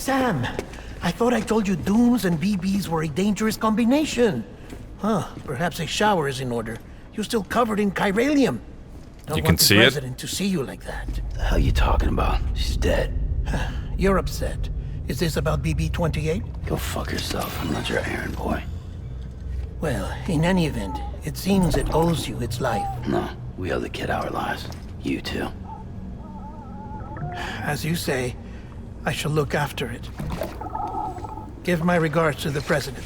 Sam, I thought I told you dooms and BBs were a dangerous combination. Huh, perhaps a shower is in order. You're still covered in chiralium. You can see it? Don't want the president to see you like that. The hell you talking about? She's dead. You're upset. Is this about BB-28? Go fuck yourself. I'm not your errand boy. Well, in any event, it seems it owes you its life. No, we owe the kid our lives. You too. As you say, I shall look after it. Give my regards to the president.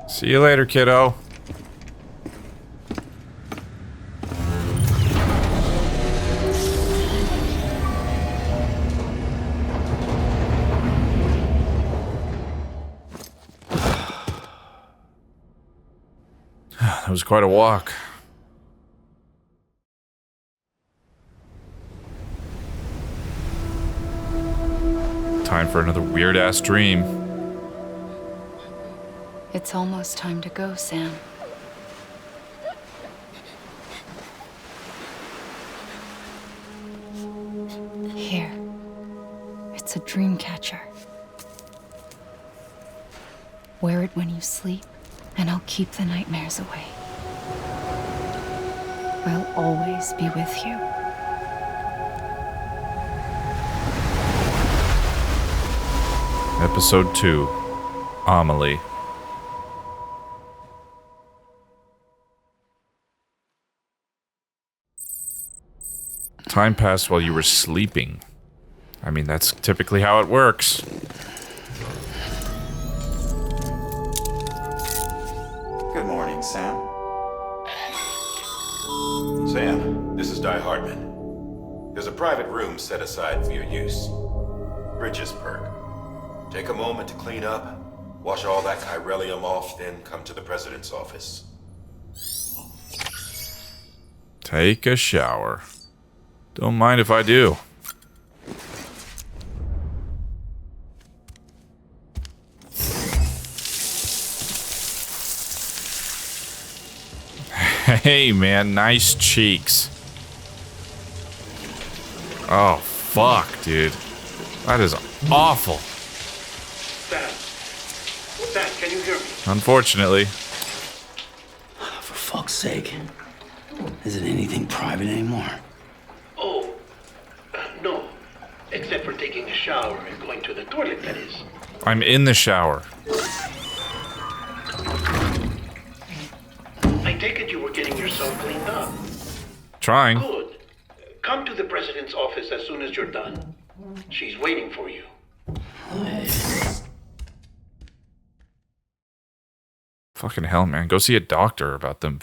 See you later, kiddo. That was quite a walk. Time for another weird-ass dream. It's almost time to go, Sam. Here. It's a dream catcher. Wear it when you sleep, and I'll keep the nightmares away. I'll always be with you. Episode 2. Amelie. Time passed while you were sleeping. I mean, that's typically how it works. Good morning, Sam. Sam, this is Di Hardman. There's a private room set aside for your use. Bridges perk. Take a moment to clean up, wash all that chiralium off, then come to the president's office. Take a shower. Don't mind if I do. Hey, man, nice cheeks. Oh, fuck, dude. That is awful. Sam, can you hear me? Unfortunately. For fuck's sake. Is it anything private anymore? Oh, no. Except for taking a shower and going to the toilet, that is. I'm in the shower. I take it you were getting yourself cleaned up. Trying. Good. Come to the president's office as soon as you're done. She's waiting for you. Fucking hell, man. Go see a doctor about them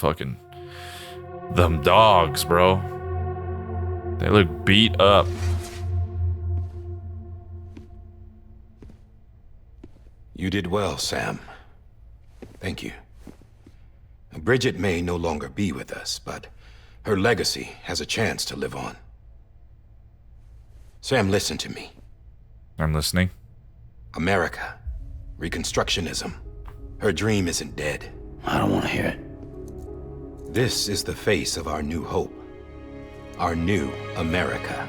dogs, bro. They look beat up. You did well, Sam. Thank you. Bridget may no longer be with us, but her legacy has a chance to live on. Sam, listen to me. I'm listening. America. Reconstructionism. Her dream isn't dead. I don't want to hear it. This is the face of our new hope. Our new America.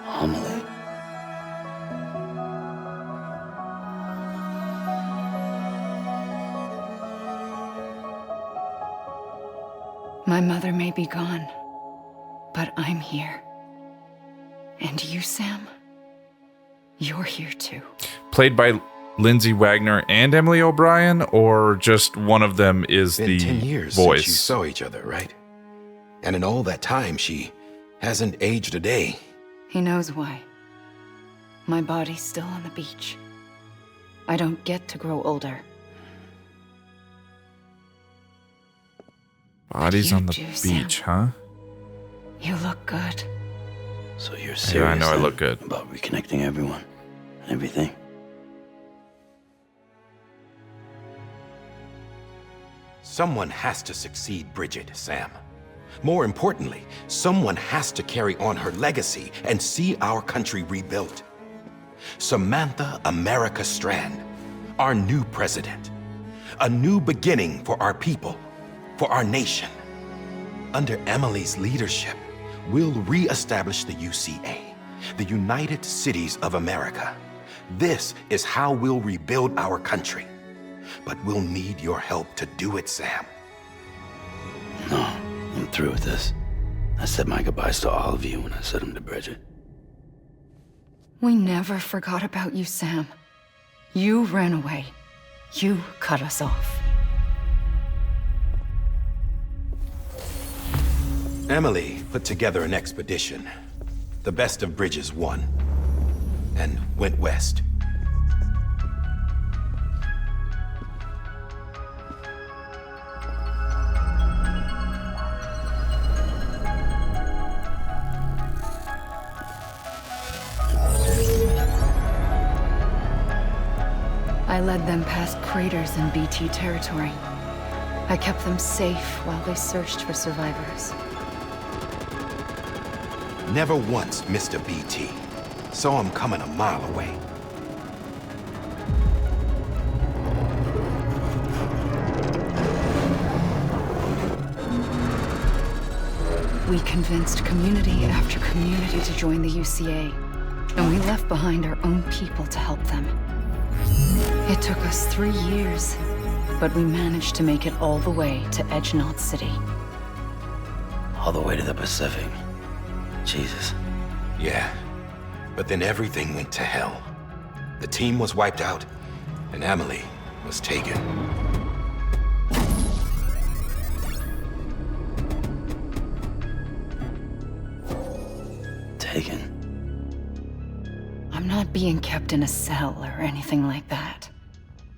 Amelie. My mother may be gone, but I'm here. And you, Sam? You're here too. Played by Lindsay Wagner and Emily O'Brien, or just one of them is Been the 10 years voice? since you saw each other, right? And in all that time, she hasn't aged a day. He knows why. My body's still on the beach. I don't get to grow older. Bodies You on the do, beach, Sam. huh? You look good. So you're Yeah, serious I know I then look good. about reconnecting everyone and everything? Someone has to succeed Bridget, Sam. More importantly, someone has to carry on her legacy and see our country rebuilt. Samantha America Strand, our new president. A new beginning for our people, for our nation. Under Emily's leadership, we'll re-establish the UCA, the United Cities of America. This is how we'll rebuild our country. But we'll need your help to do it, Sam. No, I'm through with this. I said my goodbyes to all of you when I said them to Bridget. We never forgot about you, Sam. You ran away. You cut us off. Emily put together an expedition. The best of Bridges won. And went west. I led them past craters in BT territory. I kept them safe while they searched for survivors. Never once missed a BT. Saw him coming a mile away. We convinced community after community to join the UCA, and we left behind our own people to help them. It took us 3 years, but we managed to make it all the way to Edge-Knot City. All the way to the Pacific. Jesus. Yeah, but then everything went to hell. The team was wiped out, and Emily was taken. Taken? I'm not being kept in a cell or anything like that.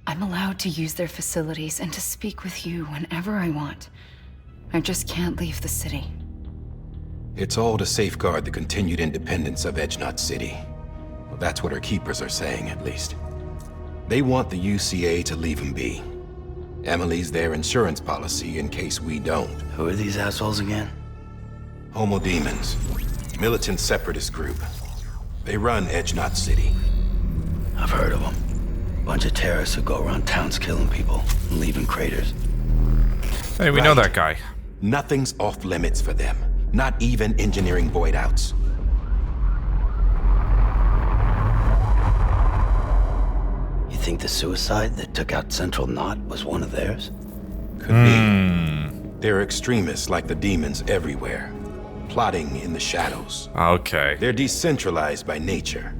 I'm allowed to use their facilities and to speak with you whenever I want. I just can't leave the city. It's all to safeguard the continued independence of Edge-Knot City. Well, that's what our keepers are saying, at least. They want the UCA to leave them be. Emily's their insurance policy in case we don't. Who are these assholes again? Homo Demons. Militant separatist group. They run Edge-Knot City. I've heard of them. Bunch of terrorists who go around towns killing people and leaving craters. Hey, we know that guy. Nothing's off limits for them. Not even engineering void outs. You think the suicide that took out Central Knot was one of theirs? Could be. There are extremists like the demons everywhere, plotting in the shadows. Okay. They're decentralized by nature.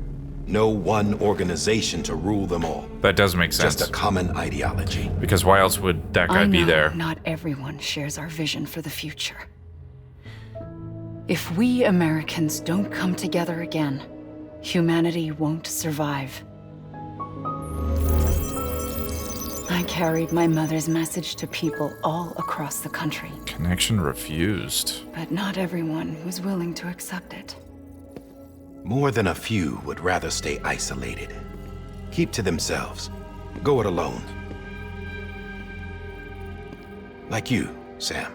No one organization to rule them all. That does make sense. Just a common ideology. Because why else would that guy be there? Not everyone shares our vision for the future. If we Americans don't come together again, humanity won't survive. I carried my mother's message to people all across the country. Connection refused. But not everyone was willing to accept it. More than a few would rather stay isolated. Keep to themselves. Go it alone. Like you, Sam.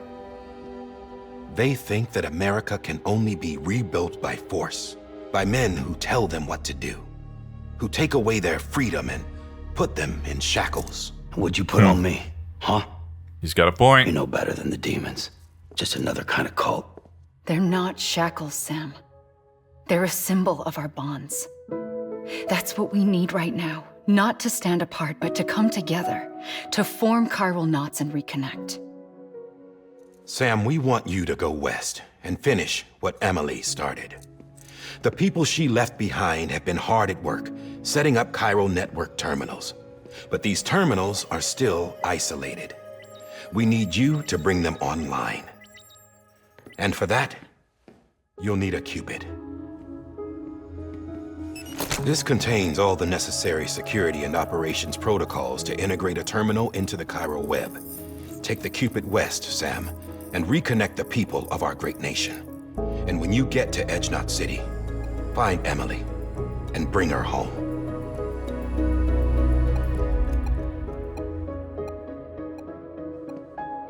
They think that America can only be rebuilt by force, by men who tell them what to do, who take away their freedom and put them in shackles. What'd you put on me, huh? He's got a point. You're no better than the demons. Just another kind of cult. They're not shackles, Sam. They're a symbol of our bonds. That's what we need right now. Not to stand apart, but to come together, to form chiral knots and reconnect. Sam, we want you to go west and finish what Emily started. The people she left behind have been hard at work, setting up chiral network terminals. But these terminals are still isolated. We need you to bring them online. And for that, you'll need a Cupid. This contains all the necessary security and operations protocols to integrate a terminal into the chiral web. Take the Cupid west, Sam, and reconnect the people of our great nation. And when you get to Edge-Knot City, find Emily and bring her home.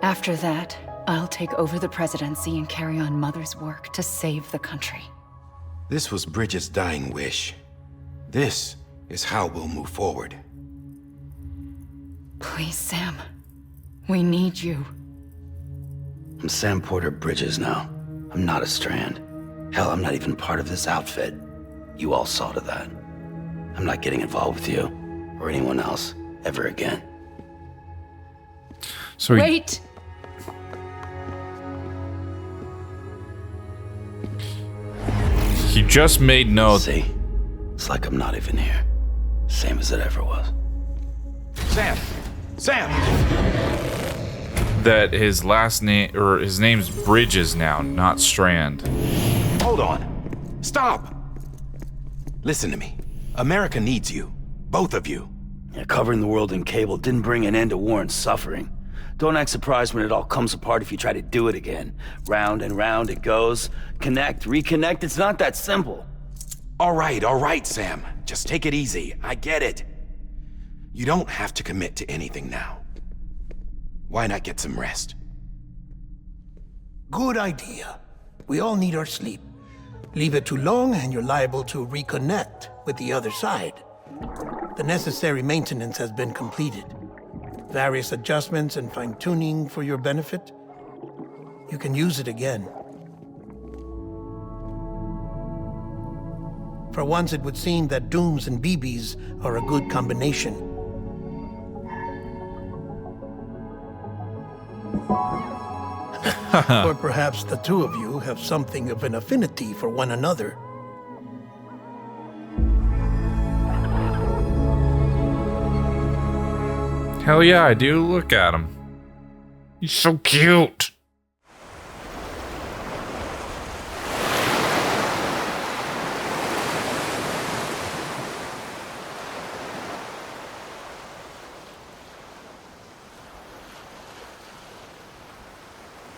After that, I'll take over the presidency and carry on Mother's work to save the country. This was Bridget's dying wish. This is how we'll move forward. Please, Sam. We need you. I'm Sam Porter Bridges now. I'm not a Strand. Hell, I'm not even part of this outfit. You all saw to that. I'm not getting involved with you or anyone else ever again. So Wait! he just made note. See? It's like I'm not even here. Same as it ever was. Sam! Sam! That his last name, or his name's Bridges now, not Strand. Hold on. Stop! Listen to me. America needs you. Both of you. Yeah, covering the world in cable didn't bring an end to war and suffering. Don't act surprised when it all comes apart if you try to do it again. Round and round it goes. Connect, reconnect, it's not that simple. All right, Sam. Just take it easy. I get it. You don't have to commit to anything now. Why not get some rest? Good idea. We all need our sleep. Leave it too long and you're liable to reconnect with the other side. The necessary maintenance has been completed. Various adjustments and fine-tuning for your benefit. You can use it again. For once, it would seem that dooms and BBs are a good combination. Or perhaps the two of you have something of an affinity for one another. Hell yeah, I do. Look at him. He's so cute.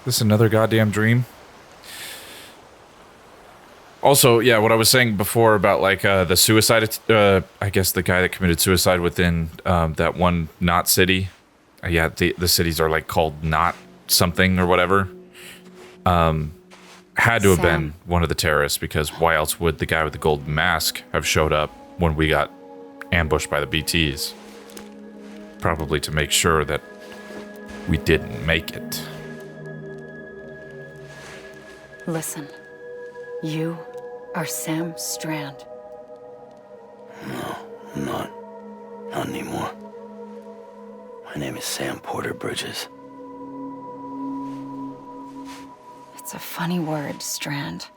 This another goddamn dream? Also, yeah, what I was saying before about like the suicide, I guess the guy that committed suicide within that one Knot city. Yeah, the cities are like called Knot something or whatever. Had to have been one of the terrorists, because why else would the guy with the gold mask have showed up when we got ambushed by the BTs? Probably to make sure that we didn't make it. Listen. You are Sam Strand. No, I'm not. Not anymore. My name is Sam Porter Bridges. It's a funny word, Strand.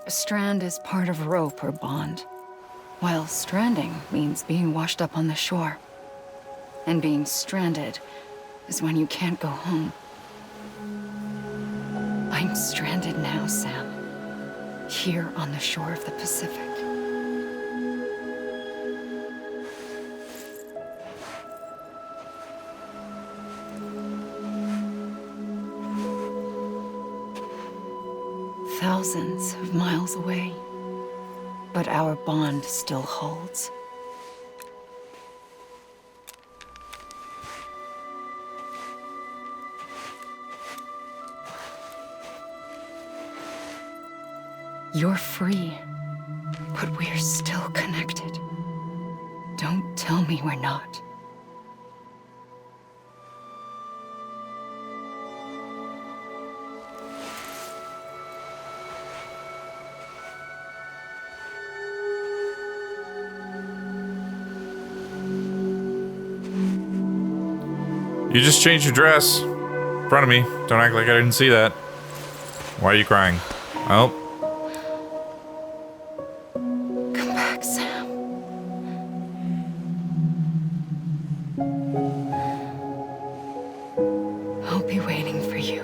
A strand is part of rope or bond, while stranding means being washed up on the shore. And being stranded is when you can't go home. I'm stranded now, Sam. Here on the shore of the Pacific. Thousands of miles away, but our bond still holds. You're free, but we're still connected. Don't tell me we're not. You just changed your dress. In front of me. Don't act like I didn't see that. Why are you crying? Oh. Come back, Sam. I'll be waiting for you.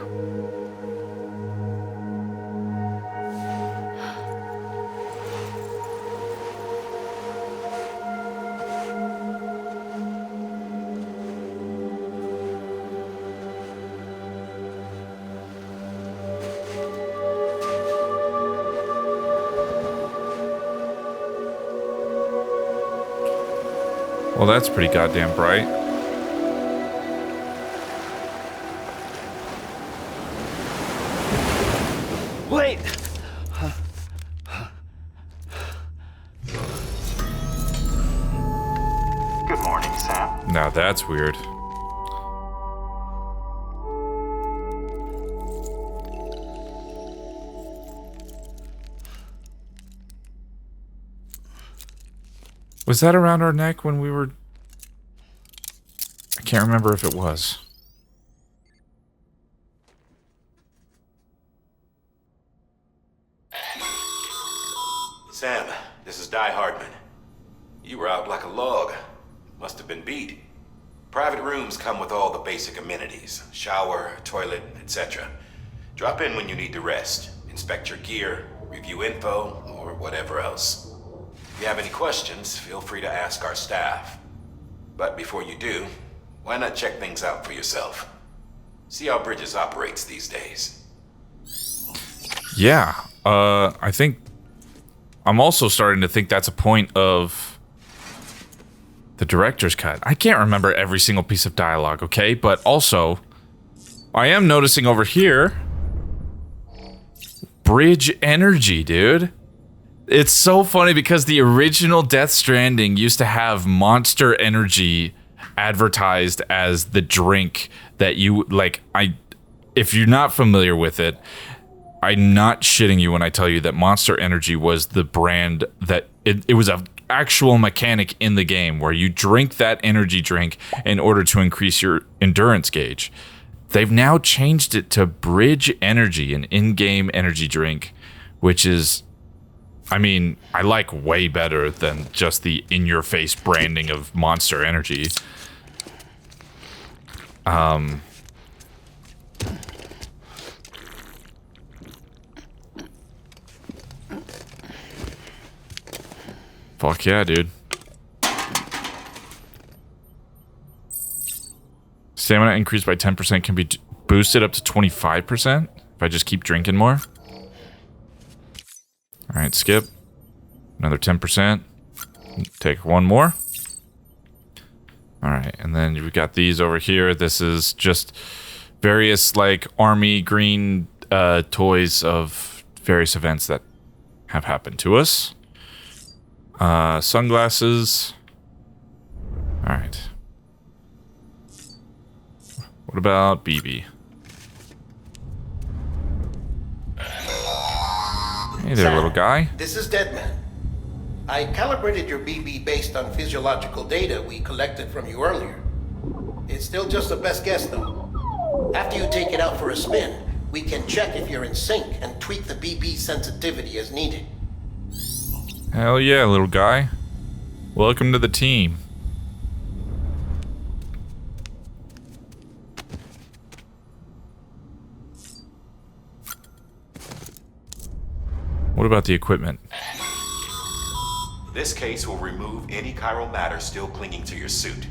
Well, that's pretty goddamn bright. Wait! Good morning, Sam. Now that's weird. Was that around our neck when we were... I can't remember if it was. Sam, this is Di Hardman. You were out like a log. Must have been beat. Private rooms come with all the basic amenities. Shower, toilet, etc. Drop in when you need to rest. Inspect your gear, review info, or whatever else. If you have any questions, feel free to ask our staff. But before you do, why not check things out for yourself? See how Bridges operates these days. Yeah, I think... I'm also starting to think that's a point of the director's cut. I can't remember every single piece of dialogue, okay? But also, I am noticing over here... Bridge energy, dude. It's so funny because the original Death Stranding used to have Monster Energy advertised as the drink that you like. If you're not familiar with it, I'm not shitting you when I tell you that Monster Energy was the brand that it was a actual mechanic in the game where you drink that energy drink in order to increase your endurance gauge. They've now changed it to Bridge Energy, an in-game energy drink, which is, I mean, I like way better than just the in-your-face branding of Monster Energy. Fuck yeah, dude. Stamina increased by 10% can be boosted up to 25% if I just keep drinking more. Alright, skip. Another 10%. Take one more. Alright, and then we've got these over here. This is just various, like, army green toys of various events that have happened to us. Sunglasses. Alright. What about BB? Hey there, little guy. This is Deadman. I calibrated your BB based on physiological data we collected from you earlier. It's still just a best guess, though. After you take it out for a spin, we can check if you're in sync and tweak the BB sensitivity as needed. Hell yeah, little guy. Welcome to the team. What about the equipment? This case will remove any chiral matter still clinging to your suit.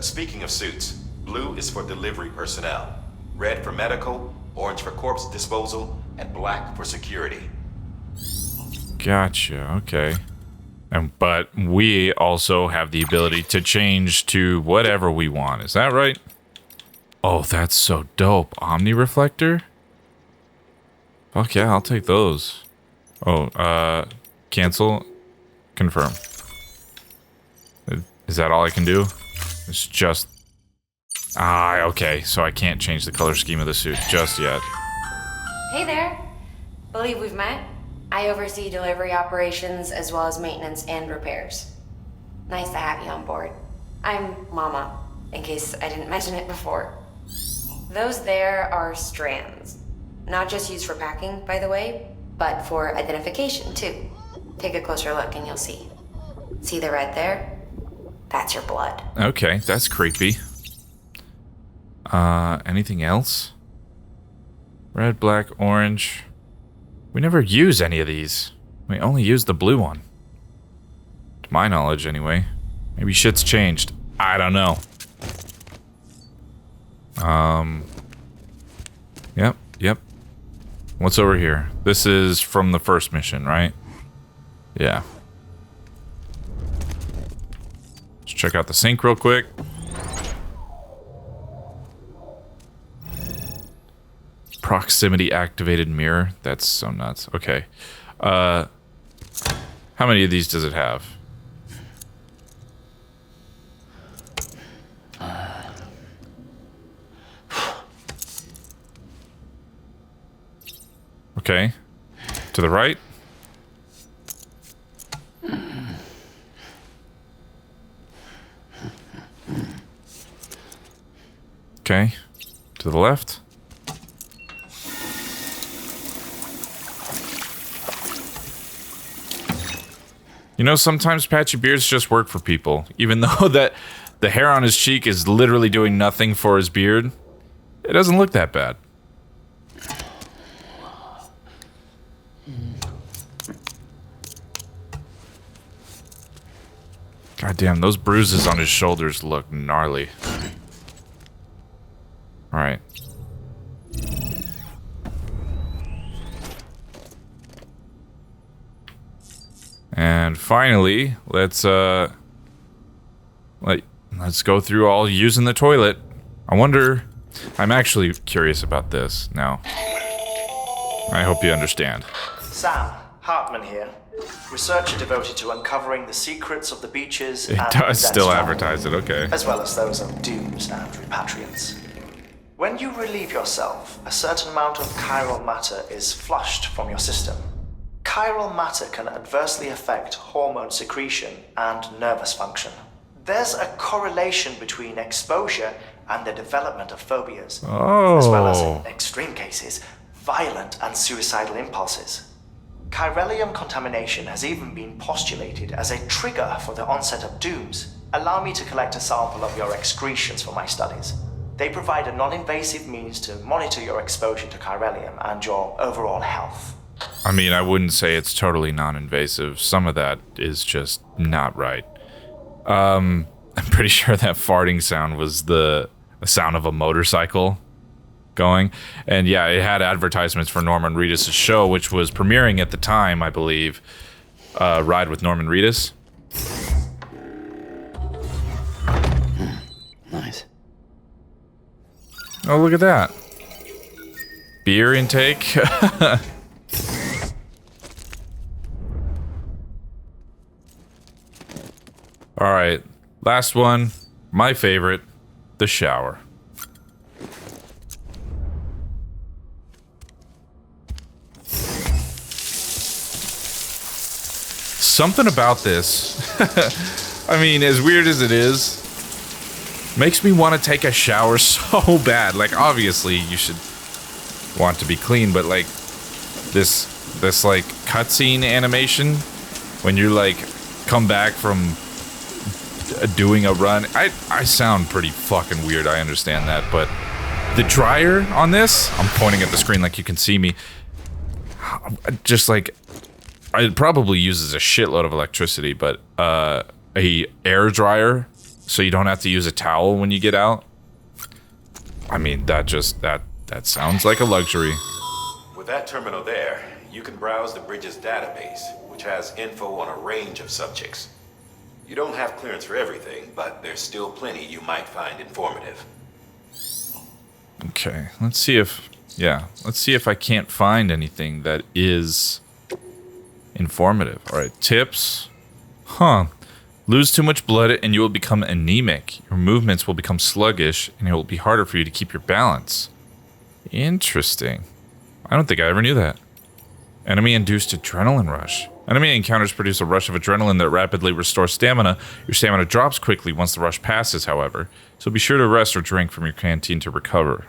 Speaking of suits, blue is for delivery personnel, red for medical, orange for corpse disposal, and black for security. Gotcha, okay. But we also have the ability to change to whatever we want, is that right? Oh, that's so dope. Omni reflector? Fuck yeah, I'll take those. Oh, cancel, confirm. Is that all I can do? It's just... Ah, okay, so I can't change the color scheme of the suit just yet. Hey there. Believe we've met. I oversee delivery operations as well as maintenance and repairs. Nice to have you on board. I'm Mama, in case I didn't mention it before. Those there are strands. Not just used for packing, by the way, but for identification, too. Take a closer look and you'll see. See the red there? That's your blood. Okay, that's creepy. Anything else? Red, black, orange. We never use any of these. We only use the blue one. To my knowledge, anyway. Maybe shit's changed. I don't know. Yep. What's over here? This is from the first mission, right? Yeah. Let's check out the sink real quick. Proximity activated mirror. That's so nuts. Okay. How many of these does it have? Okay. To the right. Okay. To the left. You know, sometimes patchy beards just work for people. Even though that the hair on his cheek is literally doing nothing for his beard, it doesn't look that bad. God damn, those bruises on his shoulders look gnarly. Alright. And finally, let's go through all using the toilet. I wonder, I'm actually curious about this now. I hope you understand. Sam, Hartman here. Researcher devoted to uncovering the secrets of the beaches It and does still Stranding, advertise it, okay. as well as those of dooms and repatriants. When you relieve yourself, a certain amount of chiral matter is flushed from your system. Chiral matter can adversely affect hormone secretion and nervous function. There's a correlation between exposure and the development of phobias, as well as, in extreme cases, violent and suicidal impulses. Chiralium contamination has even been postulated as a trigger for the onset of dooms. Allow me to collect a sample of your excretions for my studies. They provide a non-invasive means to monitor your exposure to chiralium and your overall health. I mean, I wouldn't say it's totally non-invasive. Some of that is just not right. I'm pretty sure that farting sound was the sound of a motorcycle going. And yeah, it had advertisements for Norman Reedus' show, which was premiering at the time, I believe. Ride with Norman Reedus. Nice. Oh, look at that. Beer intake. All right, last one. My favorite, the shower. Something about this, I mean, as weird as it is, makes me want to take a shower so bad. Like, obviously, you should want to be clean, but like this like cutscene animation when you like come back from doing a run. I sound pretty fucking weird, I understand that, but the dryer on this, I'm pointing at the screen like you can see me, just like, it probably uses a shitload of electricity, but a air dryer so you don't have to use a towel when you get out. I mean, that sounds like a luxury. With that terminal there, you can browse the bridge's database, which has info on a range of subjects. You don't have clearance for everything, but there's still plenty you might find informative. Okay, let's see if I can't find anything that is informative. All right, tips. Lose too much blood and you will become anemic. Your movements will become sluggish and it will be harder for you to keep your balance. Interesting. I don't think I ever knew that. Enemy-induced adrenaline rush. Enemy encounters produce a rush of adrenaline that rapidly restores stamina. Your stamina drops quickly once the rush passes, however, so be sure to rest or drink from your canteen to recover.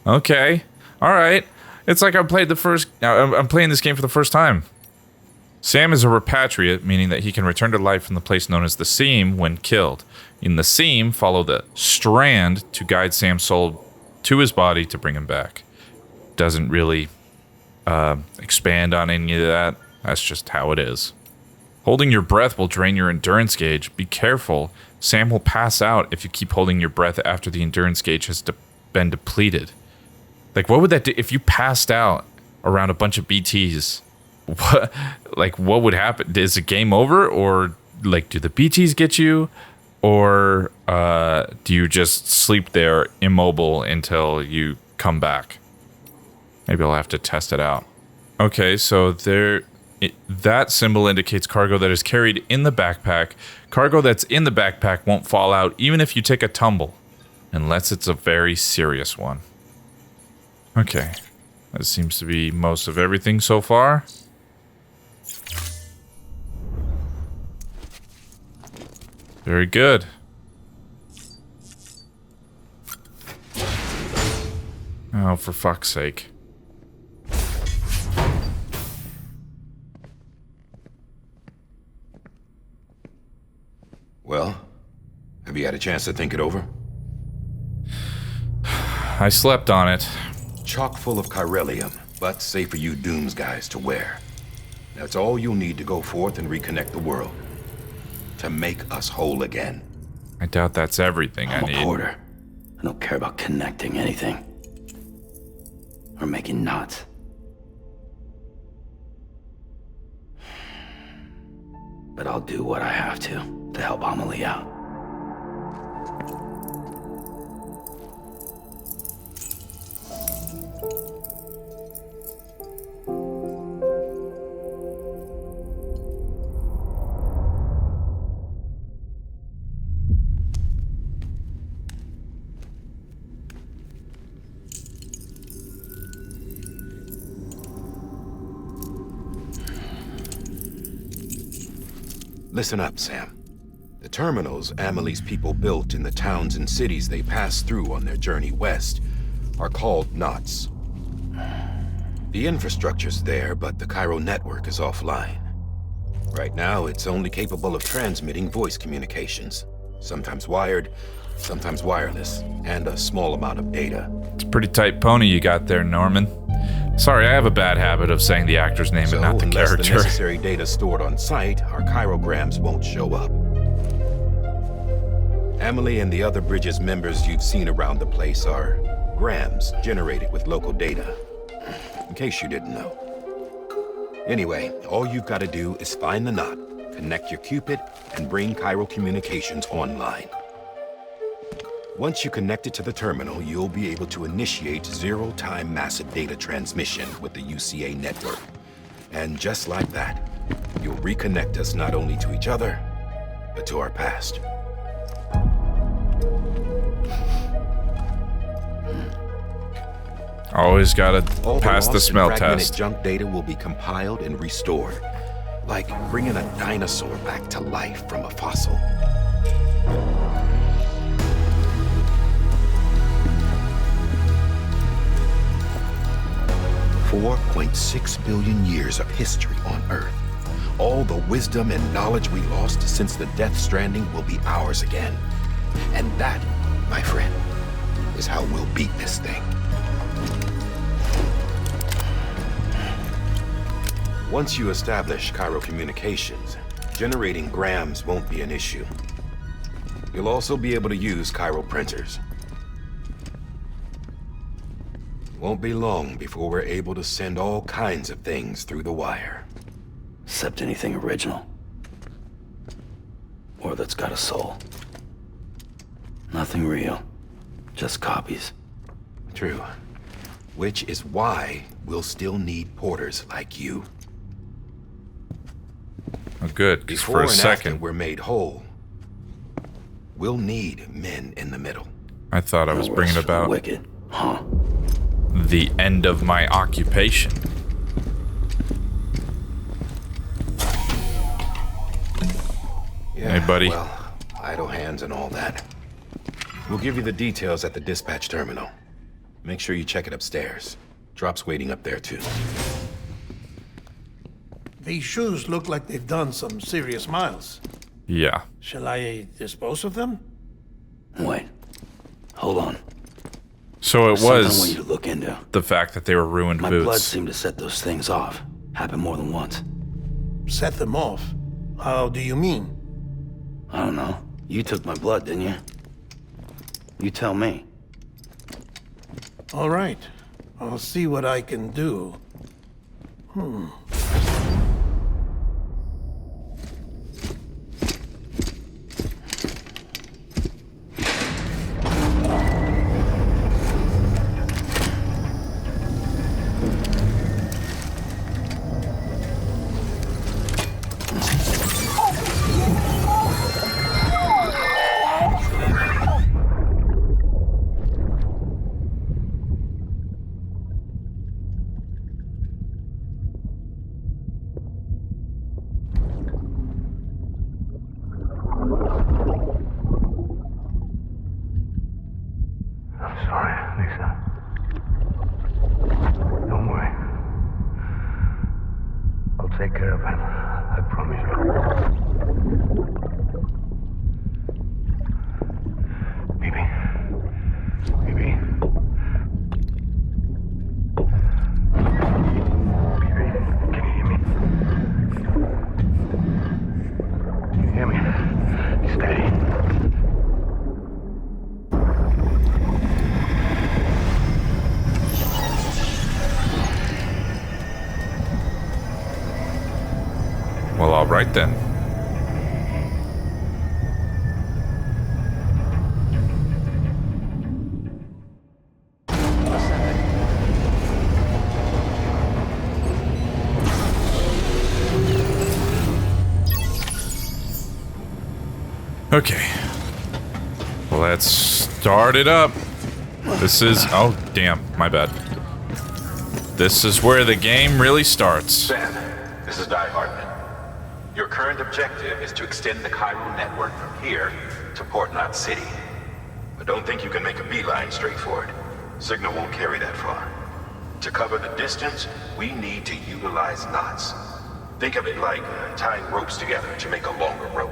Okay. Alright. It's like I'm playing this game for the first time. Sam is a repatriate, meaning that he can return to life from the place known as the Seam when killed. In the Seam, follow the Strand to guide Sam's soul to his body to bring him back. Doesn't really expand on any of that. That's just how it is. Holding your breath will drain your endurance gauge. Be careful. Sam will pass out if you keep holding your breath after the endurance gauge has been depleted. Like, what would that do if you passed out around a bunch of BTs? What would happen? Is it game over, or like do the BTs get you, or do you just sleep there immobile until you come back? Maybe I'll have to test it out. Okay, so that symbol indicates cargo that is carried in the backpack. Cargo that's in the backpack won't fall out even if you take a tumble, unless it's a very serious one. Okay, That seems to be most of everything so far. Very good. Oh, for fuck's sake. Well, have you had a chance to think it over? I slept on it. Chock full of chiralium, but safe for you Dooms guys to wear. That's all you'll need to go forth and reconnect the world. To make us whole again. I doubt that's everything I I'm a need. porter. I don't care about connecting anything. Or making knots. But I'll do what I have to help Amelie out. Listen up, Sam. The terminals Amelie's people built in the towns and cities they passed through on their journey west are called knots. The infrastructure's there, but the Cairo network is offline. Right now, it's only capable of transmitting voice communications. Sometimes wired, sometimes wireless, and a small amount of data. It's a pretty tight pony you got there, Norman. Sorry, I have a bad habit of saying the actor's name and not the unless character. the necessary data stored on site, our chirograms won't show up. Amelie and the other Bridges members you've seen around the place are grams generated with local data. In case you didn't know. Anyway, all you've got to do is find the knot, connect your Cupid, and bring Cairo communications online. Once you connect it to the terminal, you'll be able to initiate zero-time massive data transmission with the UCA network. And just like that, you'll reconnect us not only to each other, but to our past. Always gotta All pass the lost smell and fragmented test. junk data will be compiled and restored, like bringing a dinosaur back to life from a fossil. 4.6 billion years of history on Earth. All the wisdom and knowledge we lost since the death Stranding will be ours again. And that, my friend, is how we'll beat this thing. Once you establish Cairo communications, generating grams won't be an issue. You'll also be able to use Cairo printers. Won't be long before we're able to send all kinds of things through the wire. Except anything original. Or that's got a soul. Nothing real. Just copies. True. Which is why we'll still need porters like you. Oh, good, because Before for a and after second, we're made whole, we'll need men in the middle. I thought I was No bringing rest for the about wicked, huh? the end of my occupation. Yeah, Hey, buddy. Well, idle hands and all that. We'll give you the details at the dispatch terminal. Make sure you check it upstairs. Drop's waiting up there, too. These shoes look like they've done some serious miles. Yeah. Shall I dispose of them? Wait. Hold on. So it Something I want was you to look into. the fact that they were ruined My blood boots. seemed to set those things off. Happened more than once. Set them off? How do you mean? I don't know. You took my blood, didn't you? You tell me. All right. I'll see what I can do. Hear me? Steady. Well, all right then. Okay. Well, let's start it up. This is... Oh, damn. My bad. This is where the game really starts. Sam, this is Die Hartman. Your current objective is to extend the Cairo network from here to Port Knot City. But don't think you can make a beeline straight for it. Signal won't carry that far. To cover the distance, we need to utilize knots. Think of it like tying ropes together to make a longer rope.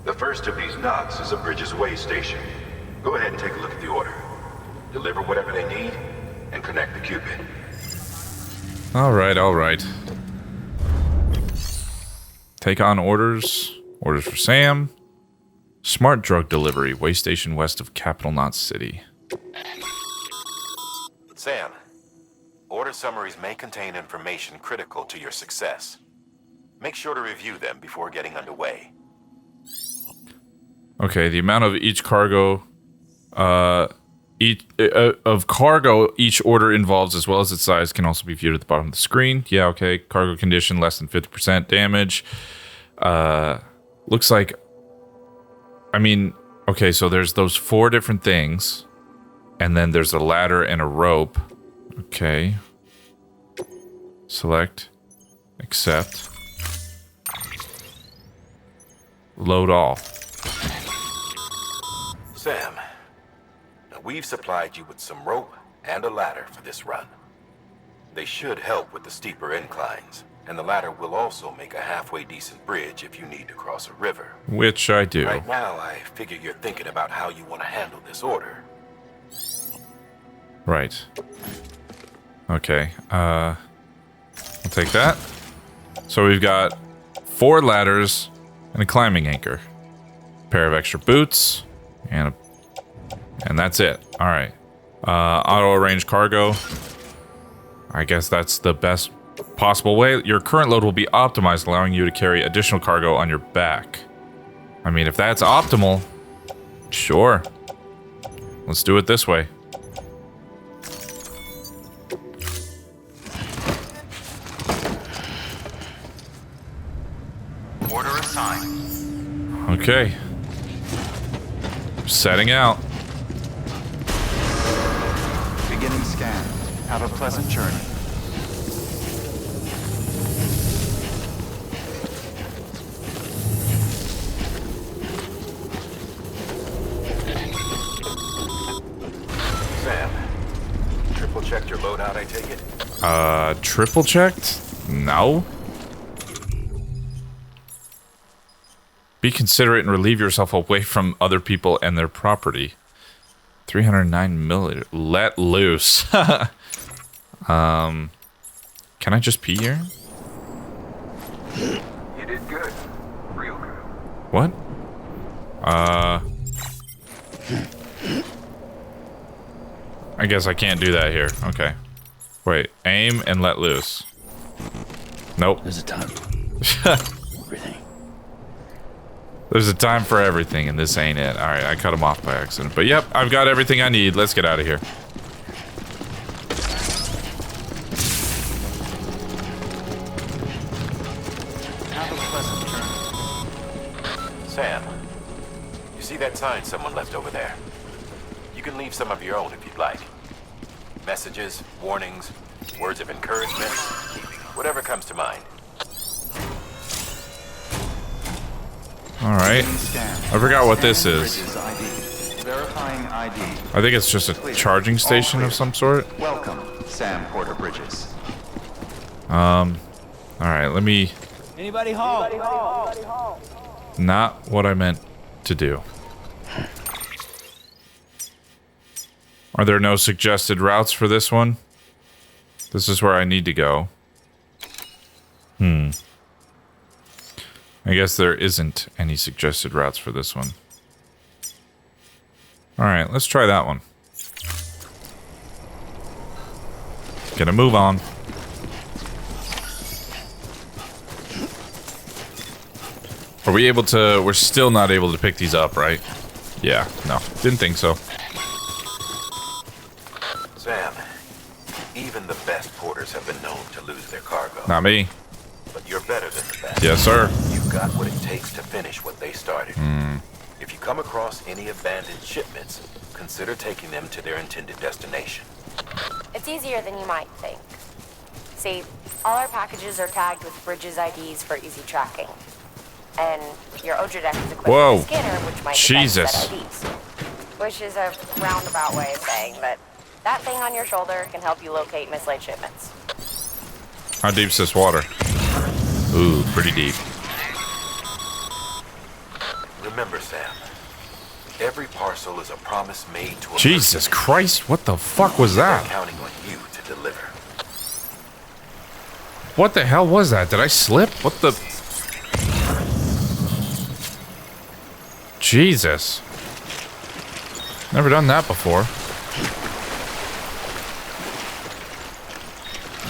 The first of these knots is a Bridges way station. Go ahead and take a look at the order. Deliver whatever they need, and connect the Cupid. All right, all right. Take on orders. Orders for Sam. Smart drug delivery. Way station west of Capital Knot City. Sam, order summaries may contain information critical to your success. Make sure to review them before getting underway. Okay, the amount of each cargo, each order involves, as well as its size, can also be viewed at the bottom of the screen. Yeah, okay. Cargo condition less than 50% damage. Looks like, I mean, okay, so there's those 4 different things, and then there's a ladder and a rope. Okay. Select, accept, load all. Sam, now we've supplied you with some rope and a ladder for this run. They should help with the steeper inclines, and the ladder will also make a halfway decent bridge if you need to cross a river. Which I do. Right now, I figure you're thinking about how you want to handle this order. Right. Okay, I'll take that. So we've got 4 ladders and a climbing anchor. Pair of extra boots, and that's it. All right. Auto arrange cargo. I guess that's the best possible way. Your current load will be optimized, allowing you to carry additional cargo on your back. I mean, if that's optimal, sure. Let's do it this way. Order assigned. Okay. Setting out. Beginning scan. Have a pleasant journey. Sam, triple checked your loadout, I take it? Triple checked? No. Be considerate and relieve yourself away from other people and their property. 309 milliliter. Let loose. Can I just pee here? You did good. Real good. What? I guess I can't do that here. Okay. Wait. Aim and let loose. Nope. There's a time. Everything. There's a time for everything, and this ain't it. Alright, I cut him off by accident. But yep, I've got everything I need. Let's get out of here. Have a pleasant journey. Sam, you see that sign someone left over there? You can leave some of your own if you'd like. Messages, warnings, words of encouragement, whatever comes to mind. Alright. I forgot what this is. Verifying ID. I think it's just a charging station of some sort. Welcome, Sam Porter Bridges. Alright, let me... Anybody home? Not what I meant to do. Are there no suggested routes for this one? This is where I need to go. I guess there isn't any suggested routes for this one. Alright, let's try that one. Gonna move on. Are we able to... We're still not able to pick these up, right? Yeah, no. Didn't think so. Sam, even the best porters have been known to lose their cargo. Not me. But you're better than the best. Yes, sir. You've got what it takes to finish what they started. If you come across any abandoned shipments, consider taking them to their intended destination. It's easier than you might think. See, all our packages are tagged with Bridges IDs for easy tracking. And your Odradeck is equipped with a scanner, which might detect said IDs. Which is a roundabout way of saying that that thing on your shoulder can help you locate mislaid shipments. How deep's this water? Ooh, pretty deep. Remember, Sam, every parcel is a promise made to a Jesus Christ, what the fuck was that? They're counting on you to deliver. What the hell was that? Did I slip? What the... Jesus. Never done that before.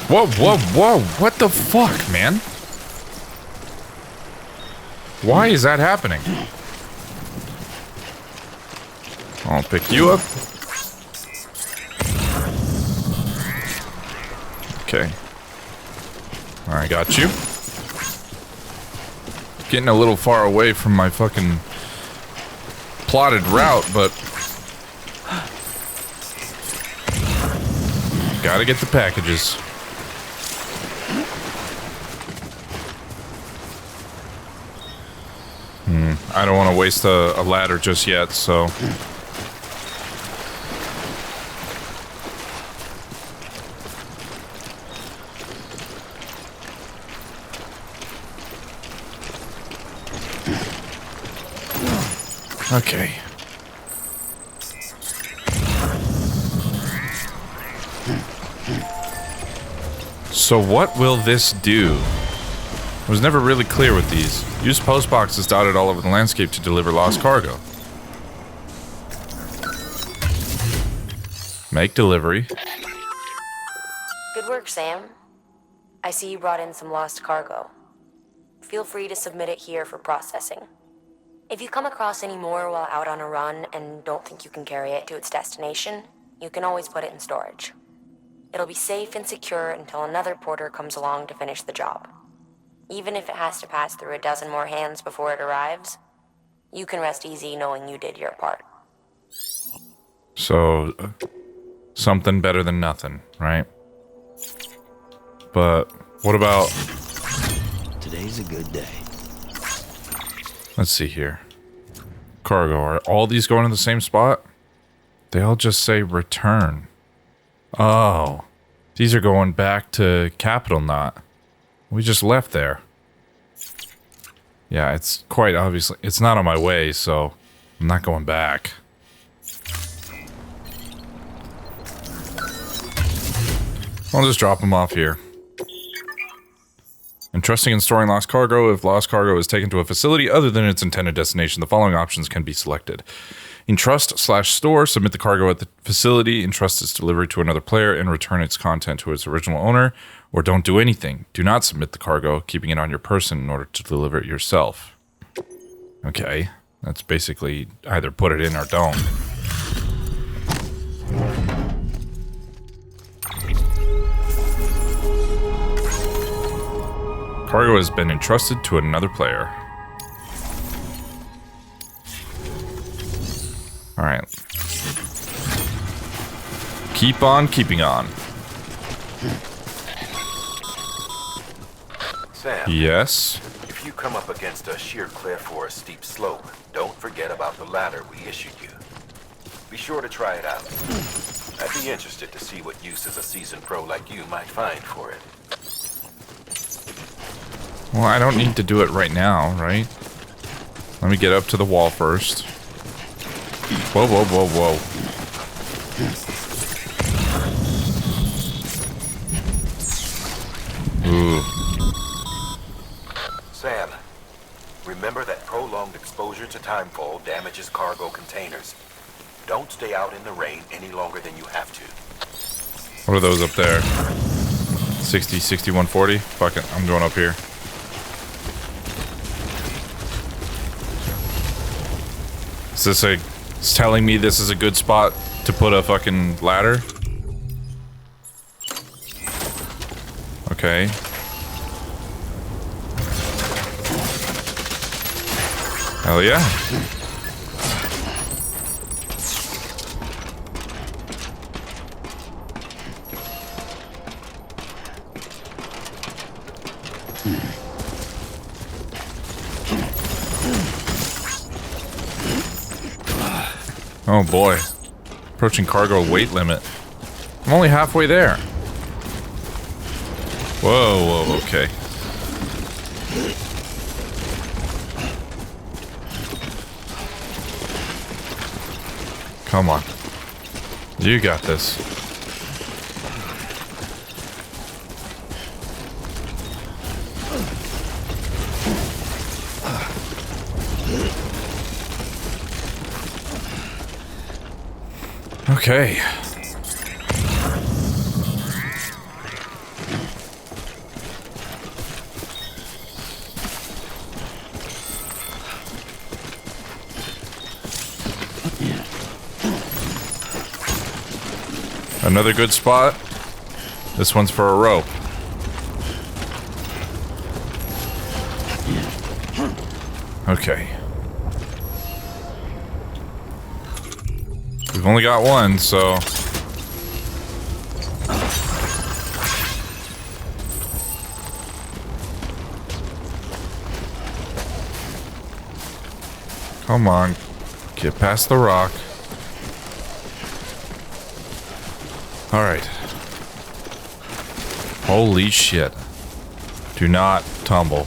Whoa, whoa, whoa. What the fuck, man? Why is that happening? I'll pick you up. Okay. I got you. Getting a little far away from my fucking plotted route, but gotta get the packages. I don't want to waste a ladder just yet, so... Okay. So what will this do? I was never really clear with these. Use post boxes dotted all over the landscape to deliver lost cargo. Make delivery. Good work, Sam. I see you brought in some lost cargo. Feel free to submit it here for processing. If you come across any more while out on a run and don't think you can carry it to its destination, you can always put it in storage. It'll be safe and secure until another porter comes along to finish the job. Even if it has to pass through a dozen more hands before it arrives, you can rest easy knowing you did your part. So, something better than nothing, right? But what about... Today's a good day. Let's see here. Cargo. Are all these going to the same spot? They all just say return. Oh. These are going back to Capital Knot. We just left there. Yeah, it's quite obviously... It's not on my way, so I'm not going back. I'll just drop them off here. Entrusting and storing lost cargo. If lost cargo is taken to a facility other than its intended destination, the following options can be selected. Entrust/store. Submit the cargo at the facility. Entrust its delivery to another player and return its content to its original owner. Or don't do anything. Do not submit the cargo, keeping it on your person in order to deliver it yourself. Okay. That's basically either put it in or don't. Cargo has been entrusted to another player. Alright. Keep on keeping on. Sam. Yes? If you come up against a sheer cliff or a steep slope, don't forget about the ladder we issued you. Be sure to try it out. I'd be interested to see what uses a seasoned pro like you might find for it. Well, I don't need to do it right now, right? Let me get up to the wall first. Whoa, whoa, whoa, whoa. Sam, Remember that prolonged exposure to timefall damages cargo containers. Don't stay out in the rain any longer than you have to. What are those up there? 60, 61, 40? Fuck it, I'm going up here. Is this it's telling me this is a good spot to put a fucking ladder? Okay. Hell yeah. Oh boy. Approaching cargo weight limit. I'm only halfway there. Whoa, whoa, okay. Come on. You got this. Okay. Another good spot. This one's for a rope. Okay. We've only got one, so... Come on. Get past the rock. Alright. Holy shit. Do not tumble.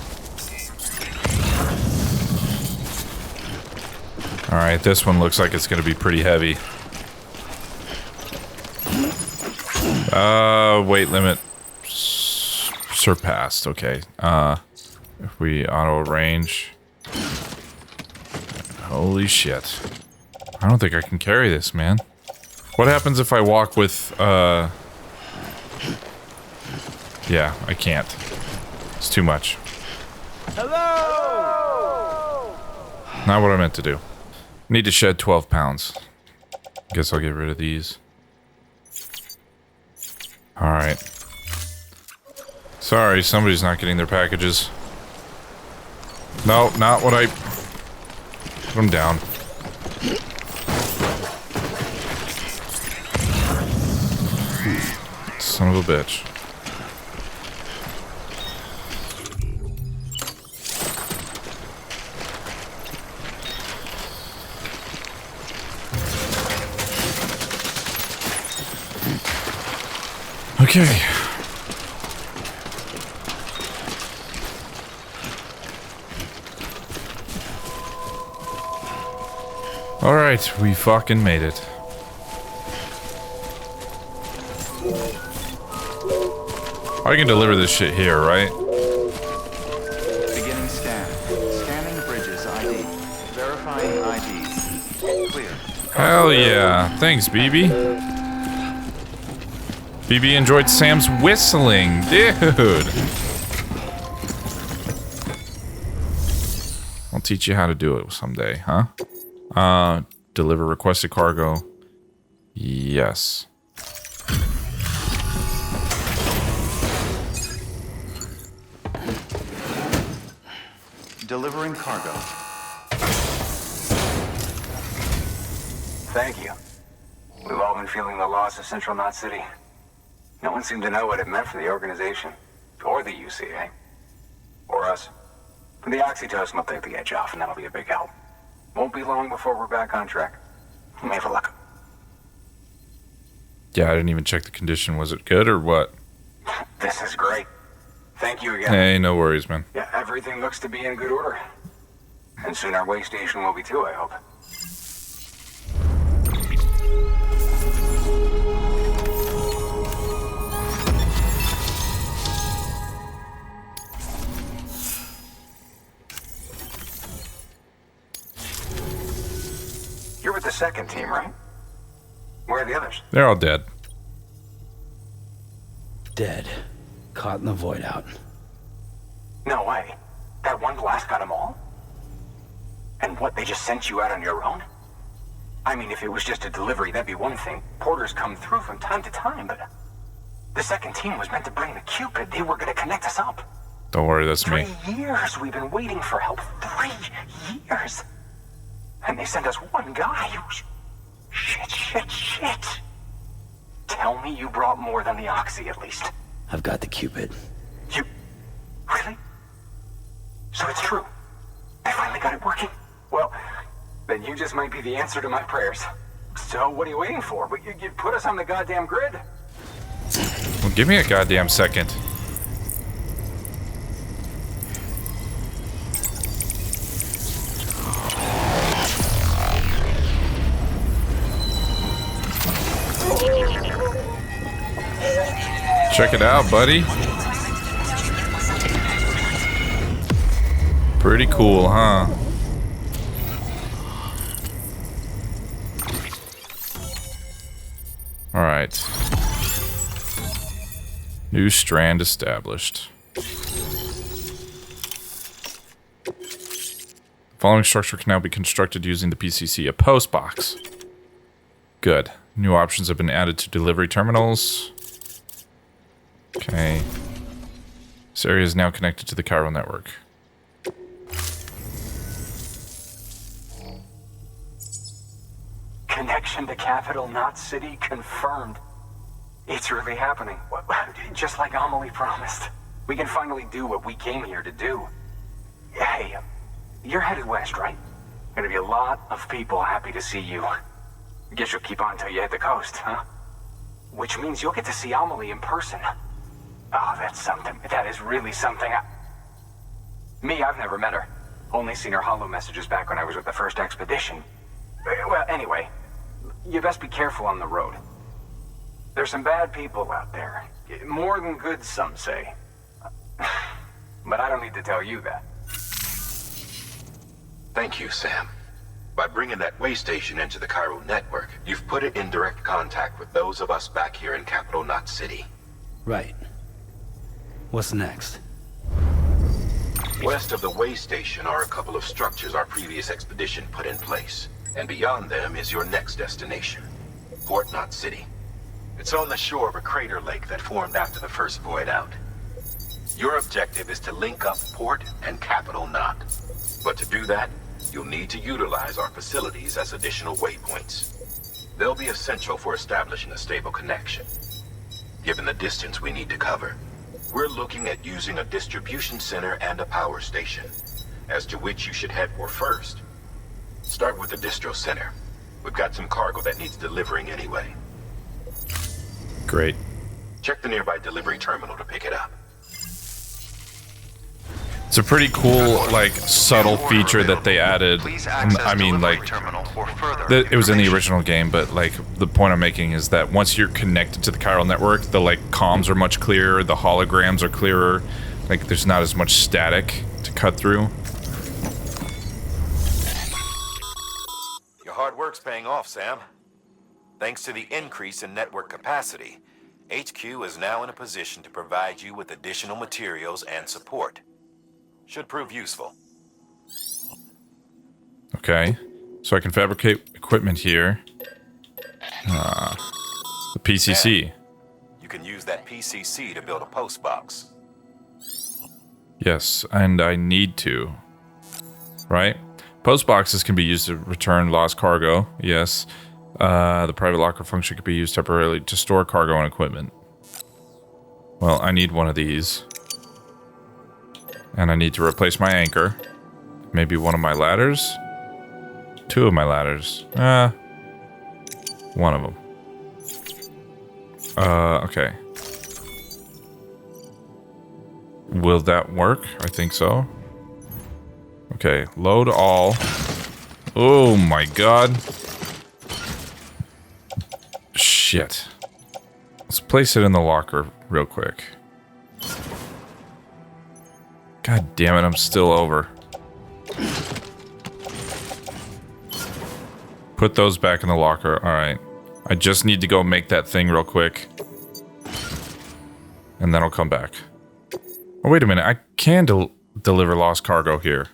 Alright, this one looks like it's gonna be pretty heavy. Weight limit surpassed. Okay. If we auto range. Holy shit. I don't think I can carry this, man. What happens if I walk with, yeah, I can't. It's too much. Hello! Not what I meant to do. Need to shed 12 pounds. Guess I'll get rid of these. Alright. Sorry, somebody's not getting their packages. No, not what I... Put them down. Son of a bitch. Okay. Alright, we fucking made it. I can deliver this shit here, right? Beginning scan. Scanning bridges ID. Verifying ID. Clear. Hell yeah. Thanks, BB. BB enjoyed Sam's whistling. Dude. I'll teach you how to do it someday, huh? Deliver requested cargo. Yes. Delivering cargo. Thank you. We've all been feeling the loss of Central Knot City. No one seemed to know what it meant for the organization, or the UCA, or us. But the oxytocin will take the edge off, and that'll be a big help. Won't be long before we're back on track. You may have luck. Yeah, I didn't even check the condition. Was it good or what? This is great. Thank you again. Hey, no worries, man. Yeah, everything looks to be in good order. And soon our way station will be too, I hope. with the second team, right? Where are the others? They're all dead. Dead. Caught in the void out. No way. That one blast got them all? And what, they just sent you out on your own? I mean, if it was just a delivery, that'd be one thing. Porters come through from time to time, but the second team was meant to bring the Cupid. They were going to connect us up. Don't worry, that's me. 3 years we've been waiting for help. 3 years. And they sent us one guy. Shit. Tell me you brought more than the Oxy, at least. I've got the Cupid. You... Really? So it's true. I finally got it working. Well, then you just might be the answer to my prayers. So what are you waiting for? You put us on the goddamn grid. Well, give me a goddamn second. Check it out, buddy. Pretty cool, huh? All right. New strand established. The following structure can now be constructed using the PCC. A post box. Good. New options have been added to delivery terminals. Okay. This area is now connected to the chiral network. Connection to capital, not city, confirmed. It's really happening. Just like Amelie promised. We can finally do what we came here to do. Hey, you're headed west, right? Gonna be a lot of people happy to see you. Guess you'll keep on till you hit the coast, huh? Which means you'll get to see Amelie in person. Oh, that's something. That is really something. Me, I've never met her. Only seen her holo messages back when I was with the first expedition. Well, anyway, you best be careful on the road. There's some bad people out there. More than good, some say. But I don't need to tell you that. Thank you, Sam. By bringing that way station into the chiral network, you've put it in direct contact with those of us back here in Capital Knot City. Right. What's next? West of the way station are a couple of structures our previous expedition put in place. And beyond them is your next destination, Port Knot City. It's on the shore of a crater lake that formed after the first void out. Your objective is to link up Port and Capital Knot. But to do that, you'll need to utilize our facilities as additional waypoints. They'll be essential for establishing a stable connection. Given the distance we need to cover, we're looking at using a distribution center and a power station, as to which you should head for first. Start with the distro center. We've got some cargo that needs delivering anyway. Great. Check the nearby delivery terminal to pick it up. It's a pretty cool, like, subtle feature that they added. I mean, like, it was in the original game, but, like, the point I'm making is that once you're connected to the chiral network, the, like, comms are much clearer, the holograms are clearer, like, there's not as much static to cut through. Your hard work's paying off, Sam. Thanks to the increase in network capacity, HQ is now in a position to provide you with additional materials and support. Should prove useful. Okay, so I can fabricate equipment here. The PCC. You can use that PCC to build a post box. Yes, and I need to. Right? Post boxes can be used to return lost cargo. Yes. The private locker function can be used temporarily to store cargo and equipment. Well, I need one of these. And I need to replace my anchor. Maybe one of my ladders? 2 of my ladders. One of them. Okay. Will that work? I think so. Okay, load all. Oh my god. Shit. Let's place it in the locker real quick. God damn it, I'm still over. Put those back in the locker. All right. I just need to go make that thing real quick. And then I'll come back. Oh, wait a minute. I can deliver lost cargo here.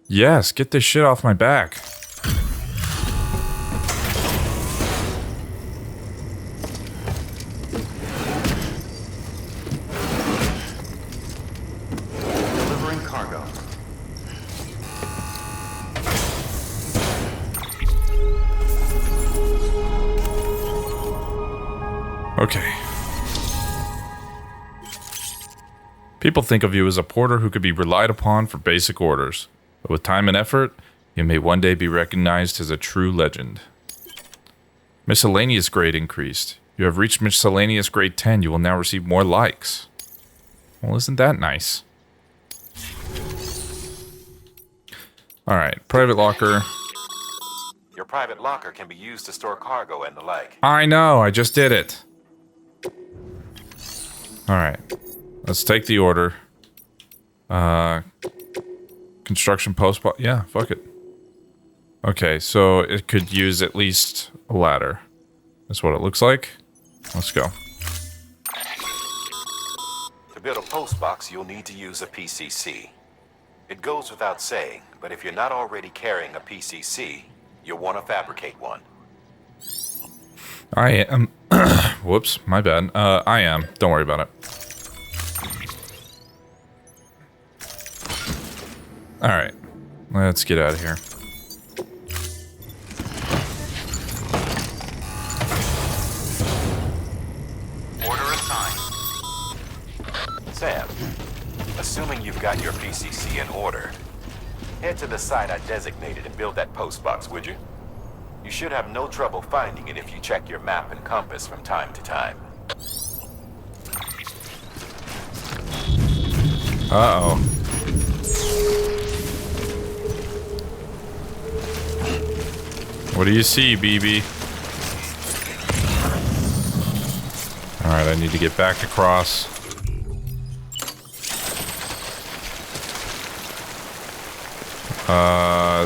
Yes, get this shit off my back. Delivering cargo. Okay. People think of you as a porter who could be relied upon for basic orders. But with time and effort, you may one day be recognized as a true legend. Miscellaneous grade increased. You have reached miscellaneous grade 10. You will now receive more likes. Well, isn't that nice? Alright, private locker. Your private locker can be used to store cargo and the like. I know, I just did it. Alright, let's take the order. Construction post... Yeah, fuck it. Okay, so it could use at least a ladder. That's what it looks like. Let's go. To build a post box, you'll need to use a PCC. It goes without saying, but if you're not already carrying a PCC, you'll want to fabricate one. I am... Whoops, my bad. I am. Don't worry about it. Alright, let's get out of here. Order assigned. Sam, assuming you've got your PCC in order, head to the site I designated and build that post box, would you? You should have no trouble finding it if you check your map and compass from time to time. Uh-oh. What do you see, BB? Alright, I need to get back across.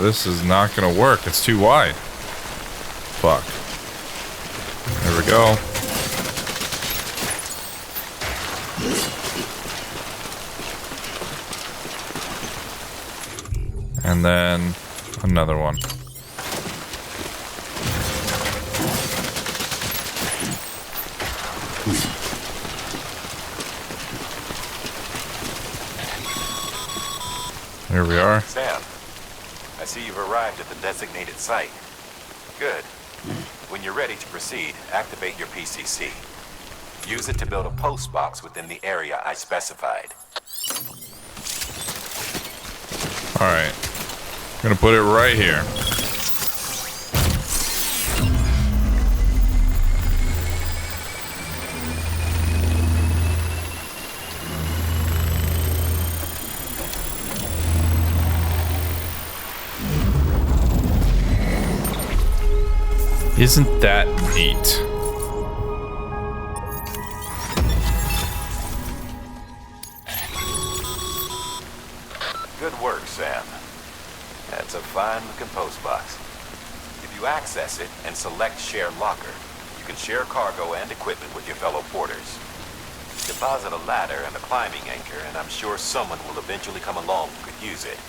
This is not gonna work. It's too wide. Fuck. There we go. And then another one. Here we are. Sam, I see you've arrived at the designated site. Good. When you're ready to proceed, activate your PCC. Use it to build a post box within the area I specified. Alright. I'm gonna put it right here. Isn't that neat? Good work, Sam. That's a fine-looking post box. If you access it and select Share Locker, you can share cargo and equipment with your fellow porters. Deposit a ladder and a climbing anchor, and I'm sure someone will eventually come along who could use it.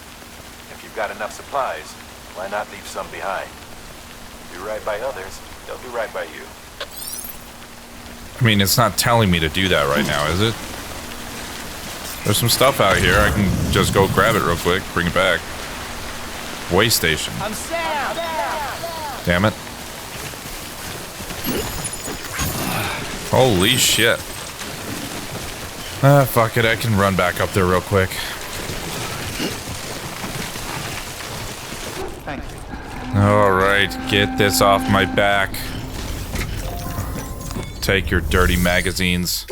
If you've got enough supplies, why not leave some behind? Do right by others, they'll do right by you. I mean, it's not telling me to do that right now, is it? There's some stuff out here. I can just go grab it real quick, bring it back. Way station. I'm Sam! Damn it. Holy shit. Ah, fuck it. I can run back up there real quick. Thank you. Alright, get this off my back. Take your dirty magazines.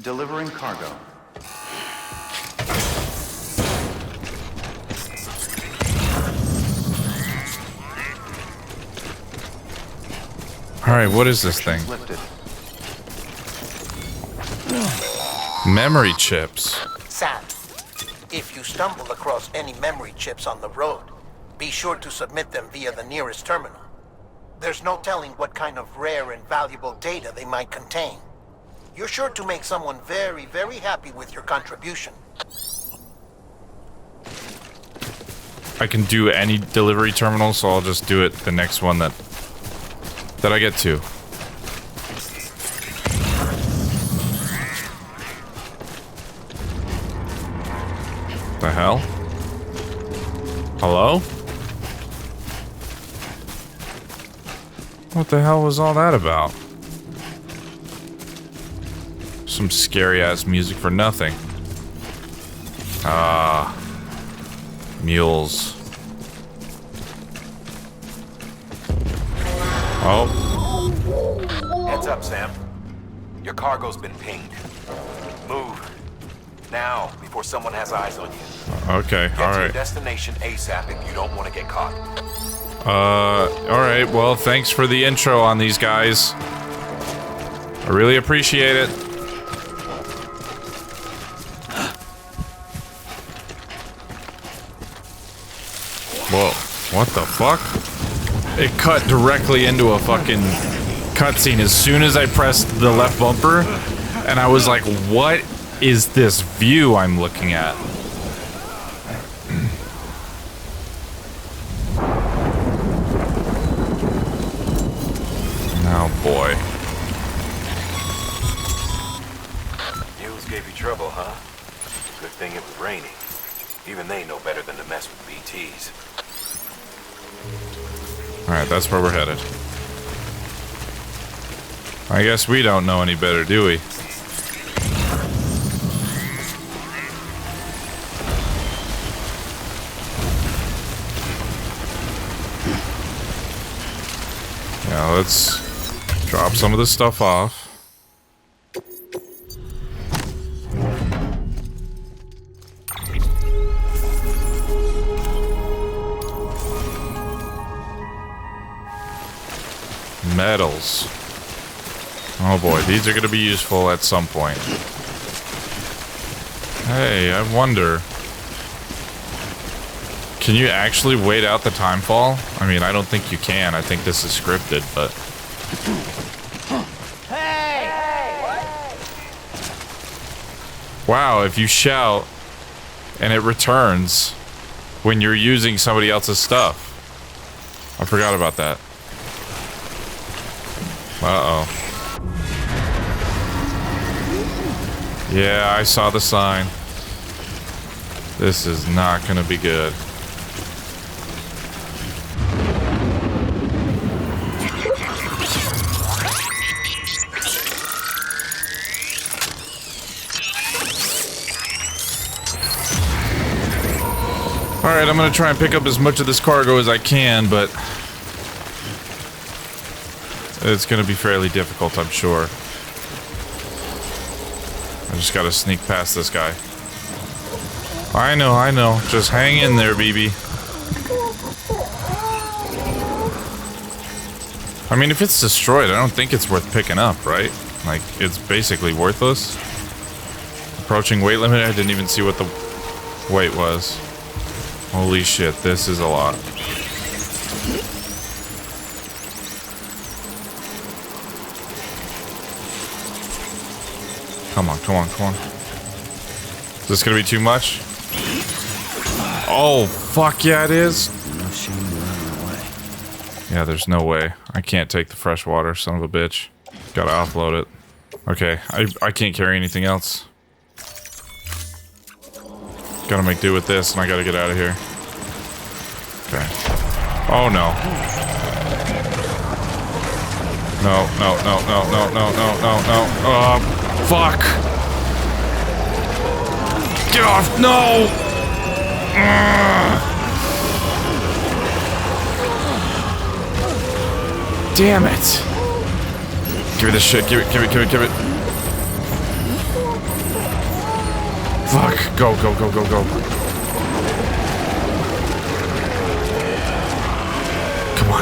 Delivering cargo. Alright, what is this thing? Lifted. Memory chips. Sam, if you stumble across any memory chips on the road, be sure to submit them via the nearest terminal. There's no telling what kind of rare and valuable data they might contain. You're sure to make someone very, very happy with your contribution. I can do any delivery terminal, so I'll just do it the next one that I get to. The hell? Hello? What the hell was all that about? Some scary ass music for nothing. Ah. Mules. Oh. Heads up, Sam. Your cargo's been pinged. Move. Now, before someone has eyes on you. Okay, Get to alright. your destination ASAP if you don't want to get caught. Alright, well, thanks for the intro on these guys. I really appreciate it. Whoa, what the fuck? It cut directly into a fucking cutscene as soon as I pressed the left bumper, and I was like, what is this view I'm looking at? Oh boy. Mules gave you trouble, huh? Good thing it was raining. Even they know better than to mess with BTs. Alright, that's where we're headed. I guess we don't know any better, do we? Yeah, let's drop some of this stuff off. Metals. Oh boy, these are going to be useful at some point. Hey, I wonder. Can you actually wait out the time fall? I mean, I don't think you can. I think this is scripted, but... Wow, if you shout and it returns when you're using somebody else's stuff. I forgot about that. Uh-oh. Yeah, I saw the sign. This is not gonna be good. Alright, I'm gonna try and pick up as much of this cargo as I can, but it's gonna be fairly difficult, I'm sure. I just gotta sneak past this guy. I know. Just hang in there, BB. I mean, if it's destroyed, I don't think it's worth picking up, right? Like, it's basically worthless. Approaching weight limit, I didn't even see what the weight was. Holy shit, this is a lot. Come on. Is this gonna be too much? Oh, fuck yeah, it is. Yeah, there's no way. I can't take the fresh water, son of a bitch. Gotta offload it. Okay, I can't carry anything else. Gotta make do with this, and I gotta get out of here. Okay. Oh no. No. Oh, fuck. Get off. No. Damn it. Give me this shit. Give it. Fuck. Go.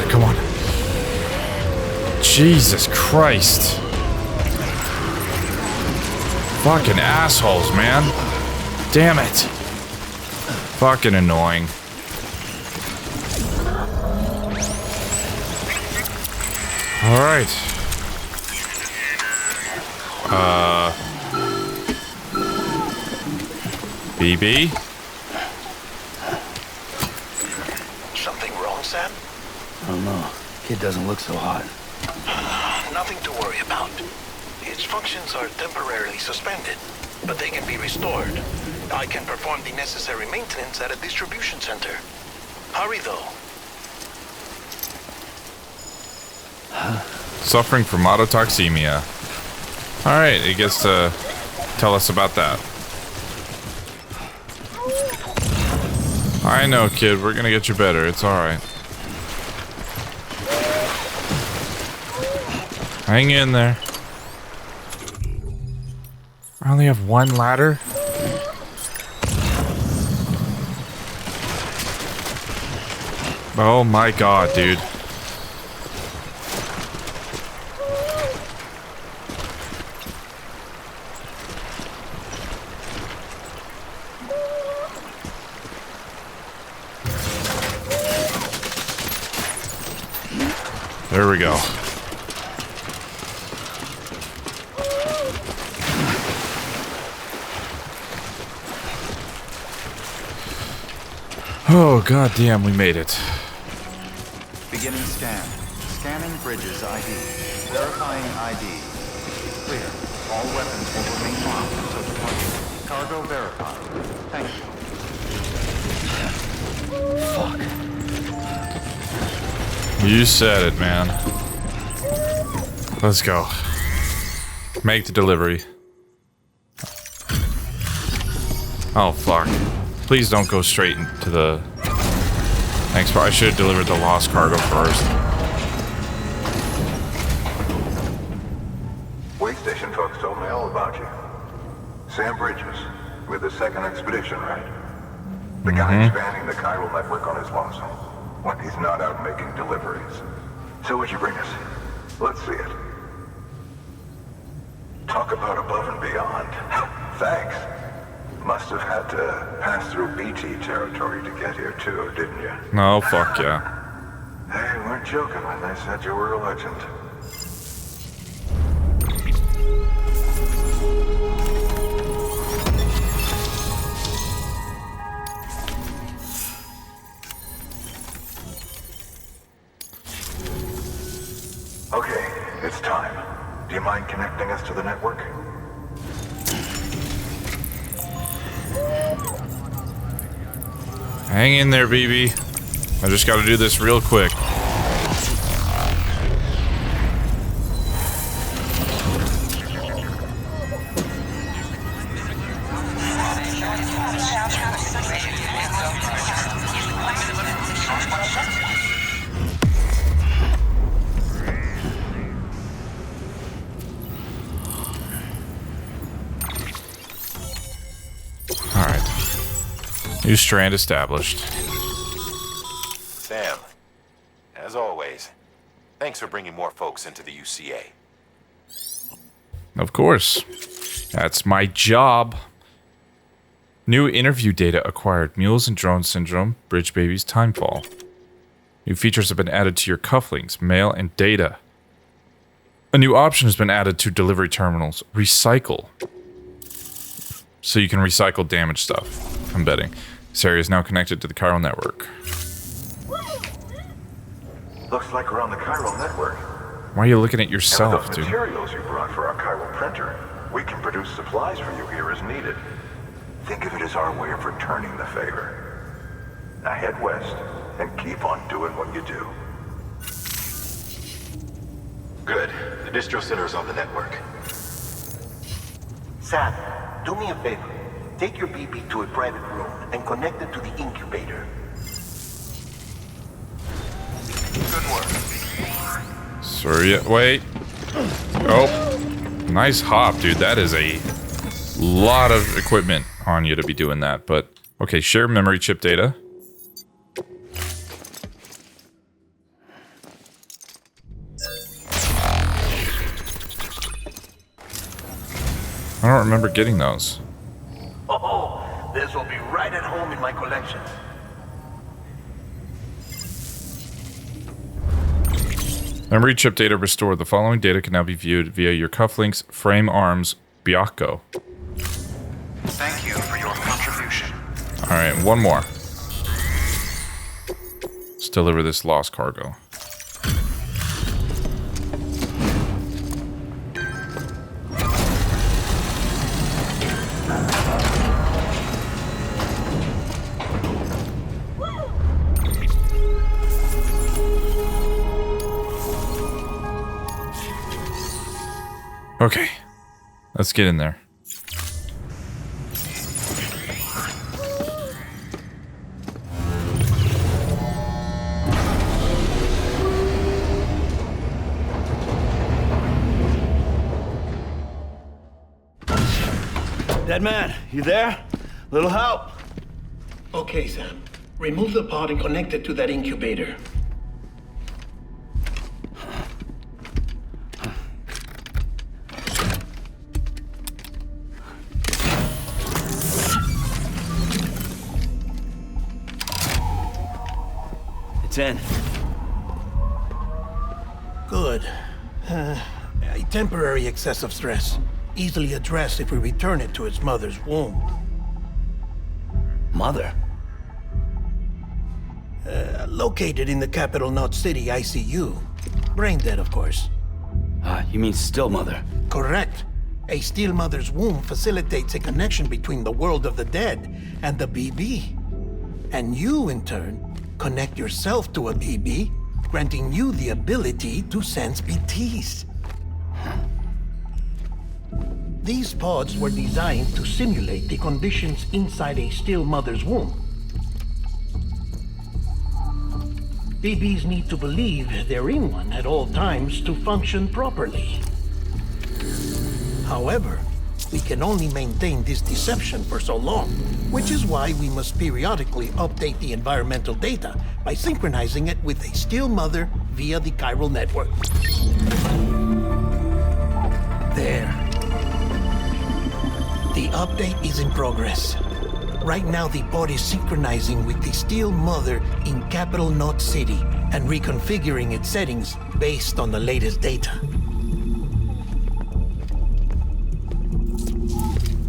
Come on. Jesus Christ. Fucking assholes, man. Damn it. Fucking annoying. Alright. BB? Something wrong, Sam? I don't know. Kid doesn't look so hot. Nothing to worry about. Its functions are temporarily suspended, but they can be restored. I can perform the necessary maintenance at a distribution center. Hurry, though. Suffering from autotoxemia. Alright, he gets to tell us about that. I know, kid. We're gonna get you better. It's alright. Hang in there. I only have one ladder. Oh my god, dude. There we go. Oh, goddamn, we made it. Beginning scan. Scanning bridges ID. Verifying ID. Clear. All weapons will remain locked until deployment. Cargo verified. Thank you. Fuck. You said it, man. Let's go. Make the delivery. Oh, fuck. Please don't go straight into the... Thanks, but I should have delivered the lost cargo first. Way station folks told me all about you. Sam Bridges, with the second expedition, right? The guy expanding the chiral network on his lonesome, when he's not out making deliveries. So what'd you bring us? Let's see it. Talk about above and beyond. Thanks. Must have had to pass through BT territory to get here too, didn't you? No, fuck yeah. They weren't joking when they said you were a legend. Okay, it's time. Do you mind connecting us to the network? Hang in there, BB. I just gotta do this real quick. New strand established. Sam, as always, thanks for bringing more folks into the UCA. Of course. That's my job. New interview data acquired. Mules and drone syndrome. Bridge babies timefall. New features have been added to your cufflinks, mail, and data. A new option has been added to delivery terminals. Recycle. So you can recycle damaged stuff, I'm betting. This area is now connected to the chiral network. Looks like we're on the chiral network. Why are you looking at yourself, and dude? the materials you brought for our chiral printer, we can produce supplies for you here as needed. Think of it as our way of returning the favor. Now head west and keep on doing what you do. Good. The distro center is on the network. Sam, do me a favor. Take your BB to a private room and connect it to the incubator. Good work. Sorry, wait. Oh, nice hop, dude. That is a lot of equipment on you to be doing that. But okay, share memory chip data. I don't remember getting those. Oh, this will be right at home in my collection. Memory chip data restored. The following data can now be viewed via your cufflinks, frame arms, Biacco. Thank you for your contribution. Alright, one more. Let's deliver this lost cargo. Okay, let's get in there. Dead man, you there? Little help? Okay, Sam. Remove the pod and connect it to that incubator. It's in. Good. A temporary excessive stress. Easily addressed if we return it to its mother's womb. Mother? Located in the capital Knot City ICU. Brain dead, of course. You mean still mother? Correct. A still mother's womb facilitates a connection between the world of the dead and the BB. And you, in turn, connect yourself to a BB, granting you the ability to sense BTs. These pods were designed to simulate the conditions inside a still mother's womb. BBs need to believe they're in one at all times to function properly. However, we can only maintain this deception for so long, which is why we must periodically update the environmental data by synchronizing it with a still mother via the chiral network. There. The update is in progress. Right now, the pod is synchronizing with the still mother in capital Knot City and reconfiguring its settings based on the latest data.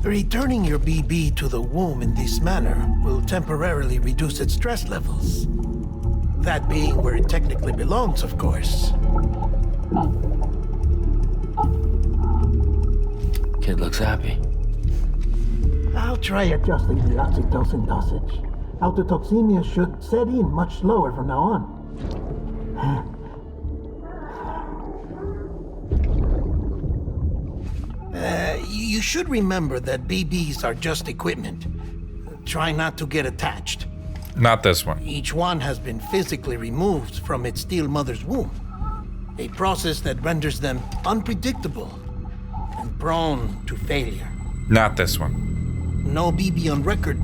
Returning your BB to the womb in this manner will temporarily reduce its stress levels. That being where it technically belongs, of course. Kid looks happy. I'll try adjusting the oxytocin dosage. Autotoxemia should set in much slower from now on. You should remember that BBs are just equipment. Try not to get attached. Not this one. Each one has been physically removed from its still mother's womb. A process that renders them unpredictable and prone to failure. Not this one. No BB on record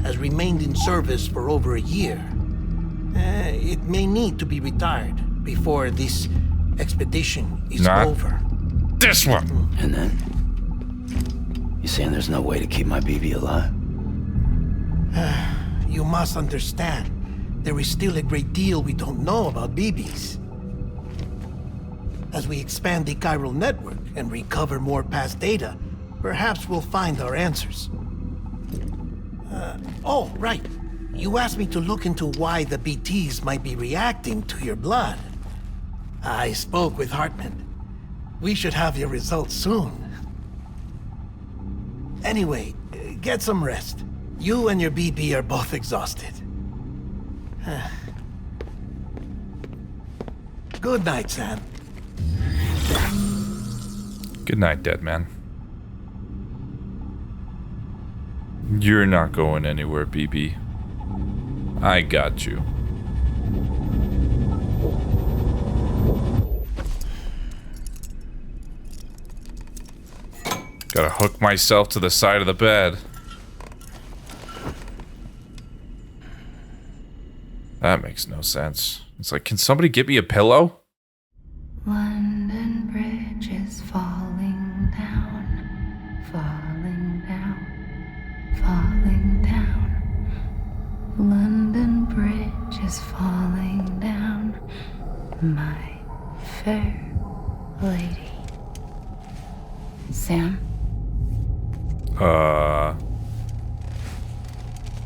has remained in service for over a year. It may need to be retired before this expedition is Not over. This one! And then? You saying there's no way to keep my BB alive? You must understand, there is still a great deal we don't know about BBs. As we expand the chiral network and recover more past data, perhaps we'll find our answers. Oh, right. You asked me to look into why the BTs might be reacting to your blood. I spoke with Hartman. We should have your results soon. Anyway, get some rest. You and your BB are both exhausted. Good night, Sam. Good night, dead man. You're not going anywhere, BB. I got you. Gotta hook myself to the side of the bed. That makes no sense. It's like, can somebody get me a pillow? London Bridge is falling down. falling down, falling down. London Bridge is falling down, my fair lady. Sam?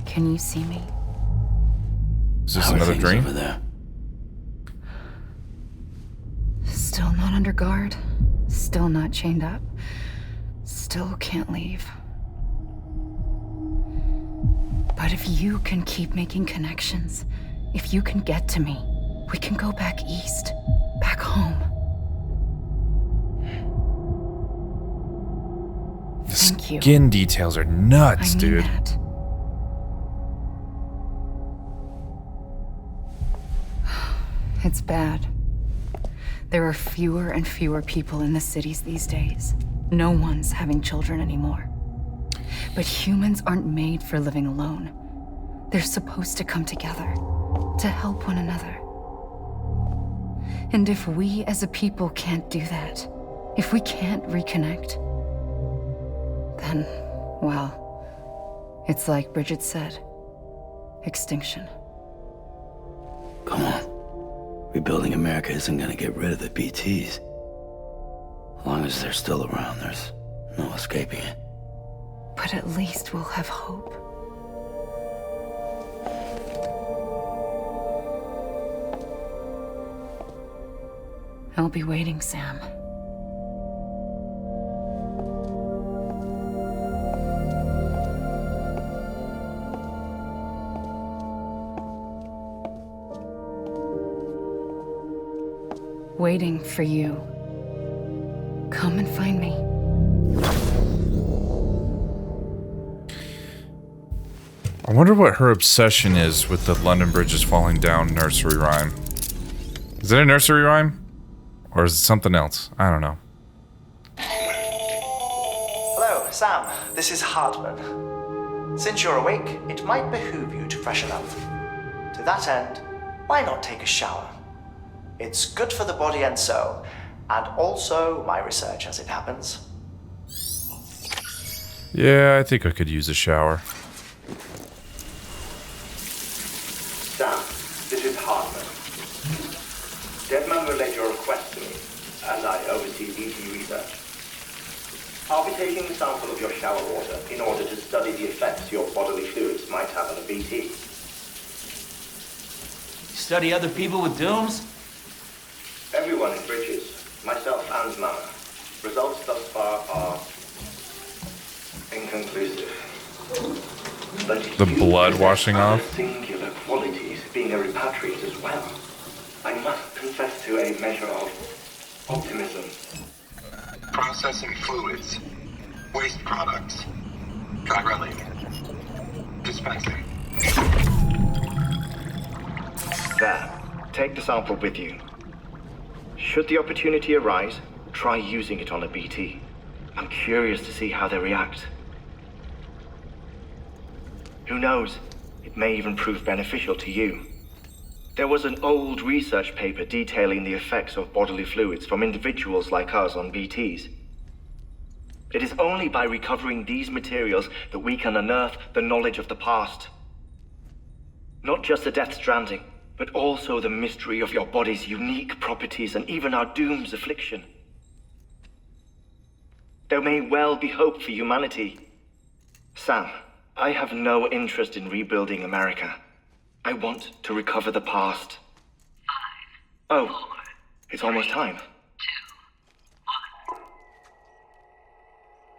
Can you see me? Is this another dream? Over there? Still not under guard. Still not chained up. Still can't leave. But if you can keep making connections, if you can get to me, we can go back east, back home. Thank you. Skin details are nuts, I mean dude. that. It's bad. There are fewer and fewer people in the cities these days. No one's having children anymore. But humans aren't made for living alone. They're supposed to come together, to help one another. And if we as a people can't do that, if we can't reconnect, then, well, it's like Bridget said, extinction. Come on. Rebuilding America isn't gonna get rid of the BTs. As long as they're still around, there's no escaping it. But at least we'll have hope. I'll be waiting, Sam. Waiting for you. Come and find me. I wonder what her obsession is with the London Bridge is falling down nursery rhyme. Is it a nursery rhyme? Or is it something else? I don't know. Hello, Sam. This is Hartman. Since you're awake, it might behoove you to freshen up. To that end, why not take a shower? It's good for the body and soul, and also my research as it happens. Yeah, I think I could use a shower. Sam, this is Hartman. Deadman relayed your request to me, as I oversee BT research. I'll be taking a sample of your shower water in order to study the effects your bodily fluids might have on a BT. Study other people with dooms? Everyone in Bridges, myself and Mama. Results thus far are inconclusive. But The blood washing off? Singular qualities, being a repatriate as well. I must confess to a measure of optimism. Processing fluids. Waste products. Chirelli. Dispensing. There. Take the sample with you. Should the opportunity arise, try using it on a BT. I'm curious to see how they react. Who knows? It may even prove beneficial to you. There was an old research paper detailing the effects of bodily fluids from individuals like us on BTs. It is only by recovering these materials that we can unearth the knowledge of the past. Not just the death stranding, but also the mystery of your body's unique properties and even our doom's affliction. There may well be hope for humanity. Sam, I have no interest in rebuilding America. I want to recover the past. 5, 4, it's almost time. 2, 1.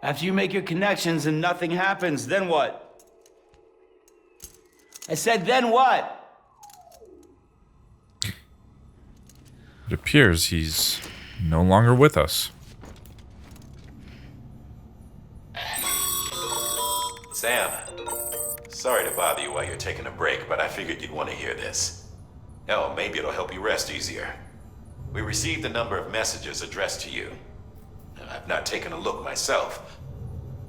After you make your connections and nothing happens, then what? I said, then what? It appears he's no longer with us. Sam, sorry to bother you while you're taking a break, but I figured you'd want to hear this. Hell, maybe it'll help you rest easier. We received a number of messages addressed to you. I've not taken a look myself,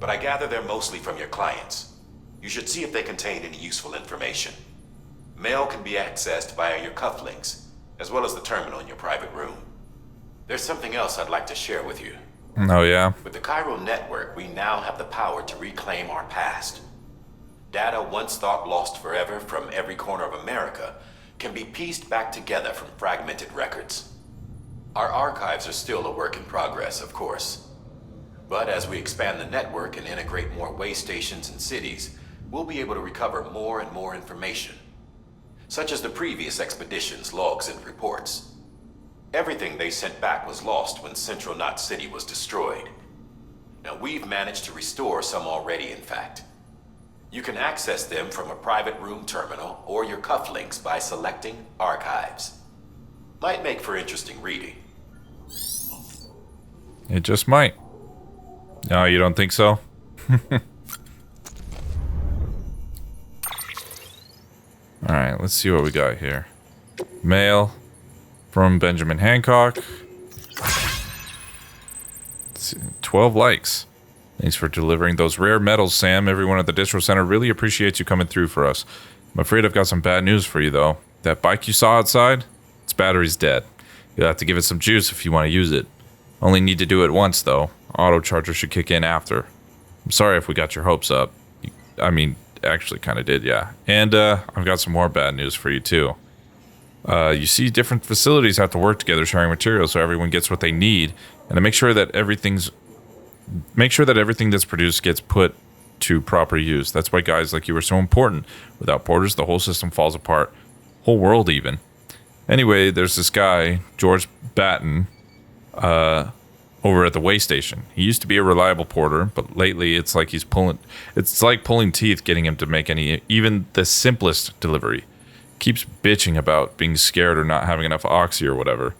but I gather they're mostly from your clients. You should see if they contain any useful information. Mail can be accessed via your cufflinks, as well as the terminal in your private room. There's something else I'd like to share with you. Oh, yeah? With the chiral network, we now have the power to reclaim our past. Data once thought lost forever from every corner of America can be pieced back together from fragmented records. Our archives are still a work in progress, of course. But as we expand the network and integrate more way stations and cities, we'll be able to recover more and more information, such as the previous expedition's logs and reports. Everything they sent back was lost when Central Knot City was destroyed. Now we've managed to restore some already, in fact. You can access them from a private room terminal or your cufflinks by selecting Archives. Might make for interesting reading. It just might. No, you don't think so? Alright, let's see what we got here. Mail from Benjamin Hancock. Let's see, 12 likes. Thanks for delivering those rare metals, Sam. Everyone at the Distro Center really appreciates you coming through for us. I'm afraid I've got some bad news for you, though. That bike you saw outside? Its battery's dead. You'll have to give it some juice if you want to use it. Only need to do it once, though. Auto charger should kick in after. I'm sorry if we got your hopes up. I mean, actually kind of did, yeah. And I've got some more bad news for you, too. You see, different facilities have to work together sharing materials so everyone gets what they need, and to make sure that everything that's produced gets put to proper use. That's why guys like you are so important. Without porters, the whole system falls apart. Whole world, even. Anyway, there's this guy, George Batten, over at the way station. He used to be a reliable porter, but lately it's like pulling teeth getting him to make even the simplest delivery. Keeps bitching about being scared or not having enough oxy or whatever.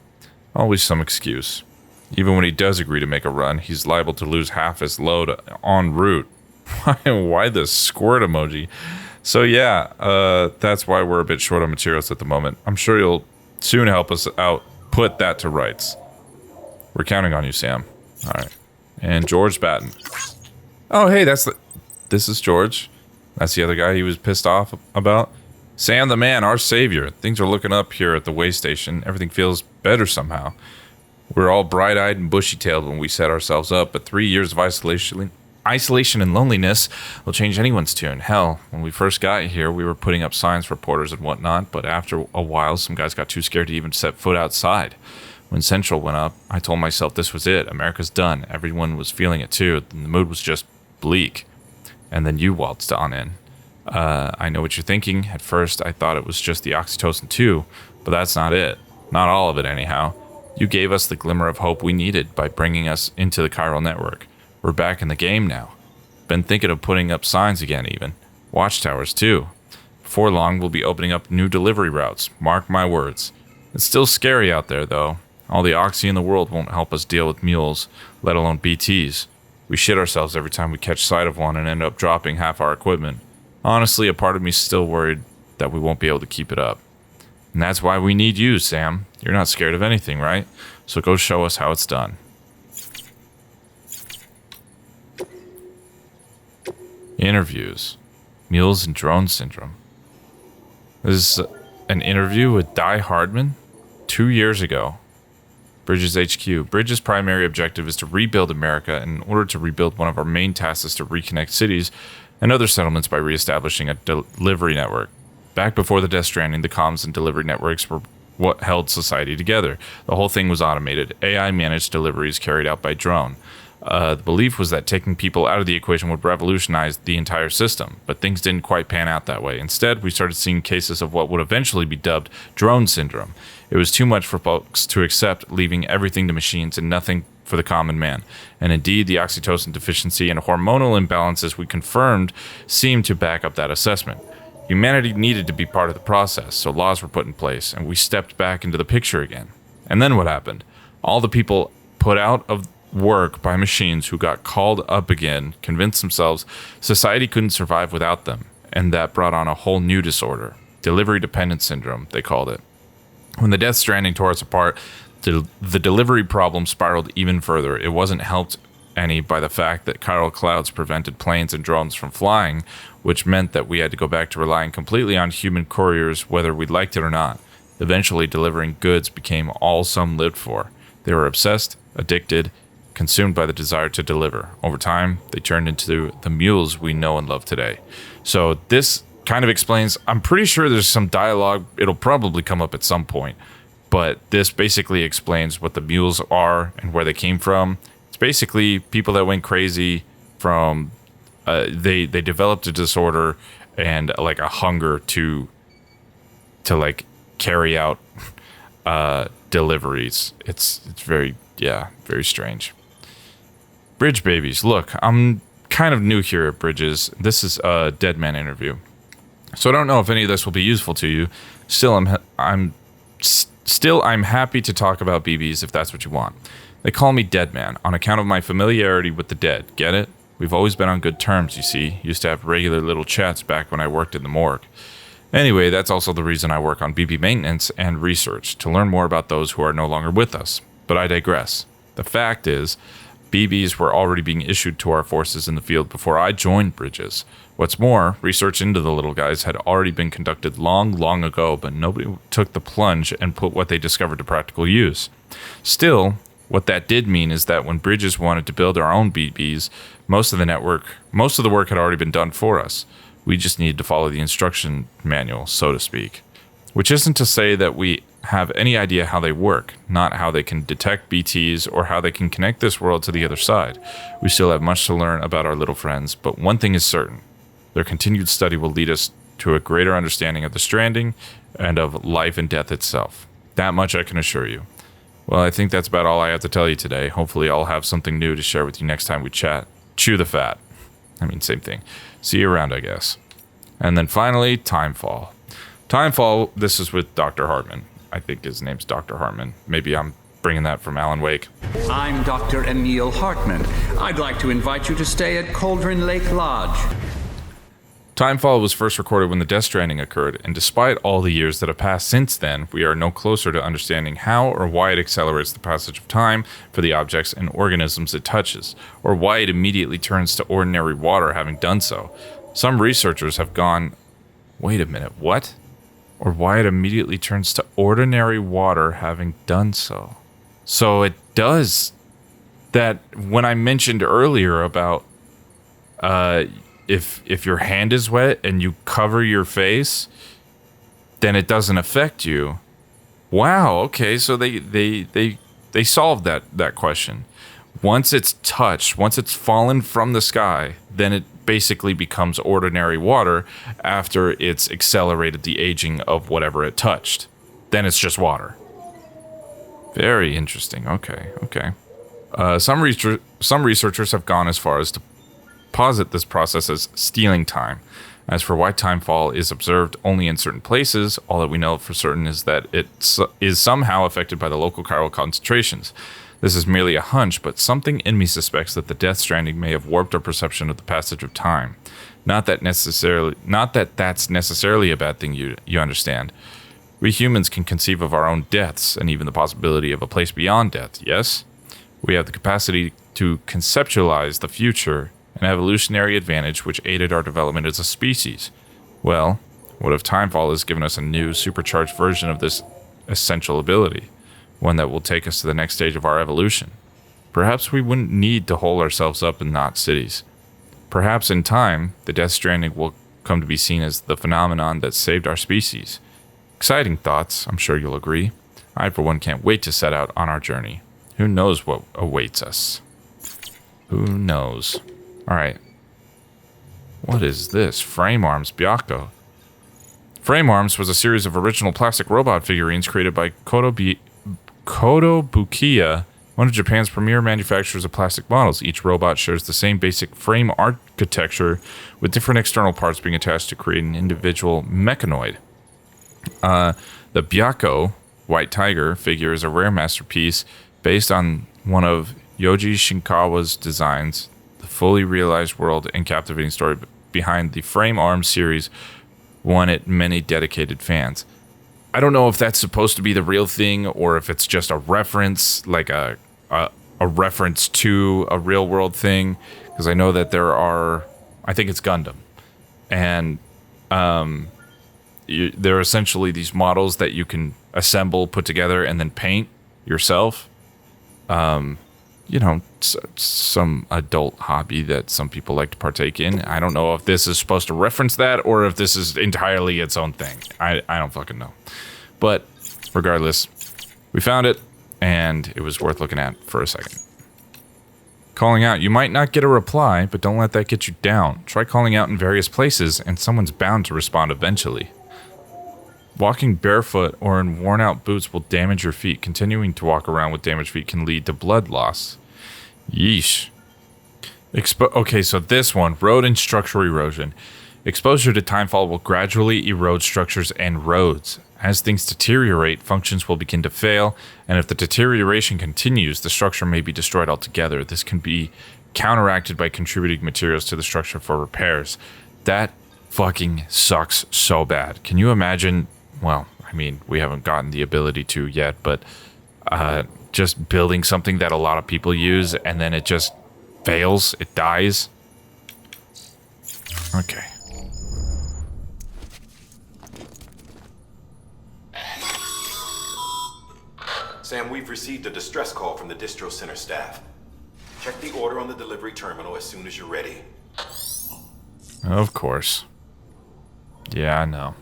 Always some excuse. Even when he does agree to make a run, he's liable to lose half his load en route. Why the squirt emoji? So yeah, that's why we're a bit short on materials at the moment. I'm sure you'll soon help us out put that to rights. We're counting on you, Sam. All right. And George Batten. Oh, hey, this is George. That's the other guy he was pissed off about. Sam the man, our savior. Things are looking up here at the way station. Everything feels better somehow. We're all bright-eyed and bushy-tailed when we set ourselves up, but 3 years of isolation and loneliness will change anyone's tune. Hell, when we first got here, we were putting up signs for porters and whatnot, but after a while, some guys got too scared to even set foot outside. When Central went up, I told myself this was it. America's done. Everyone was feeling it too. The mood was just bleak. And then you waltzed on in. I know what you're thinking. At first, I thought it was just the oxytocin too, but that's not it. Not all of it, anyhow. You gave us the glimmer of hope we needed by bringing us into the chiral network. We're back in the game now. Been thinking of putting up signs again, even. Watchtowers, too. Before long, we'll be opening up new delivery routes. Mark my words. It's still scary out there, though. All the oxy in the world won't help us deal with mules, let alone BTs. We shit ourselves every time we catch sight of one and end up dropping half our equipment. Honestly, a part of me's still worried that we won't be able to keep it up. And that's why we need you, Sam. You're not scared of anything, right? So go show us how it's done. Interviews. Mules and drone syndrome. This is an interview with Di Hardman 2 years ago. Bridges HQ. Bridges' primary objective is to rebuild America, and in order to rebuild, one of our main tasks is to reconnect cities and other settlements by reestablishing a delivery network. Back before the Death Stranding, the comms and delivery networks were what held society together. The whole thing was automated. AI-managed deliveries carried out by drone. The belief was that taking people out of the equation would revolutionize the entire system, but things didn't quite pan out that way. Instead, we started seeing cases of what would eventually be dubbed drone syndrome. It was too much for folks to accept, leaving everything to machines and nothing for the common man. And indeed, the oxytocin deficiency and hormonal imbalances we confirmed seemed to back up that assessment. Humanity needed to be part of the process, so laws were put in place, and we stepped back into the picture again. And then what happened? All the people put out of work by machines who got called up again convinced themselves society couldn't survive without them, and that brought on a whole new disorder. Delivery dependence syndrome, they called it. When the Death Stranding tore us apart, the delivery problem spiraled even further. It wasn't helped any by the fact that chiral clouds prevented planes and drones from flying, which meant that we had to go back to relying completely on human couriers whether we liked it or not. Eventually, delivering goods became all some lived for. They were obsessed, addicted, consumed by the desire to deliver. Over time, they turned into the mules we know and love today. So this kind of explains, I'm pretty sure there's some dialogue, it'll probably come up at some point, but this basically explains what the mules are and where they came from. It's basically people that went crazy from, they developed a disorder and like a hunger to like carry out deliveries. It's very strange. Bridge babies. Look, I'm kind of new here at Bridges. This is a dead man interview, so I don't know if any of this will be useful to you. Still, I'm happy to talk about BBs if that's what you want. They call me Dead Man on account of my familiarity with the dead. Get it? We've always been on good terms, you see. Used to have regular little chats back when I worked in the morgue. Anyway, that's also the reason I work on BB maintenance and research, to learn more about those who are no longer with us. But I digress. The fact is, BBs were already being issued to our forces in the field before I joined Bridges. What's more, research into the little guys had already been conducted long ago, but nobody took the plunge and put what they discovered to practical use. Still, what that did mean is that when Bridges wanted to build our own BBs, most of the work had already been done for us. We just needed to follow the instruction manual, so to speak. Which isn't to say that we have any idea how they work, not how they can detect BTs or how they can connect this world to the other side. We still have much to learn about our little friends, but one thing is certain. Their continued study will lead us to a greater understanding of the Stranding and of life and death itself. That much I can assure you. Well, I think that's about all I have to tell you today. Hopefully I'll have something new to share with you next time we chat. Chew the fat. I mean, same thing. See you around, I guess. And then finally, Timefall. Timefall, this is with Dr. Hartman. I think his name's Dr. Hartman. Maybe I'm bringing that from Alan Wake. I'm Dr. Emil Hartman. I'd like to invite you to stay at Cauldron Lake Lodge. Timefall was first recorded when the Death Stranding occurred, and despite all the years that have passed since then, we are no closer to understanding how or why it accelerates the passage of time for the objects and organisms it touches, or why it immediately turns to ordinary water having done so. Some researchers have gone, wait a minute, what? Or why it immediately turns to ordinary water having done so. So it does that. When I mentioned earlier about if your hand is wet and you cover your face, then it doesn't affect you. Wow, okay, so they solved that question. Once it's touched, once it's fallen from the sky, then it basically becomes ordinary water after it's accelerated the aging of whatever it touched. Then it's just water. Very interesting. Okay. Some researchers have gone as far as to posit this process as stealing time. As for why timefall is observed only in certain places, all that we know for certain is that it is somehow affected by the local chiral concentrations. This is merely a hunch, but something in me suspects that the Death Stranding may have warped our perception of the passage of time. Not that that's necessarily a bad thing, you understand. We humans can conceive of our own deaths and even the possibility of a place beyond death, yes? We have the capacity to conceptualize the future, an evolutionary advantage which aided our development as a species. Well, what if Timefall has given us a new, supercharged version of this essential ability? One that will take us to the next stage of our evolution. Perhaps we wouldn't need to hole ourselves up in knot cities. Perhaps in time, the Death Stranding will come to be seen as the phenomenon that saved our species. Exciting thoughts, I'm sure you'll agree. I, for one, can't wait to set out on our journey. Who knows what awaits us? Who knows? Alright. What is this? Frame Arms Byakko. Frame Arms was a series of original plastic robot figurines created by Kotobukiya, one of Japan's premier manufacturers of plastic models. Each robot shares the same basic frame architecture, with different external parts being attached to create an individual mechanoid. The Byakko, White Tiger, figure is a rare masterpiece based on one of Yoji Shinkawa's designs. The fully realized world and captivating story behind the Frame Arms series won it many dedicated fans. I don't know if that's supposed to be the real thing or if it's just a reference, like a reference to a real world thing, because I know that there are, I think it's Gundam, and they're essentially these models that you can assemble, put together, and then paint yourself. you know, some adult hobby that some people like to partake in. I don't know if this is supposed to reference that or if this is entirely its own thing. I don't fucking know. But regardless, we found it, and it was worth looking at for a second. Calling out. You might not get a reply, but don't let that get you down. Try calling out in various places, and someone's bound to respond eventually. Walking barefoot or in worn-out boots will damage your feet. Continuing to walk around with damaged feet can lead to blood loss. Yeesh. Okay, so this one, road and structural erosion. Exposure to timefall will gradually erode structures and roads. As things deteriorate, functions will begin to fail, and if the deterioration continues, the structure may be destroyed altogether. This can be counteracted by contributing materials to the structure for repairs. That fucking sucks so bad. Can you imagine? Well, I mean, we haven't gotten the ability to yet, but just building something that a lot of people use and then it just fails, it dies. Okay. Sam, we've received a distress call from the distro center staff. Check the order on the delivery terminal as soon as you're ready. Of course. Yeah, I know.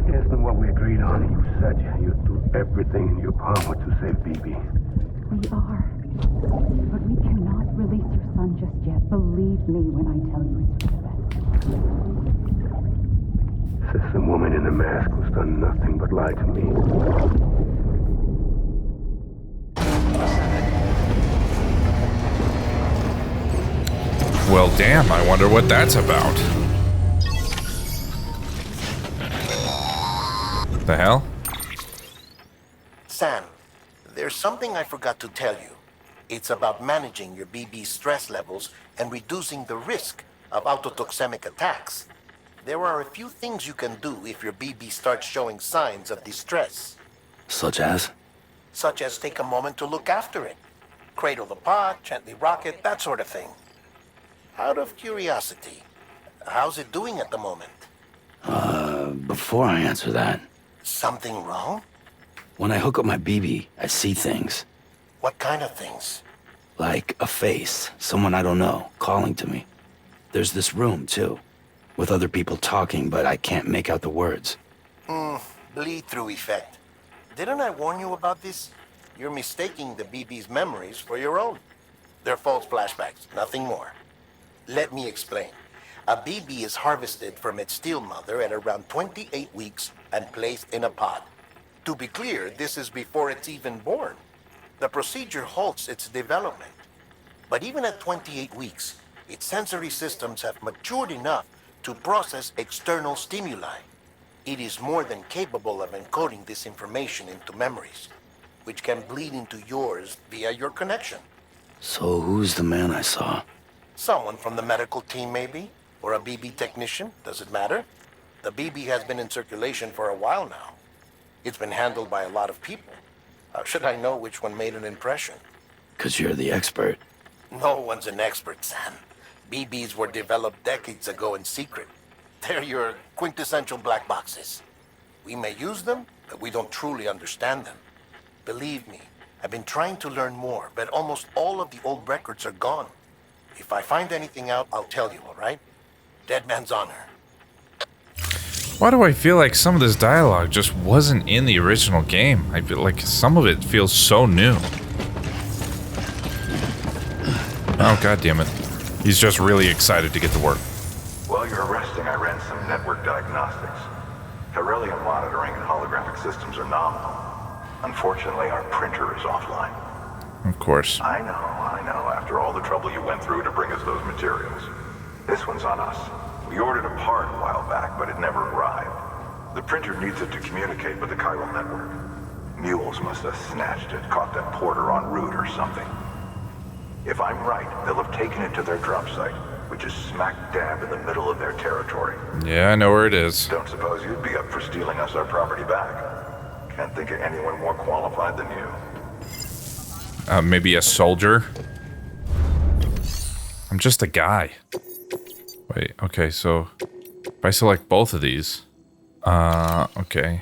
Isn't what we agreed on? You said you'd do everything in your power to save BB. We are. But we cannot release your son just yet. Believe me when I tell you it's for the best. Says the woman in the mask who's done nothing but lie to me. Well, damn, I wonder what that's about. The hell? Sam, there's something I forgot to tell you. It's about managing your BB stress levels and reducing the risk of autotoxemic attacks. There are a few things you can do if your BB starts showing signs of distress. Such as? Such as take a moment to look after it. Cradle the pod, gently rock it, that sort of thing. Out of curiosity, how's it doing at the moment? Before I answer that... Something wrong? When I hook up my BB, I see things. What kind of things? Like a face, someone I don't know, calling to me. There's this room, too, with other people talking, but I can't make out the words. Bleed-through effect. Didn't I warn you about this? You're mistaking the BB's memories for your own. They're false flashbacks, nothing more. Let me explain. A BB is harvested from its steel mother at around 28 weeks and placed in a pod. To be clear, this is before it's even born. The procedure halts its development. But even at 28 weeks, its sensory systems have matured enough to process external stimuli. It is more than capable of encoding this information into memories, which can bleed into yours via your connection. So who's the man I saw? Someone from the medical team, maybe? Or a BB technician? Does it matter? The BB has been in circulation for a while now. It's been handled by a lot of people. How should I know which one made an impression? 'Cause you're the expert. No one's an expert, Sam. BBs were developed decades ago in secret. They're your quintessential black boxes. We may use them, but we don't truly understand them. Believe me, I've been trying to learn more, but almost all of the old records are gone. If I find anything out, I'll tell you, all right? Dead man's honor. Why do I feel like some of this dialogue just wasn't in the original game? I feel like some of it feels so new. Oh, god damn it. He's just really excited to get to work. While you're resting, I ran some network diagnostics. Beryllium monitoring and holographic systems are nominal. Unfortunately, our printer is offline. Of course. I know. After all the trouble you went through to bring us those materials. This one's on us. We ordered a part a while back, but it never arrived. The printer needs it to communicate with the chiral network. Mules must have snatched it, caught that porter en route or something. If I'm right, they'll have taken it to their drop site, which is smack dab in the middle of their territory. Yeah, I know where it is. Don't suppose you'd be up for stealing us our property back? Can't think of anyone more qualified than you. maybe a soldier. I'm just a guy. Wait, okay, so if I select both of these, okay,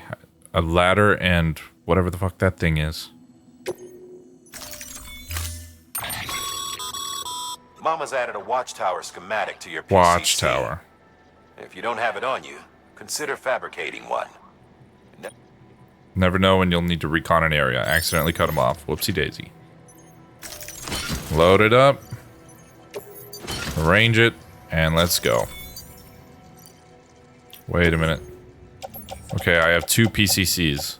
a ladder and whatever the fuck that thing is. Mama's added a watchtower schematic to your PCC. Watchtower. If you don't have it on you, consider fabricating one. Never know when you'll need to recon an area. Accidentally cut him off. Whoopsie daisy. Load it up. Arrange it. And let's go. Wait a minute. Okay, I have 2 PCCs.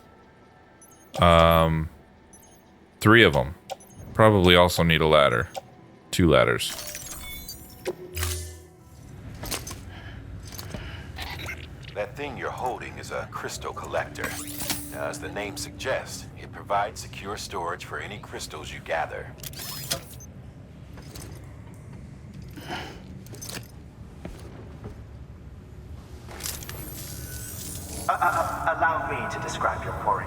3 of them. Probably also need a ladder. 2 ladders. That thing you're holding is a crystal collector. Now, as the name suggests, it provides secure storage for any crystals you gather. Allow me to describe your quarry.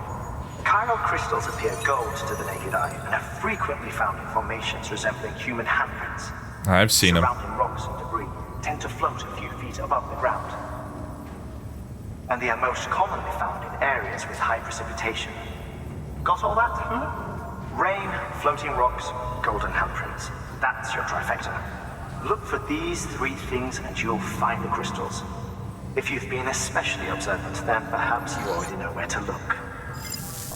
Chiral crystals appear gold to the naked eye and are frequently found in formations resembling human handprints. I've seen them. Surrounding rocks and debris tend to float a few feet above the ground. And they are most commonly found in areas with high precipitation. Got all that? Rain, floating rocks, golden handprints. That's your trifecta. Look for these 3 things and you'll find the crystals. If you've been especially observant, then perhaps you already know where to look.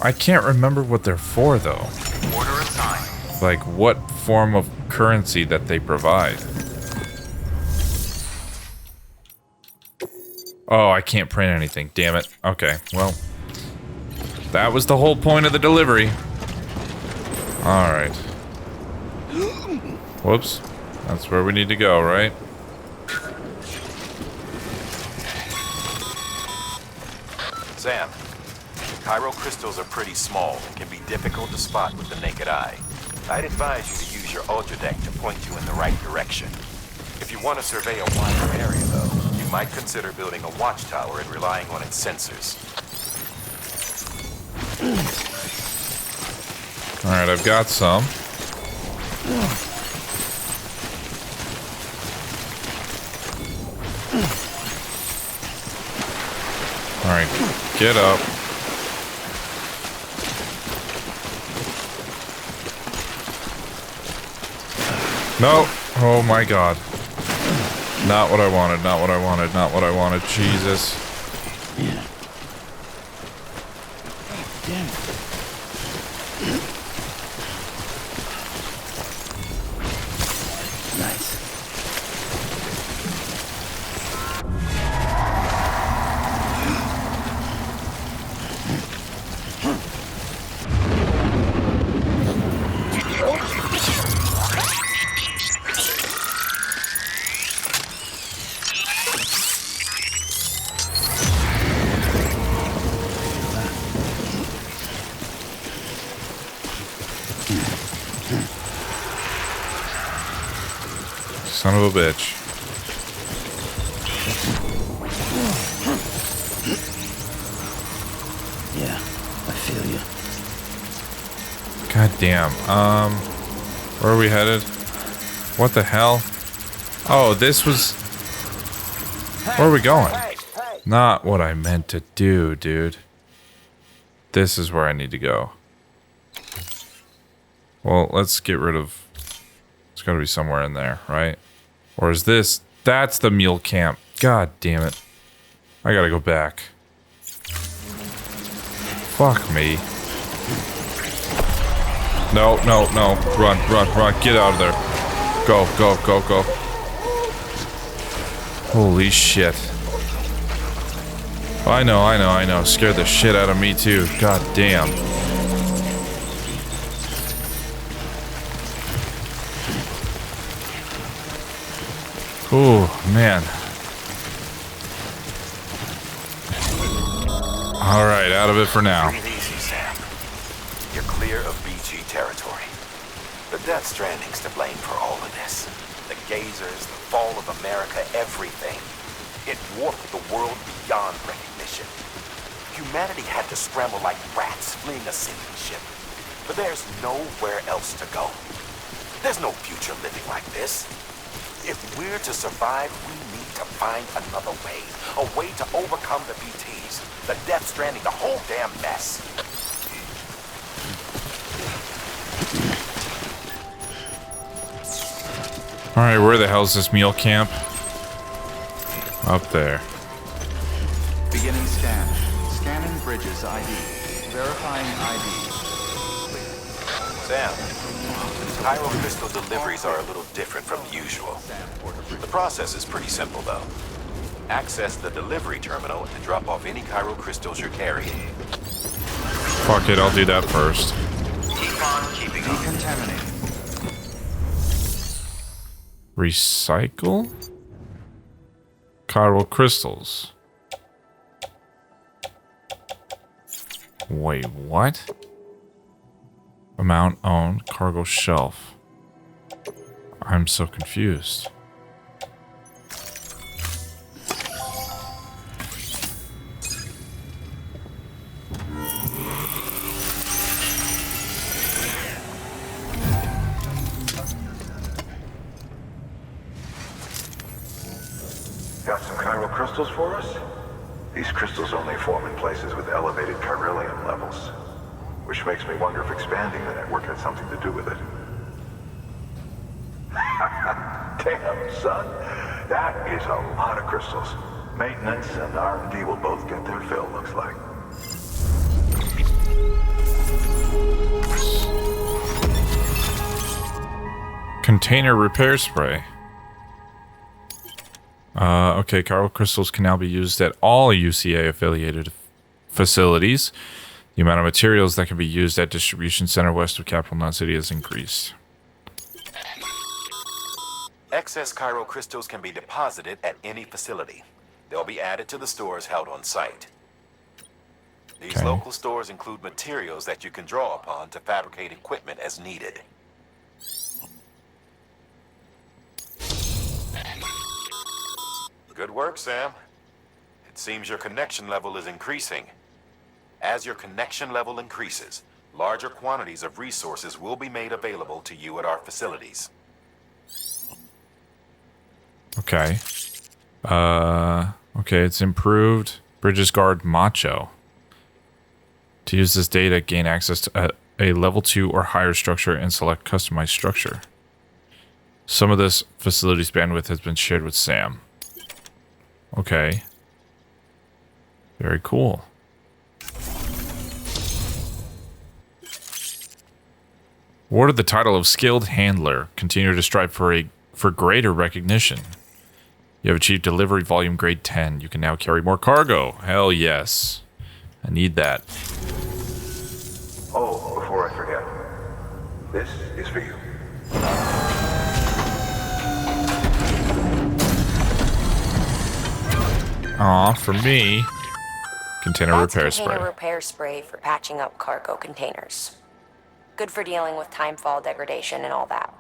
I can't remember what they're for, though. Order assigned. Like, what form of currency that they provide. Oh, I can't print anything. Damn it. Okay, well. That was the whole point of the delivery. Alright. Whoops. That's where we need to go, right? Sam, chiral crystals are pretty small and can be difficult to spot with the naked eye. I'd advise you to use your ultra deck to point you in the right direction. If you want to survey a wider area, though, you might consider building a watchtower and relying on its sensors. Alright, I've got some. Alright, get up. No! Oh my god. Not what I wanted, not what I wanted, not what I wanted. Jesus. Yeah. Damn it. Nice. Son of a bitch. Yeah, I feel you. God damn. Where are we headed? What the hell? Oh, this was... Where are we going? Not what I meant to do, dude. This is where I need to go. Well, let's get rid of... It's gotta be somewhere in there, right? Or is this... That's the mule camp. God damn it. I gotta go back. Fuck me. No, no, no. Run, run, run. Get out of there. Go, go, go, go. Holy shit. I know, I know, I know. Scared the shit out of me too. God damn. Ooh, man. Alright, out of it for now. Breathe easy, Sam. You're clear of BG territory. The Death Stranding's to blame for all of this. The gazers, the fall of America, everything. It warped the world beyond recognition. Humanity had to scramble like rats fleeing a sinking ship. But there's nowhere else to go. There's no future living like this. If we're to survive, we need to find another way. A way to overcome the BTs, the Death Stranding, the whole damn mess. Alright, where the hell's this meal camp? Up there. Beginning scan. Scanning bridges ID. Verifying ID. Sam, Cairo crystal deliveries are a little different from usual. The process is pretty simple, though. Access the delivery terminal and drop off any Cairo crystals you're carrying. Fuck it, I'll do that first. Keep on keeping on. Decontaminating. Recycle? Chiral crystals. Wait, what? Amount owned, cargo shelf. I'm so confused. Got some chiral crystals for us? These crystals only form in places with elevated chiralium levels, which makes me wonder if expanding the network had something to do with it. Damn, son. That is a lot of crystals. Maintenance and R&D will both get their fill, looks like. Container repair spray. Okay, chiral crystals can now be used at all UCA affiliated facilities. The amount of materials that can be used at distribution center west of Capital Knot City has increased. Excess chiral crystals can be deposited at any facility. They'll be added to the stores held on site. These local stores include materials that you can draw upon to fabricate equipment as needed. Good work, Sam. It seems your connection level is increasing. As your connection level increases, larger quantities of resources will be made available to you at our facilities. Okay. Okay, it's improved. Bridges guard Macho. To use this data, gain access to a level 2 or higher structure and select customized structure. Some of this facility's bandwidth has been shared with Sam. Okay. Very cool. Awarded the title of Skilled Handler. Continue to strive for greater recognition. You have achieved delivery volume grade 10. You can now carry more cargo. Hell yes. I need that. Oh, before I forget. This is for you. Aw, for me. Container repair That's spray. container repair spray for patching up cargo containers. Good for dealing with timefall degradation and all that.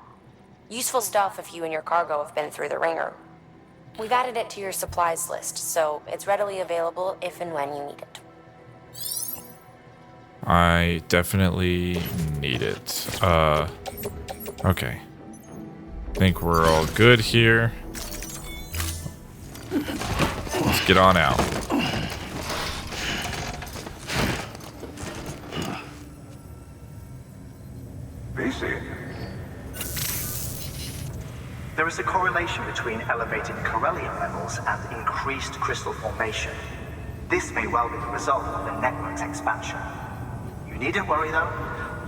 Useful stuff if you and your cargo have been through the ringer. We've added it to your supplies list, so it's readily available if and when you need it. I definitely need it. Okay. Think we're all good here. Let's get on out. PC. There is a correlation between elevated chiralium levels and increased crystal formation. This may well be the result of the network's expansion. You needn't worry though.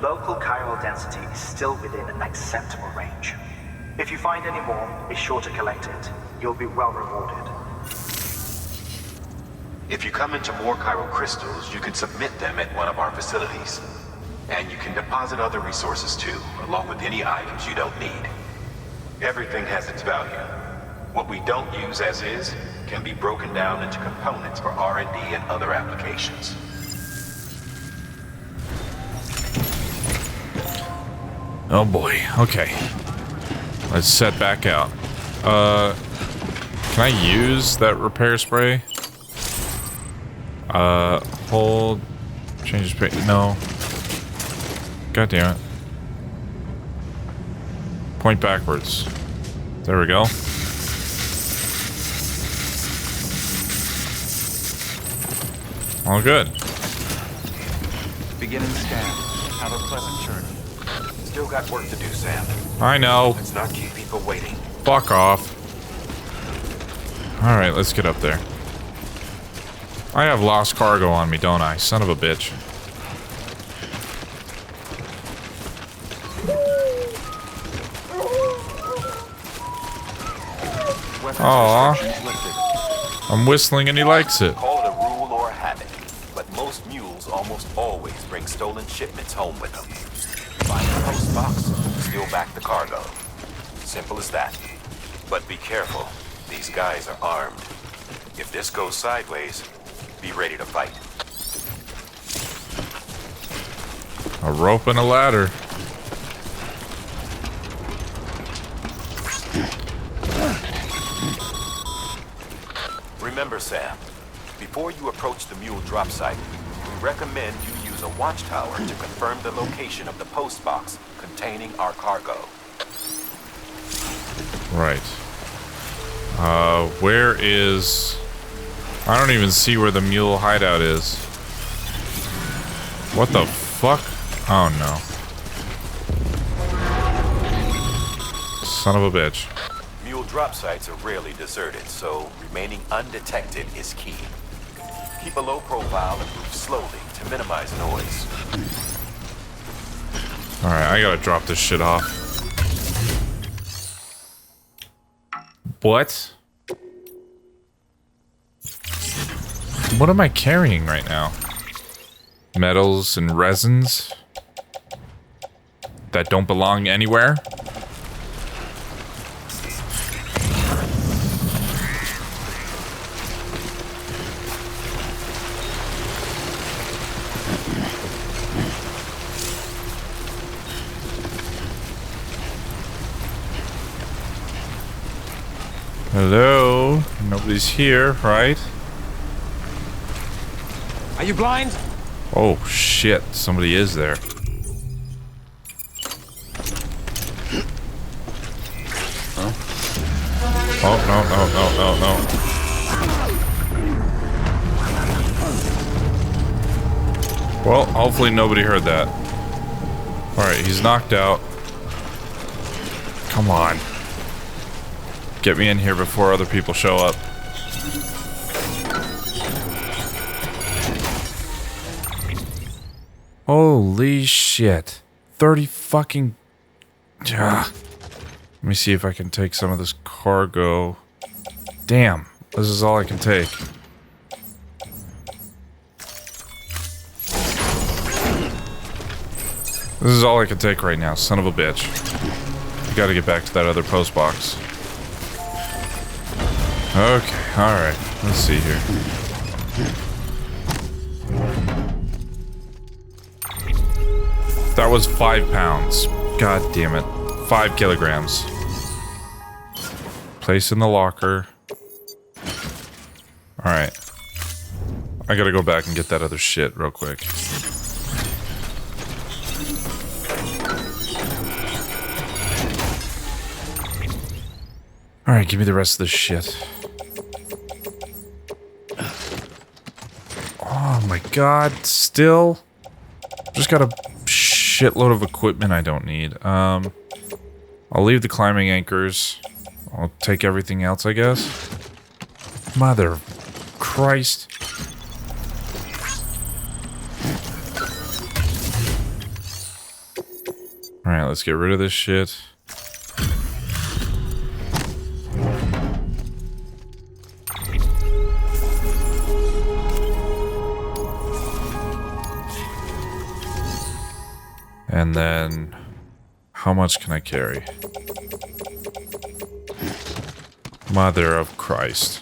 Local chiral density is still within an acceptable range. If you find any more, be sure to collect it. You'll be well rewarded. If you come into more chiral crystals, you can submit them at one of our facilities. And you can deposit other resources too, along with any items you don't need. Everything has its value. What we don't use as is can be broken down into components for R&D and other applications. Oh boy. Okay. Let's set back out. Can I use that repair spray? Hold. Change spray. No. God damn it. Point backwards. There we go. All good. Beginning scan. Have a pleasant journey. Still got work to do, Sam. I know. Let's not keep people waiting. Fuck off. Alright, let's get up there. I have lost cargo on me, don't I? Son of a bitch. Aww. I'm whistling and he likes it. Call it a rule or a habit, but most mules almost always bring stolen shipments home with them. Find the post box, steal back the cargo. Simple as that. But be careful. These guys are armed. If this goes sideways, be ready to fight. A rope and a ladder. Remember, Sam, before you approach the mule drop site, we recommend you use a watchtower to confirm the location of the post box containing our cargo. Right. Where is... I don't even see where the mule hideout is. What the fuck? Oh no. Son of a bitch. Mule drop sites are rarely deserted, so remaining undetected is key. Keep a low profile and move slowly to minimize noise. Alright, I gotta drop this shit off. What? What am I carrying right now? Metals and resins that don't belong anywhere? Hello? Nobody's here, right? Are you blind? Oh shit, somebody is there. Huh? Oh, no. Well, hopefully nobody heard that. Alright, he's knocked out. Come on. Get me in here before other people show up. Holy shit. 30 fucking... Let me see if I can take some of this cargo. Damn. This is all I can take. This is all I can take right now, son of a bitch. You gotta get back to that other post box. Okay, alright. Let's see here. That was 5 pounds. God damn it. 5 kilograms. Place in the locker. Alright. I gotta go back and get that other shit real quick. Alright, give me the rest of this shit. Oh my god, still? Just got a shitload of equipment I don't need. I'll leave the climbing anchors. I'll take everything else, I guess. Mother Christ. Alright, let's get rid of this shit. And then, how much can I carry? Mother of Christ.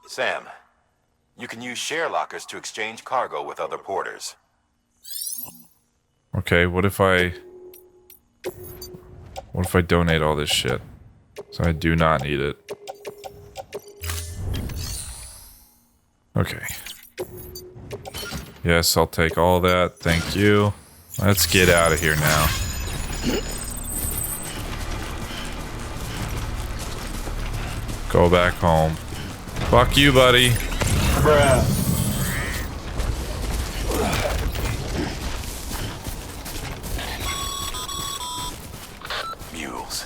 Sam, you can use share lockers to exchange cargo with other porters. Okay, what if I donate all this shit? So I do not need it. Okay. Yes, I'll take all that. Thank you. Let's get out of here now. Go back home. Fuck you, buddy. Bruh. Mules.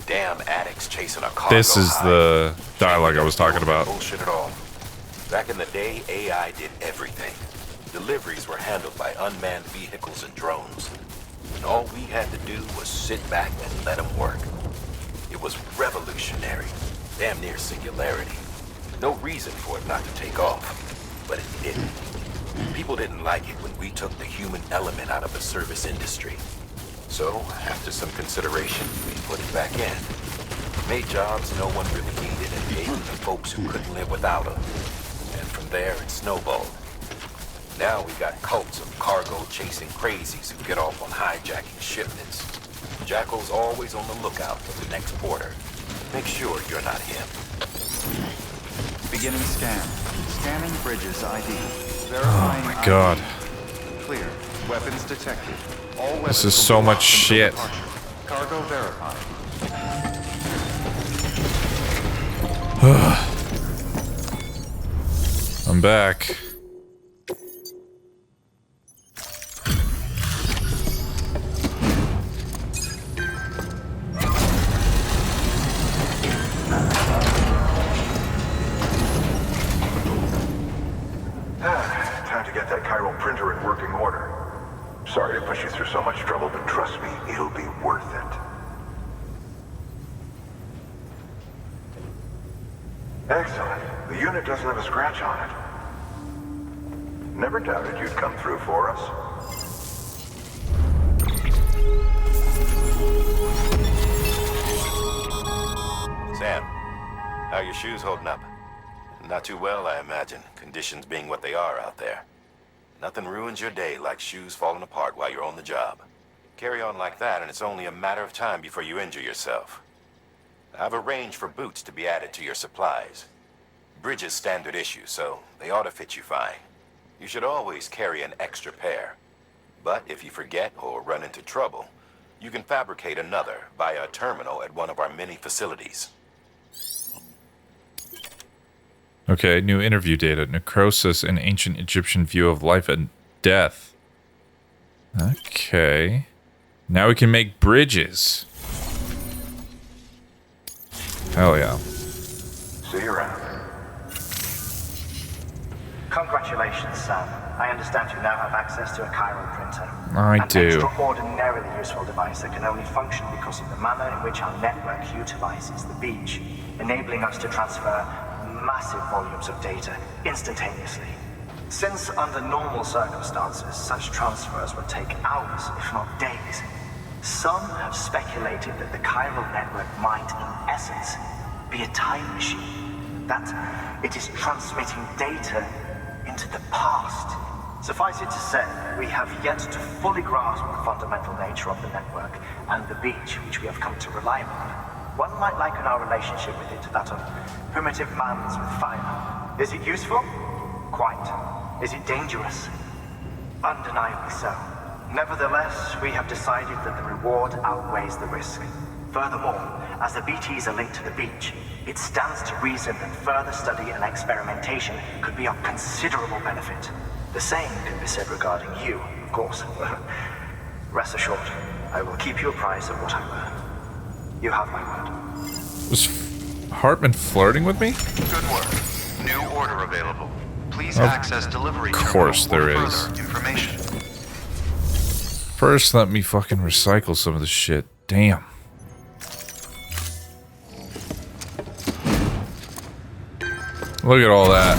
Damn addicts chasing a cargo. This is the dialogue I was talking about. Bullshit at all. Back in the day, AI did everything. Deliveries were handled by unmanned vehicles and drones. And all we had to do was sit back and let them work. It was revolutionary. Damn near singularity. No reason for it not to take off. But it didn't. People didn't like it when we took the human element out of the service industry. So, after some consideration, we put it back in. Made jobs no one really needed and gave them to folks who couldn't live without them. And from there, it snowballed. Now we got cults of cargo-chasing crazies who get off on hijacking shipments. Jackal's always on the lookout for the next porter. Make sure you're not him. Beginning scan. Scanning bridges ID. Oh my god. Clear. Weapons detected. All weapons This is so much shit. Cargo verified. I'm back. Time to get that chiral printer in working order. Sorry to push you through so much trouble, but trust me, it'll be worth it. Excellent. The unit doesn't have a scratch on it. Never doubted you'd come through for us. Sam, how are your shoes holding up? Not too well, I imagine, conditions being what they are out there. Nothing ruins your day like shoes falling apart while you're on the job. Carry on like that and it's only a matter of time before you injure yourself. I've arranged for boots to be added to your supplies. Bridges standard issue, so they ought to fit you fine. You should always carry an extra pair. But if you forget or run into trouble, you can fabricate another via a terminal at one of our many facilities. Okay, new interview data. Necrosis, an ancient Egyptian view of life and death. Okay. Now we can make bridges. Hell yeah. See you around. Congratulations, Sam. I understand you now have access to a chiral printer. I do. An extraordinarily useful device that can only function because of the manner in which our network utilizes the beach, enabling us to transfer massive volumes of data instantaneously. Since under normal circumstances, such transfers would take hours, if not days, some have speculated that the chiral network might, in essence, be a time machine. That it is transmitting data into the past. Suffice it to say, we have yet to fully grasp the fundamental nature of the network and the beach which we have come to rely on. One might liken our relationship with it to that of primitive mans with fire. Is it useful? Quite. Is it dangerous? Undeniably so. Nevertheless, we have decided that the reward outweighs the risk. Furthermore, as the BTs are linked to the beach, it stands to reason that further study and experimentation could be of considerable benefit. The same can be said regarding you, of course. Rest assured, I will keep you apprised of what I learn. You have my word. Was Hartman flirting with me? Good work. New order available. Please Of access delivery course terminal there for is. further information. First, let me fucking recycle some of this shit. Damn. Look at all that.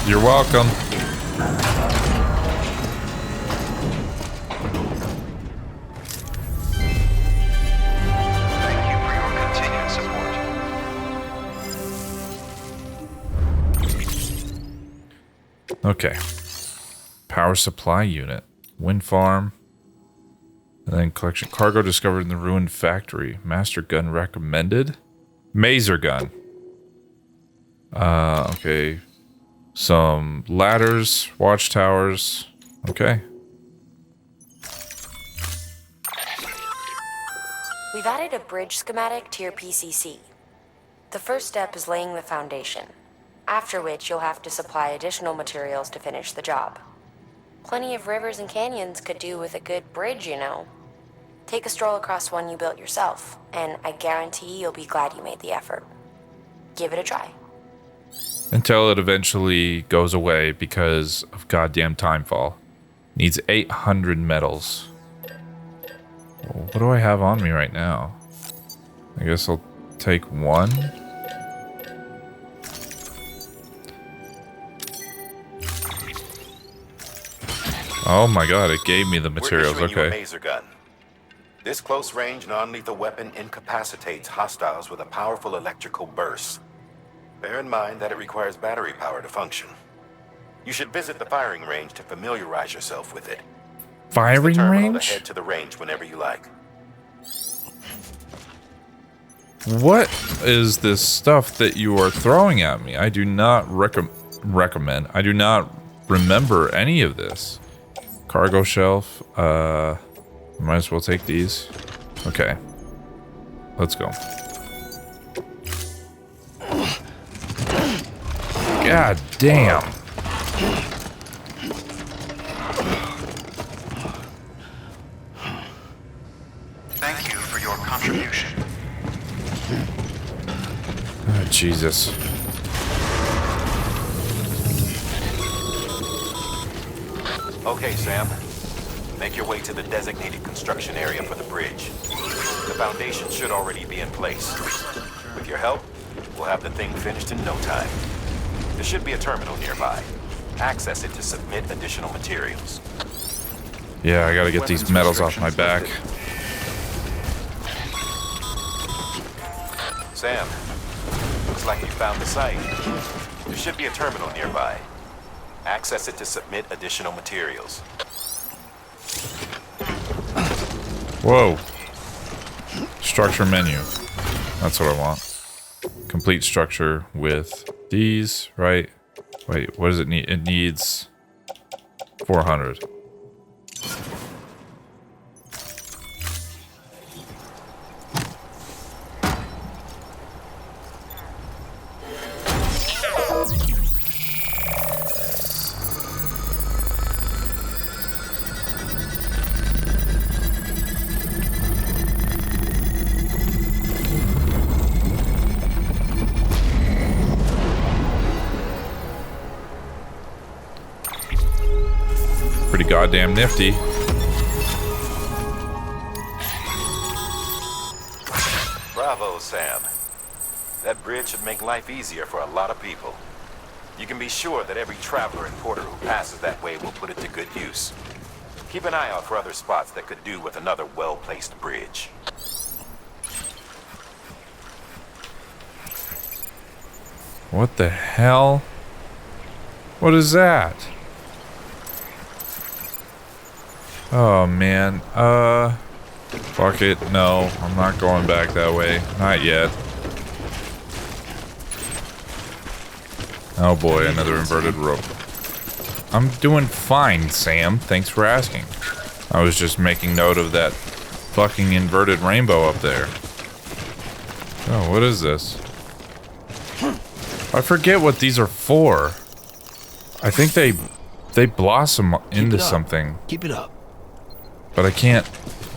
You're welcome. Thank you for your continued support. Okay. Power supply unit. Wind farm. And then collection. Cargo discovered in the ruined factory. Master gun recommended. Maser gun. Okay. some ladders, watchtowers. Okay. We've added a bridge schematic to your PCC. The first step is laying the foundation, after which you'll have to supply additional materials to finish the job. Plenty of rivers and canyons could do with a good bridge, you know. Take a stroll across one you built yourself, and I guarantee you'll be glad you made the effort. Give it a try. Until it eventually goes away because of goddamn timefall. Needs 800 metals. What do I have on me right now? I guess I'll take one. Oh my god, it gave me the materials. We're issuing you a Okay. maser gun. This close-range, non-lethal weapon incapacitates hostiles with a powerful electrical burst. Bear in mind that it requires battery power to function. You should visit the firing range to familiarize yourself with it. Firing Use the terminal range? to head to the range whenever you like. What is this stuff that you are throwing at me? I do not recommend. I do not remember any of this. Cargo shelf. Might as well take these. Okay. Let's go. God damn. Thank you for your contribution. Oh, Jesus. Okay, Sam. Make your way to the designated construction area for the bridge. The foundation should already be in place. With your help, we'll have the thing finished in no time. There should be a terminal nearby. Access it to submit additional materials. Yeah, I gotta get these metals off my back. Sam, looks like you found the site. There should be a terminal nearby. Access it to submit additional materials. Whoa. Structure menu. That's what I want. Complete structure with these, right? Wait, what does it need? It needs 400. Pretty goddamn nifty. Bravo, Sam. That bridge should make life easier for a lot of people. You can be sure that every traveler and porter who passes that way will put it to good use. Keep an eye out for other spots that could do with another well-placed bridge. What the hell? What is that? Oh man, fuck it, no, I'm not going back that way, not yet. Oh boy, another inverted rope. I'm doing fine, Sam, thanks for asking. I was just making note of that fucking inverted rainbow up there. Oh, what is this? I forget what these are for. I think they blossom into something. Keep it up. But I can't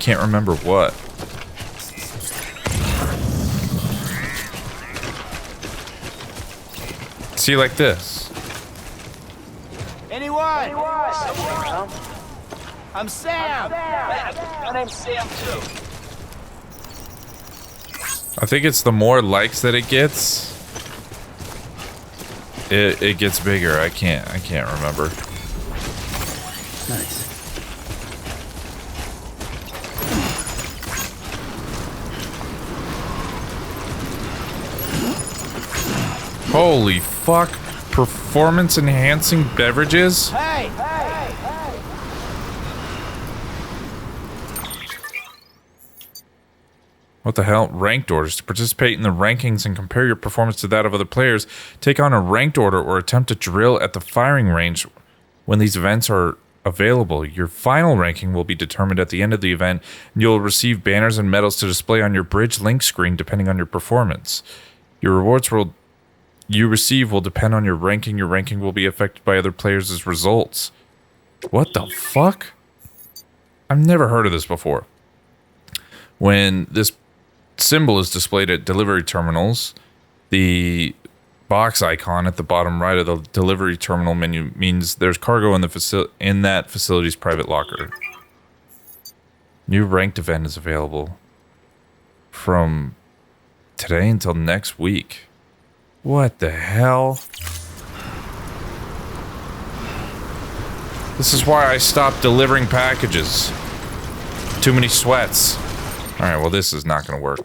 remember what. See, like this. Anyone? I'm Sam. My name's Sam too. I think it's the more likes that it gets, it gets bigger. I can't remember. Nice. Holy fuck. Performance enhancing beverages? Hey! What the hell? Ranked orders. To participate in the rankings and compare your performance to that of other players, take on a ranked order or attempt to drill at the firing range when these events are available. Your final ranking will be determined at the end of the event, and you'll receive banners and medals to display on your bridge link screen depending on your performance. Your rewards you receive will depend on your ranking. Your ranking will be affected by other players' results. What the fuck? I've never heard of this before. When this symbol is displayed at delivery terminals, the box icon at the bottom right of the delivery terminal menu means there's cargo in that facility's private locker. New ranked event is available from today until next week. What the hell? This is why I stopped delivering packages. Too many sweats. Alright, well this is not going to work.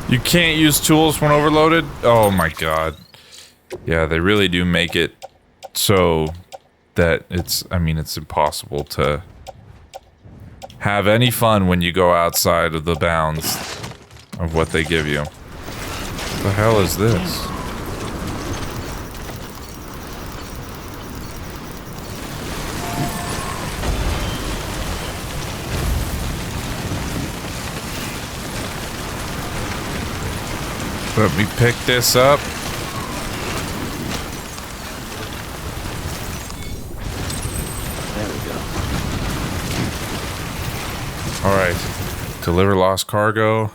You can't use tools when overloaded? Oh my god. Yeah, they really do make it so that it's impossible to have any fun when you go outside of the bounds of what they give you. What the hell is this? Let me pick this up. There we go. Alright. Deliver lost cargo.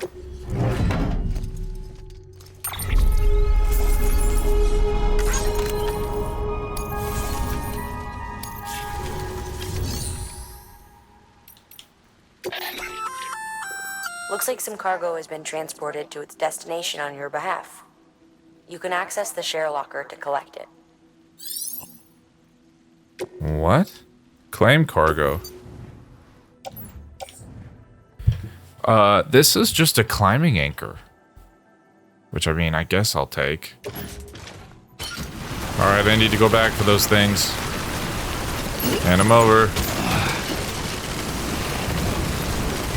Looks like some cargo has been transported to its destination on your behalf. You can access the share locker to collect it. What? Claim cargo. This is just a climbing anchor. Which, I mean, I guess I'll take. Alright, I need to go back for those things. Hand them over.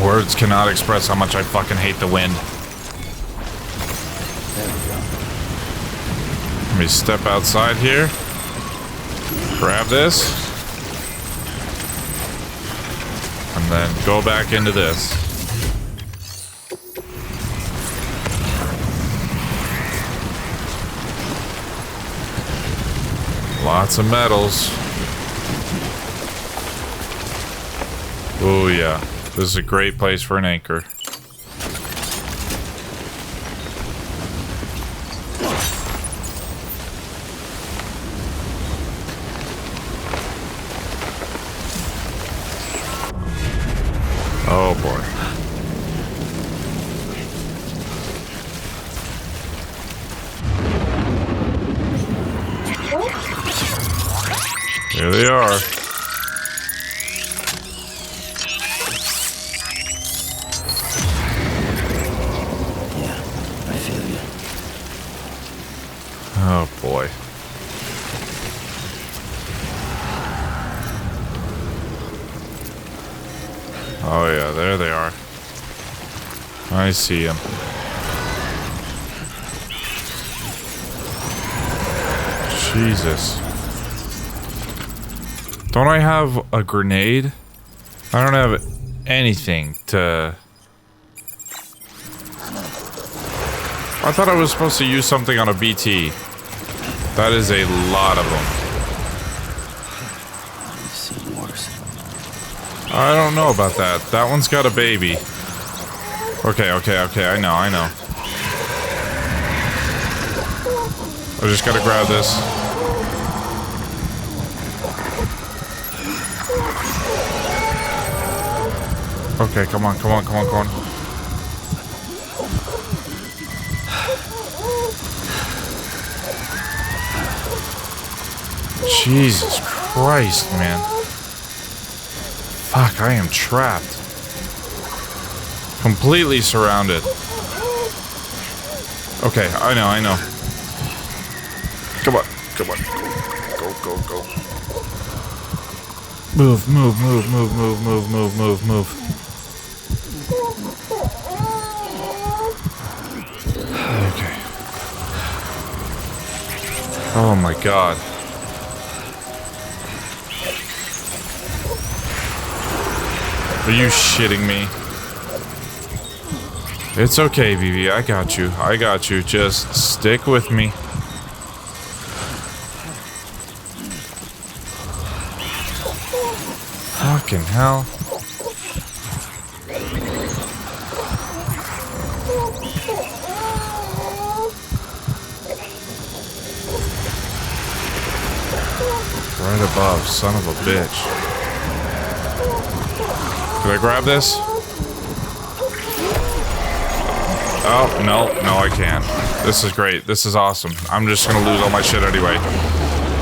Words cannot express how much I fucking hate the wind. Let me step outside here. Grab this. And then go back into this. Lots of metals. Oh yeah. This is a great place for an anchor. Oh boy. Here they are. Oh boy. Oh yeah, there they are. I see them. Jesus. Don't I have a grenade? I don't have anything to... I thought I was supposed to use something on a BT. That is a lot of them. I don't know about that. That one's got a baby. Okay, I know. I just gotta grab this. Okay, come on. Jesus Christ, man. Fuck, I am trapped. Completely surrounded. Okay, I know. Come on. Go. Move, move, move, move, move, move, move, move, move. Okay. Oh my god. Are you shitting me? It's okay, Vivi. I got you. I got you. Just stick with me. Fucking hell. Right above, son of a bitch. Can I grab this? Oh, no, no, I can't. This is great. This is awesome. I'm just gonna lose all my shit anyway.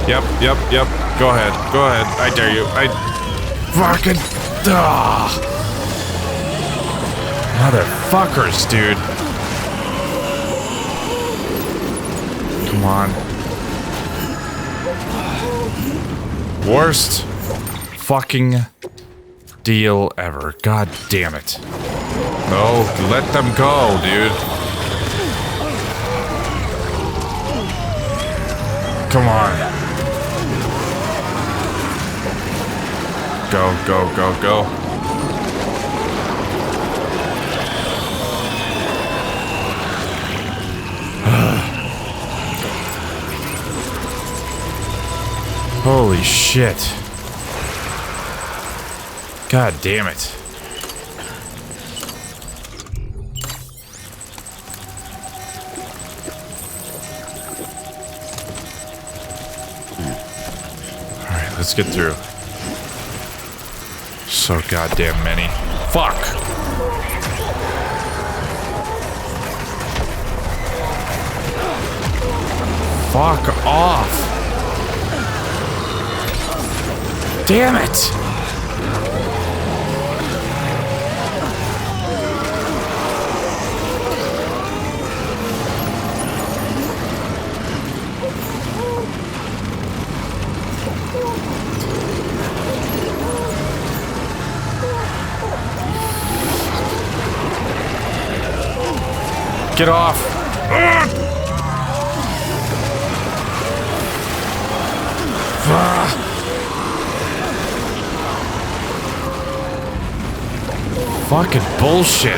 Yep, yep, yep. Go ahead. Go ahead. I dare you. I fucking... Motherfuckers, dude. Come on. Worst fucking deal ever. God damn it. No, let them go, dude. Come on. Go, go, go, go. Holy shit. God damn it. Alright, let's get through. So goddamn many. Fuck! Fuck off! Damn it! Get off! Fucking bullshit.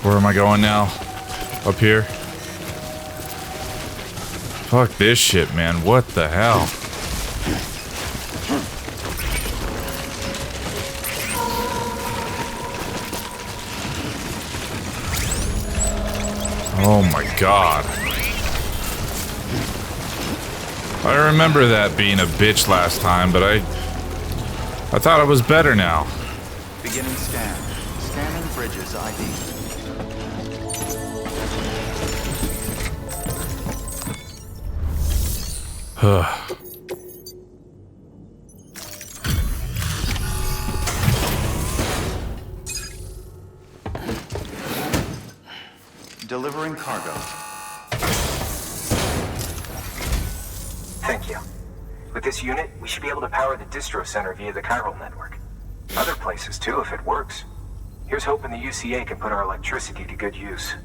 Where am I going now? Up here? Fuck this shit, man. What the hell? Oh my god. I remember that being a bitch last time, but I thought it was better now. Beginning scan. Scanning bridges ID. Delivering cargo. Thank you. With this unit, we should be able to power the distro center via the chiral network. Other places too, if it works. Here's hoping the UCA can put our electricity to good use.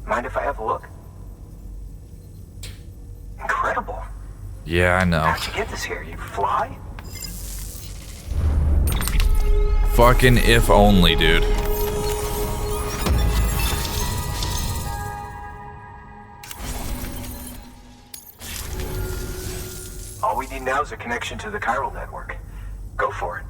Mind if I have a look? Incredible. Yeah, I know. How'd you get this here? You fly? Fucking if only, dude. All we need now is a connection to the chiral network. Go for it.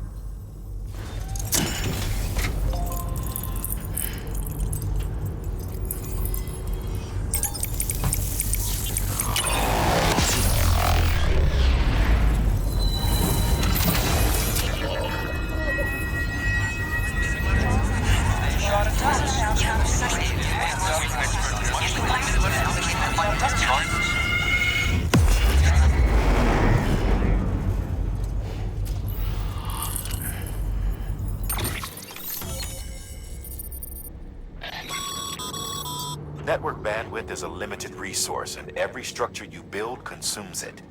Network bandwidth is a limited resource, and every structure you build consumes it.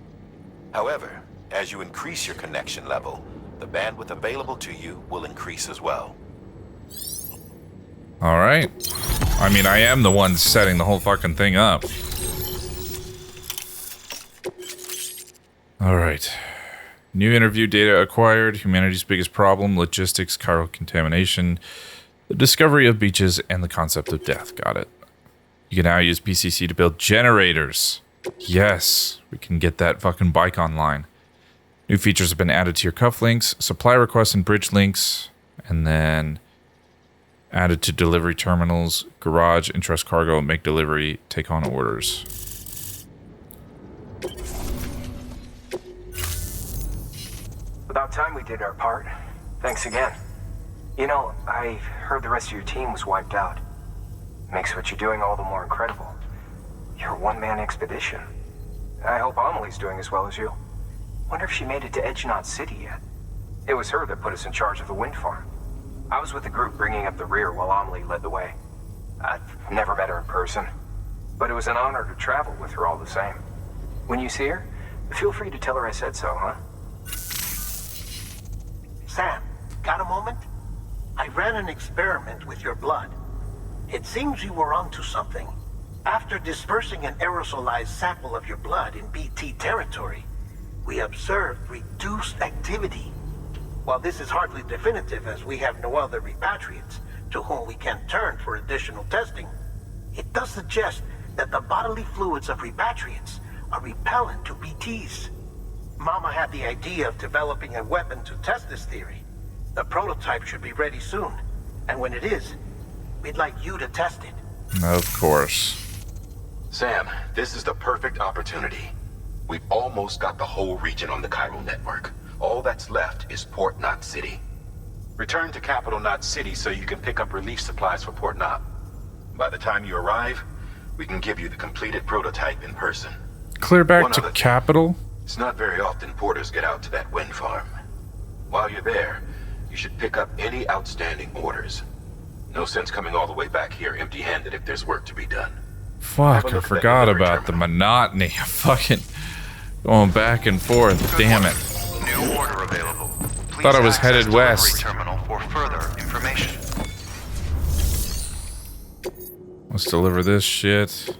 However, as you increase your connection level, the bandwidth available to you will increase as well. Alright. I mean, I am the one setting the whole fucking thing up. Alright. New interview data acquired. Humanity's biggest problem. Logistics, chiral contamination. The discovery of beaches and the concept of death. Got it. You can now use PCC to build generators. Yes. We can get that fucking bike online. New features have been added to your cufflinks. Supply requests and bridge links. And then added to delivery terminals. Garage, entrust cargo, make delivery, take on orders. About time we did our part. Thanks again. You know, I heard the rest of your team was wiped out. Makes what you're doing all the more incredible. You're a one-man expedition. I hope Amelie's doing as well as you. Wonder if she made it to Edgenot City yet. It was her that put us in charge of the wind farm. I was with the group bringing up the rear while Amelie led the way. I've never met her in person, but it was an honor to travel with her all the same. When you see her, feel free to tell her I said so, huh? Sam, got a moment? I ran an experiment with your blood. It seems you were onto something. After dispersing an aerosolized sample of your blood in BT territory, we observed reduced activity. While this is hardly definitive, as we have no other repatriates to whom we can turn for additional testing, it does suggest that the bodily fluids of repatriates are repellent to BTs. Mama had the idea of developing a weapon to test this theory. The prototype should be ready soon, and when it is, we'd like you to test it. Of course. Sam, this is the perfect opportunity. We've almost got the whole region on the chiral network. All that's left is Port Knot City. Return to Capital Knot City so you can pick up relief supplies for Port Knot. By the time you arrive, we can give you the completed prototype in person. Clear back to Capital? It's not very often porters get out to that wind farm. While you're there, you should pick up any outstanding orders. No sense coming all the way back here empty-handed if there's work to be done. Fuck, I forgot about the monotony of fucking going back and forth. Damn it. New order available. Please Thought I was headed west. Terminal for further information. Let's deliver this shit.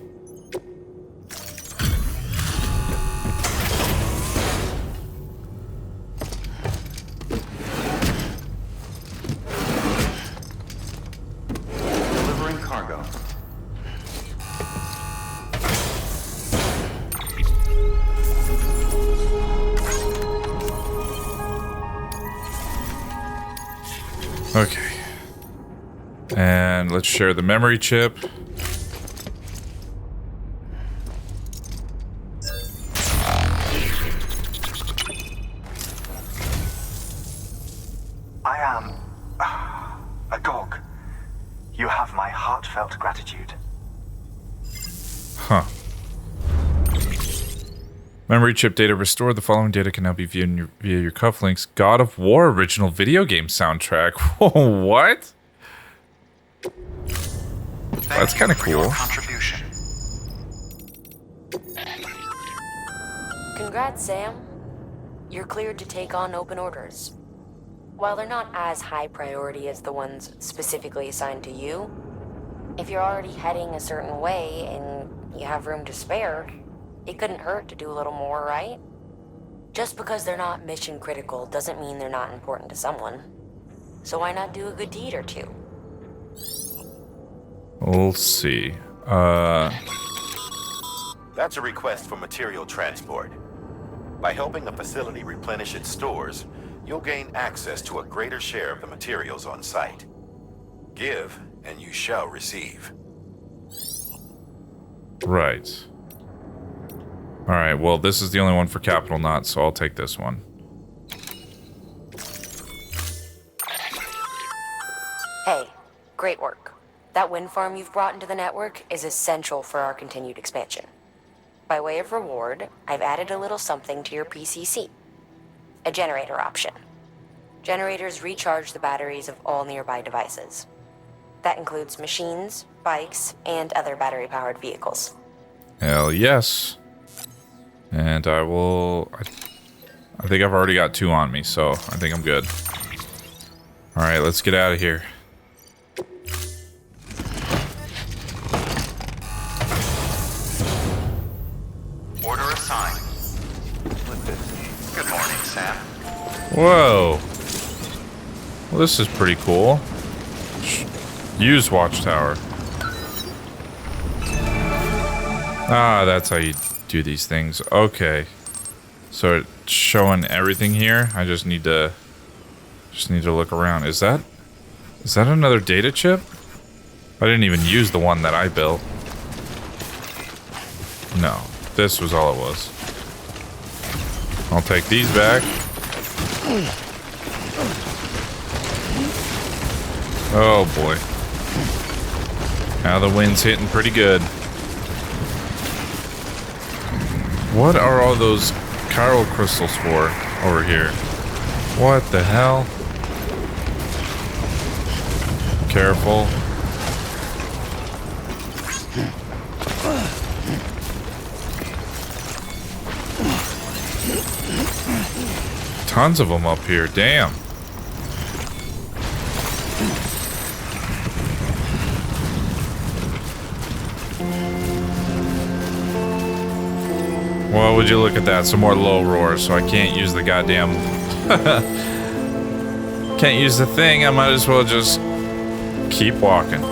Delivering cargo. Okay. And let's share the memory chip. I am a dog. You have my heartfelt gratitude. Huh. Memory chip data restored. The following data can now be viewed via your cufflinks. God of War original video game soundtrack. Whoa, what? That's kind of cool. Congrats, Sam. You're cleared to take on open orders. While they're not as high priority as the ones specifically assigned to you, if you're already heading a certain way and you have room to spare, it couldn't hurt to do a little more, right? Just because they're not mission critical doesn't mean they're not important to someone. So why not do a good deed or two? We'll see. That's a request for material transport. By helping a facility replenish its stores, you'll gain access to a greater share of the materials on site. Give, and you shall receive. Right. Alright, well, this is the only one for Capital Knot, so I'll take this one. Hey, great work. That wind farm you've brought into the network is essential for our continued expansion. By way of reward, I've added a little something to your PCC. A generator option. Generators recharge the batteries of all nearby devices. That includes machines, bikes, and other battery-powered vehicles. Hell yes. And I will... I think I've already got 2 on me, so I think I'm good. Alright, let's get out of here. Order assigned. Good morning, Sam. Whoa. Well, this is pretty cool. Use watchtower. Ah, that's how you do these things. Okay. So it's showing everything here. I just need to look around. Is that another data chip? I didn't even use the one that I built. No, this was all it was. I'll take these back. Oh boy. Now the wind's hitting pretty good. What are all those chiral crystals for over here? What the hell? Careful. Tons of them up here, damn. Well, would you look at that? Some more low roars, so I can't use the goddamn... Can't use the thing, I might as well just keep walking.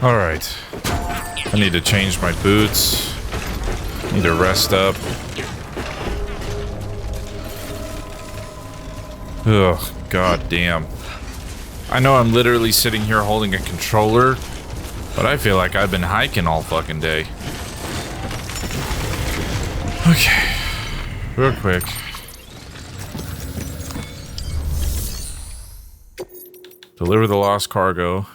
Alright. I need to change my boots. Need to rest up. Ugh, god damn. I know I'm literally sitting here holding a controller, but I feel like I've been hiking all fucking day. Okay. Real quick. Deliver the lost cargo.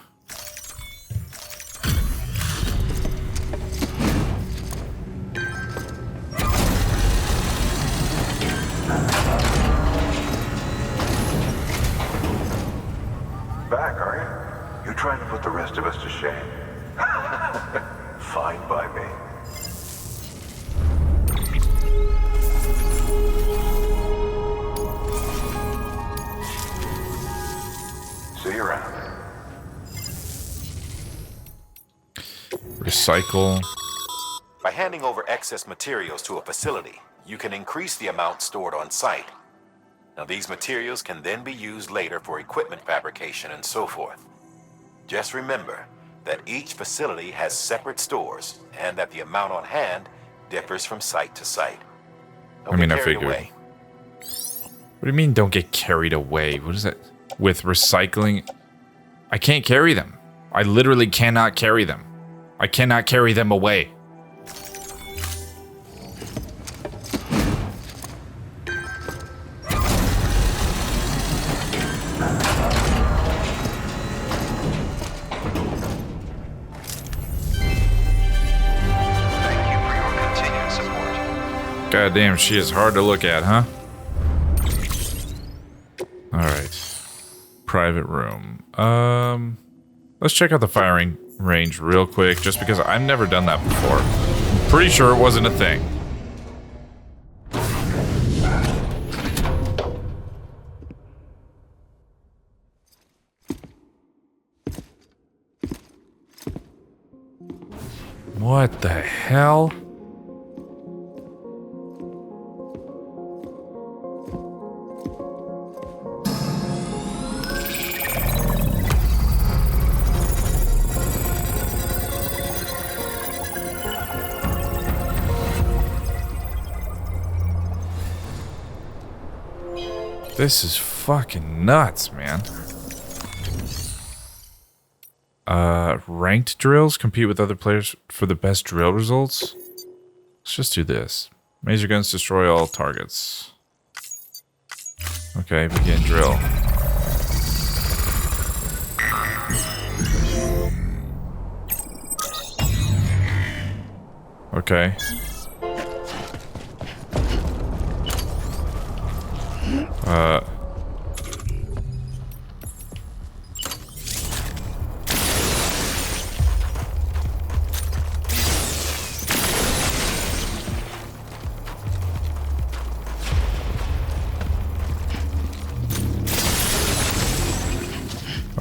Back, are you? You trying to put the rest of us to shame? Fine by me. See you around. Recycle. By handing over excess materials to a facility, you can increase the amount stored on site. Now, these materials can then be used later for equipment fabrication and so forth. Just remember that each facility has separate stores and that the amount on hand differs from site to site. Don't I mean, get I carried figured. away. What do you mean don't get carried away? What is that? With recycling? I can't carry them. I literally cannot carry them. I cannot carry them away. Goddamn, she is hard to look at, huh? Alright. Private room. Let's check out the firing range real quick, just because I've never done that before. I'm pretty sure it wasn't a thing. What the hell? This is fucking nuts, man. Ranked drills compete with other players for the best drill results. Let's just do this. Laser guns destroy all targets. Okay, begin drill. Okay.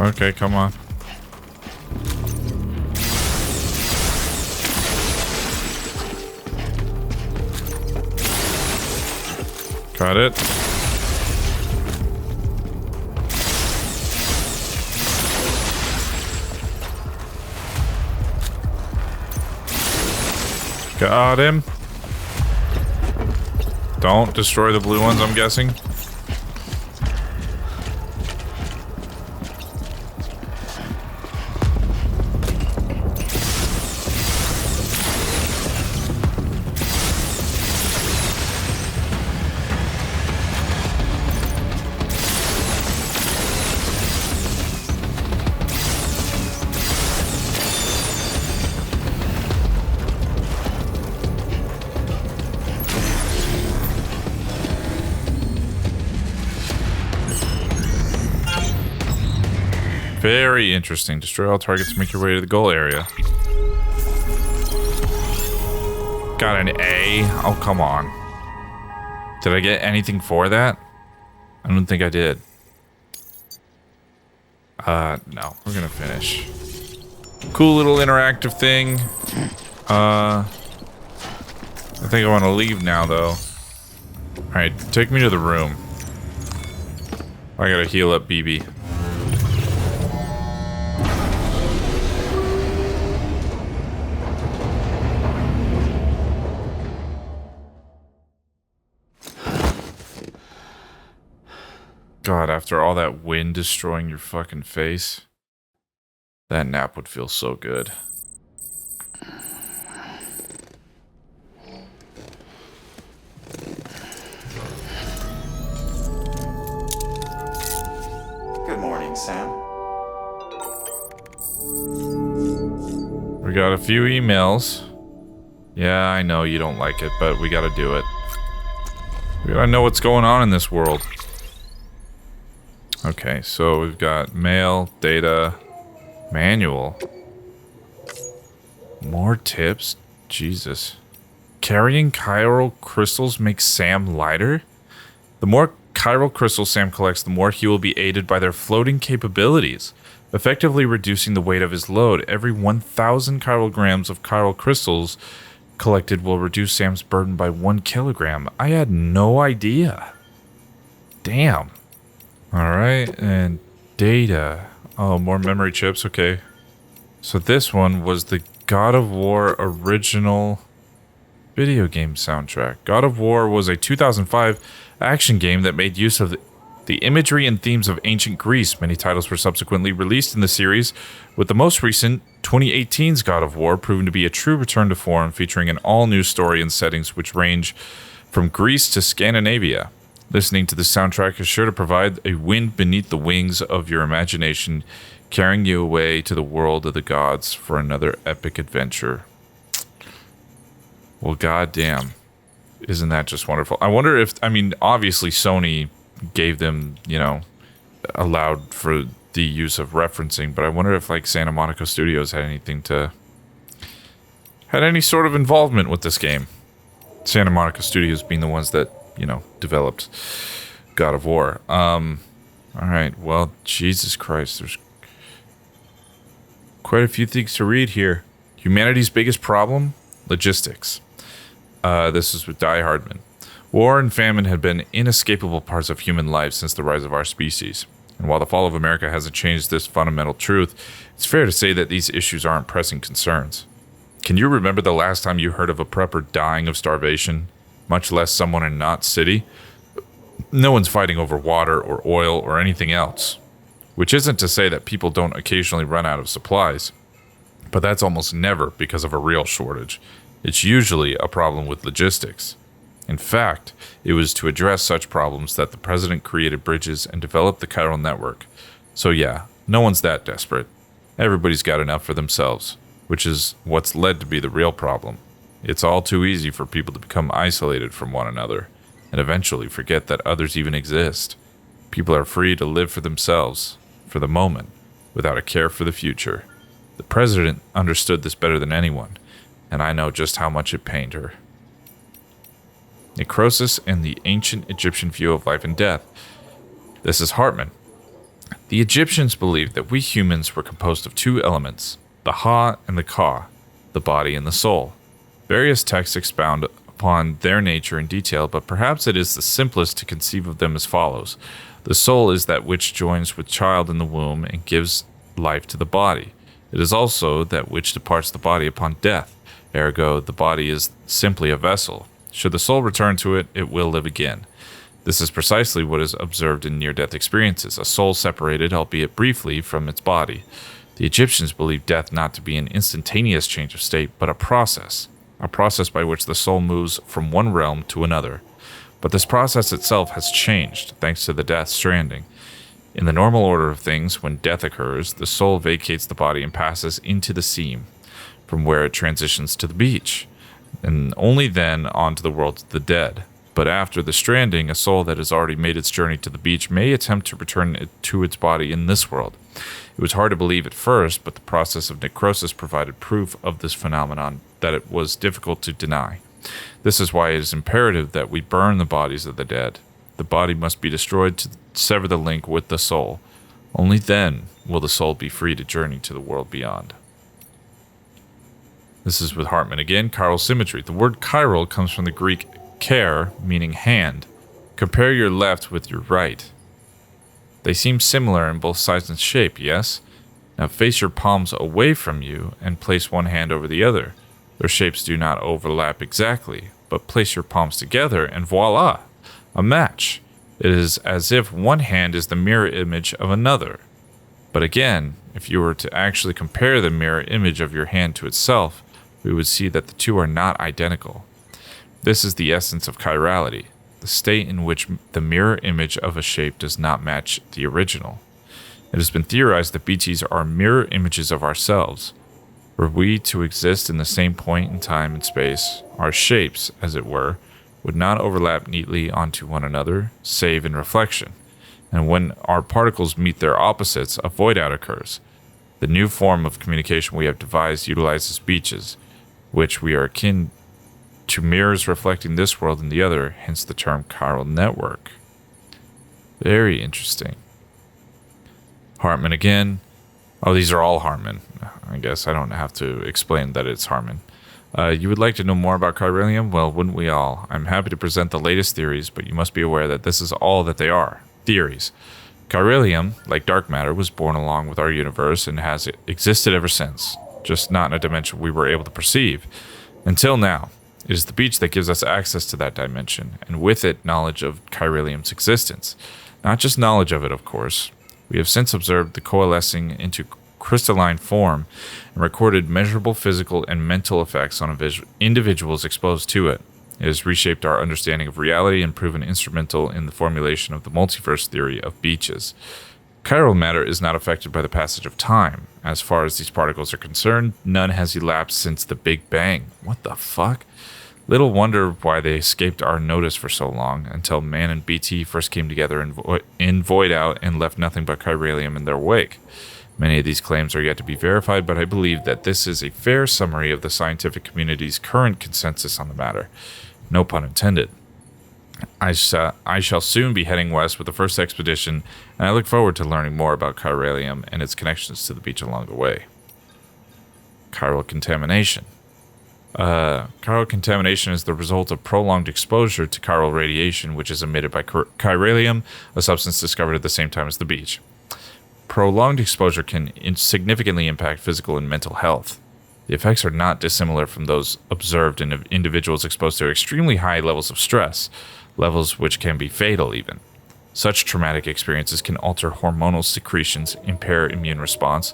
Okay, come on. Got it. Got him. Don't destroy the blue ones, I'm guessing. Very interesting. Destroy all targets to make your way to the goal area. Got an A? Oh, come on. Did I get anything for that? I don't think I did. No. We're gonna finish. Cool little interactive thing. I think I want to leave now, though. Alright, take me to the room. I gotta heal up BB. God, after all that wind destroying your fucking face, that nap would feel so good. We got a few emails. Yeah, I know you don't like it, but we gotta do it. We gotta know what's going on in this world. Okay, so we've got mail, data, manual. More tips? Jesus. Carrying chiral crystals makes Sam lighter? The more chiral crystals Sam collects, the more he will be aided by their floating capabilities, effectively reducing the weight of his load. Every 1,000 chiral grams of chiral crystals collected will reduce Sam's burden by 1 kilogram. I had no idea. Damn. Alright, and data. Oh, more memory chips, okay. So this one was the God of War original video game soundtrack. God of War was a 2005 action game that made use of the imagery and themes of ancient Greece. Many titles were subsequently released in the series, with the most recent, 2018's God of War, proving to be a true return to form, featuring an all-new story and settings which range from Greece to Scandinavia. Listening to the soundtrack is sure to provide a wind beneath the wings of your imagination, carrying you away to the world of the gods for another epic adventure. Well, goddamn. Isn't that just wonderful? I wonder if, I mean, obviously Sony gave them, you know, allowed for the use of referencing, but I wonder if, like, Santa Monica Studios had any sort of involvement with this game. Santa Monica Studios being the ones that, you know, developed God of War. Alright, well, Jesus Christ, there's quite a few things to read here. Humanity's biggest problem? Logistics. This is with Die Hardman. War and famine have been inescapable parts of human life since the rise of our species. And while the fall of America hasn't changed this fundamental truth, it's fair to say that these issues aren't pressing concerns. Can you remember the last time you heard of a prepper dying of starvation? Much less someone in Knot City? No one's fighting over water or oil or anything else. Which isn't to say that people don't occasionally run out of supplies. But that's almost never because of a real shortage. It's usually a problem with logistics. In fact, it was to address such problems that the president created bridges and developed the chiral network. So yeah, no one's that desperate. Everybody's got enough for themselves, which is what's led to be the real problem. It's all too easy for people to become isolated from one another, and eventually forget that others even exist. People are free to live for themselves, for the moment, without a care for the future. The president understood this better than anyone, and I know just how much it pained her. Necrosis and the ancient Egyptian view of life and death. This is Hartman. The Egyptians believed that we humans were composed of two elements, the Ha and the Ka, the body and the soul. Various texts expound upon their nature in detail, but perhaps it is the simplest to conceive of them as follows. The soul is that which joins with child in the womb and gives life to the body. It is also that which departs the body upon death. Ergo, the body is simply a vessel. Should the soul return to it, it will live again. This is precisely what is observed in near-death experiences, a soul separated, albeit briefly, from its body. The Egyptians believed death not to be an instantaneous change of state, but a process by which the soul moves from one realm to another. But this process itself has changed, thanks to the death stranding. In the normal order of things, when death occurs, the soul vacates the body and passes into the sea, from where it transitions to the beach, and only then on to the world of the dead. But after the stranding, a soul that has already made its journey to the beach may attempt to return to its body in this world. It was hard to believe at first, but the process of necrosis provided proof of this phenomenon that it was difficult to deny. This is why it is imperative that we burn the bodies of the dead. The body must be destroyed to sever the link with the soul. Only then will the soul be free to journey to the world beyond. This is with Hartman again. Chiral symmetry. The word chiral comes from the Greek care, meaning hand. Compare your left with your right. They seem similar in both size and shape, yes? Now face your palms away from you and place one hand over the other. Their shapes do not overlap exactly, but place your palms together and voila, a match. It is as if one hand is the mirror image of another. But again, if you were to actually compare the mirror image of your hand to itself, we would see that the two are not identical. This is the essence of chirality, the state in which the mirror image of a shape does not match the original. It has been theorized that BTs are mirror images of ourselves. Were we to exist in the same point in time and space, our shapes, as it were, would not overlap neatly onto one another, save in reflection. And when our particles meet their opposites, a void-out occurs. The new form of communication we have devised utilizes beaches, which we are akin to mirrors reflecting this world and the other, hence the term chiral network. Very interesting. Hartman again. Oh, these are all Hartman. I guess I don't have to explain that it's Hartman. You would like to know more about chiralium? Well, wouldn't we all? I'm happy to present the latest theories, but you must be aware that this is all that they are. Theories. Chiralium, like dark matter, was born along with our universe and has existed ever since, just not in a dimension we were able to perceive. Until now, it is the beach that gives us access to that dimension, and with it, knowledge of chiralium's existence. Not just knowledge of it, of course. We have since observed the coalescing into crystalline form and recorded measurable physical and mental effects on individuals exposed to it. It has reshaped our understanding of reality and proven instrumental in the formulation of the multiverse theory of beaches. Chiral matter is not affected by the passage of time. As far as these particles are concerned, none has elapsed since the Big Bang. What the fuck? Little wonder why they escaped our notice for so long, until man and BT first came together in Void Out and left nothing but chiralium in their wake. Many of these claims are yet to be verified, but I believe that this is a fair summary of the scientific community's current consensus on the matter. No pun intended. I shall soon be heading west with the first expedition, and I look forward to learning more about chiralium and its connections to the beach along the way. Chiral contamination. Chiral contamination is the result of prolonged exposure to chiral radiation, which is emitted by chiralium, a substance discovered at the same time as the beach. Prolonged exposure can significantly impact physical and mental health. The effects are not dissimilar from those observed in individuals exposed to extremely high levels of stress, levels which can be fatal even. Such traumatic experiences can alter hormonal secretions, impair immune response,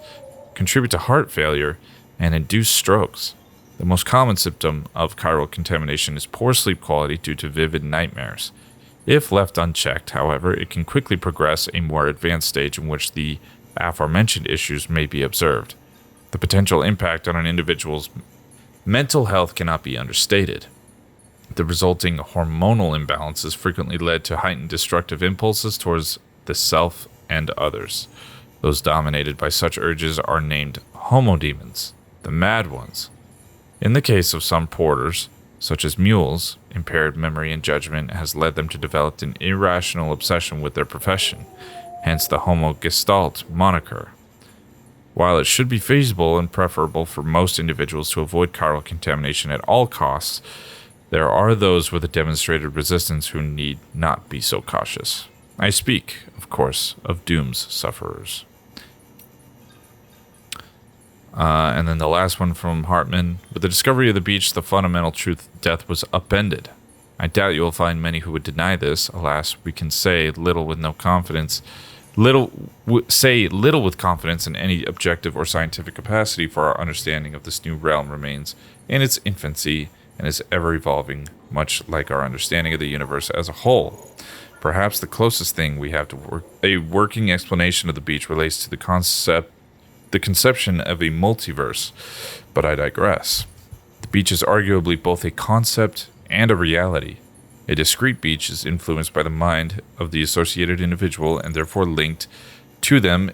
contribute to heart failure, and induce strokes. The most common symptom of chiral contamination is poor sleep quality due to vivid nightmares. If left unchecked, however, it can quickly progress a more advanced stage in which the aforementioned issues may be observed. The potential impact on an individual's mental health cannot be understated. The resulting hormonal imbalances frequently led to heightened destructive impulses towards the self and others. Those dominated by such urges are named homodemons, the mad ones. In the case of some porters, such as mules, impaired memory and judgment has led them to develop an irrational obsession with their profession, hence the Homo Gestalt moniker. While it should be feasible and preferable for most individuals to avoid chiral contamination at all costs, there are those with a demonstrated resistance who need not be so cautious. I speak, of course, of Doom's sufferers. And then the last one from Hartman. With the discovery of the beach, the fundamental truth of death was upended. I doubt you will find many who would deny this. Alas, we can say little with confidence in any objective or scientific capacity, for our understanding of this new realm remains in its infancy and is ever evolving, much like our understanding of the universe as a whole. Perhaps the closest thing we have to a working explanation of the beach relates to the conception of a multiverse, but I digress. The beach is arguably both a concept and a reality. A discrete beach is influenced by the mind of the associated individual and therefore linked to them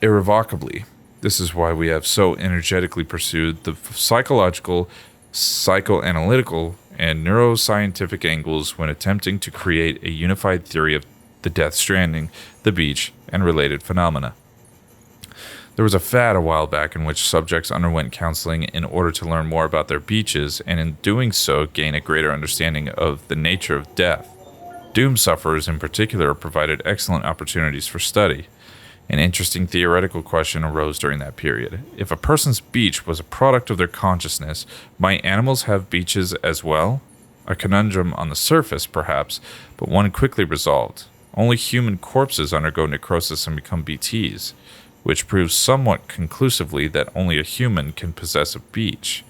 irrevocably. This is why we have so energetically pursued the psychological, psychoanalytical, and neuroscientific angles when attempting to create a unified theory of the Death Stranding, the beach, and related phenomena. There was a fad a while back in which subjects underwent counseling in order to learn more about their beaches, and in doing so gain a greater understanding of the nature of death. Doom sufferers in particular provided excellent opportunities for study. An interesting theoretical question arose during that period. If a person's beach was a product of their consciousness, might animals have beaches as well? A conundrum on the surface, perhaps, but one quickly resolved. Only human corpses undergo necrosis and become BTs, which proves somewhat conclusively that only a human can possess a beach.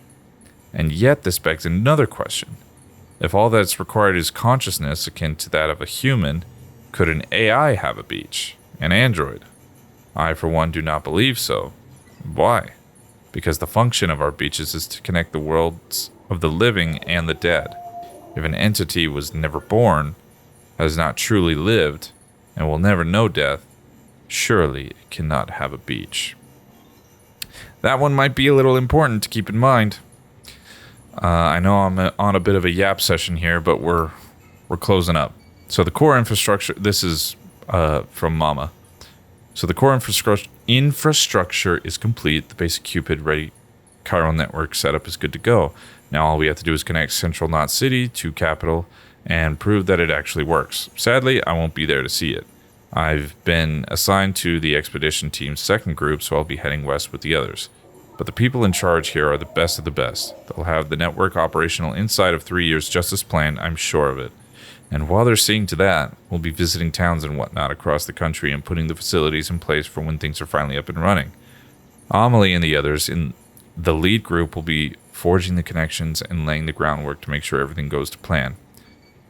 And yet this begs another question. If all that's required is consciousness akin to that of a human, could an AI have a beach? An android? I, for one, do not believe so. Why? because the function of our beaches is to connect the worlds of the living and the dead. If an entity was never born, has not truly lived, and will never know death, surely it cannot have a beach. That one might be a little important to keep in mind. I know I'm on a bit of a yap session here, but we're closing up. So the core infrastructure, this is from Mama. So the core infrastructure is complete. The basic Cupid-ready chiral network setup is good to go. Now all we have to do is connect Central Knot City to Capital and prove that it actually works. Sadly, I won't be there to see it. I've been assigned to the expedition team's second group, so I'll be heading west with the others. But the people in charge here are the best of the best. They'll have the network operational inside of 3 years just as planned, I'm sure of it. And while they're seeing to that, we'll be visiting towns and whatnot across the country and putting the facilities in place for when things are finally up and running. Amelie and the others in the lead group will be forging the connections and laying the groundwork to make sure everything goes to plan.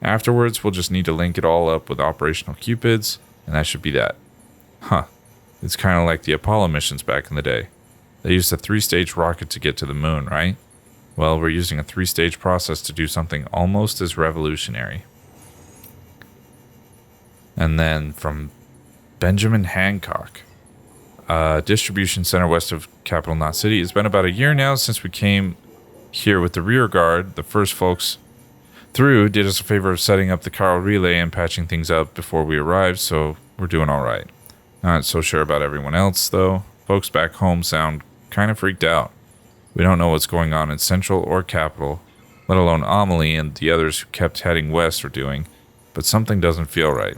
Afterwards, we'll just need to link it all up with operational Cupids, and that should be that. Huh. It's kind of like the Apollo missions back in the day. They used a 3-stage rocket to get to the moon, right? Well, we're using a 3-stage process to do something almost as revolutionary. And then from Benjamin Hancock. Distribution center west of Capital Knot City. It's been about a year now since we came here with the rear guard. The first folks through did us a favor of setting up the chiral relay and patching things up before we arrived, so we're doing all right. Not so sure about everyone else, though. Folks back home sound kind of freaked out. We don't know what's going on in Central or Capital, let alone Amelie and the others who kept heading west are doing, but something doesn't feel right.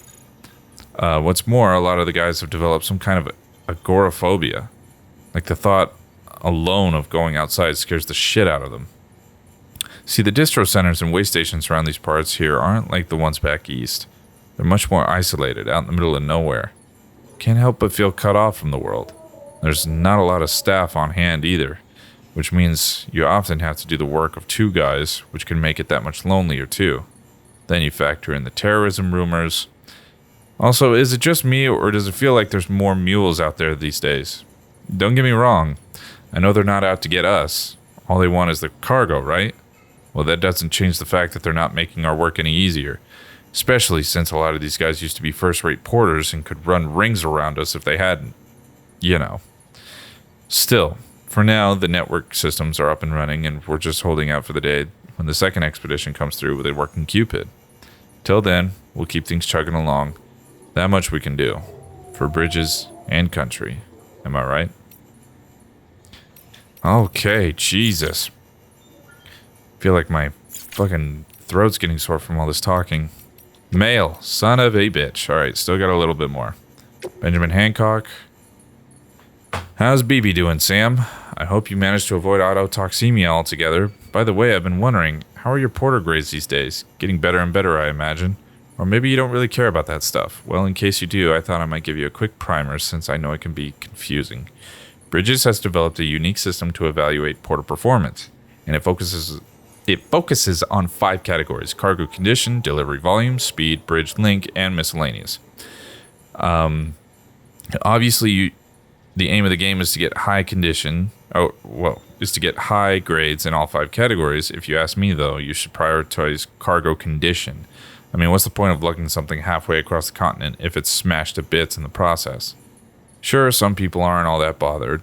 What's more, a lot of the guys have developed some kind of agoraphobia. Like the thought alone of going outside scares the shit out of them. See, the distro centers and way stations around these parts here aren't like the ones back east. They're much more isolated, out in the middle of nowhere. Can't help but feel cut off from the world. There's not a lot of staff on hand either, which means you often have to do the work of 2 guys, which can make it that much lonelier too. Then you factor in the terrorism rumors. Also, is it just me, or does it feel like there's more mules out there these days? Don't get me wrong. I know they're not out to get us. All they want is the cargo, right? Well, that doesn't change the fact that they're not making our work any easier. Especially since a lot of these guys used to be first-rate porters and could run rings around us if they hadn't. You know. Still, for now, the network systems are up and running, and we're just holding out for the day when the second expedition comes through with a working Cupid. Till then, we'll keep things chugging along. That much we can do. For bridges and country. Am I right? Okay, Jesus. Feel like my fucking throat's getting sore from all this talking. Mail. Son of a bitch. Alright, still got a little bit more. Benjamin Hancock. How's BB doing, Sam? I hope you managed to avoid autotoxemia altogether. By the way, I've been wondering, how are your porter grades these days? Getting better and better, I imagine. Or maybe you don't really care about that stuff. Well, in case you do, I thought I might give you a quick primer since I know it can be confusing. Bridges has developed a unique system to evaluate porter performance, and it focuses on 5 categories: cargo condition, delivery volume, speed, bridge link, and miscellaneous. Obviously, the aim of the game is to get high condition. Is to get high grades in all 5 categories. If you ask me, though, you should prioritize cargo condition. I mean, what's the point of lugging something halfway across the continent if it's smashed to bits in the process? Sure, some people aren't all that bothered.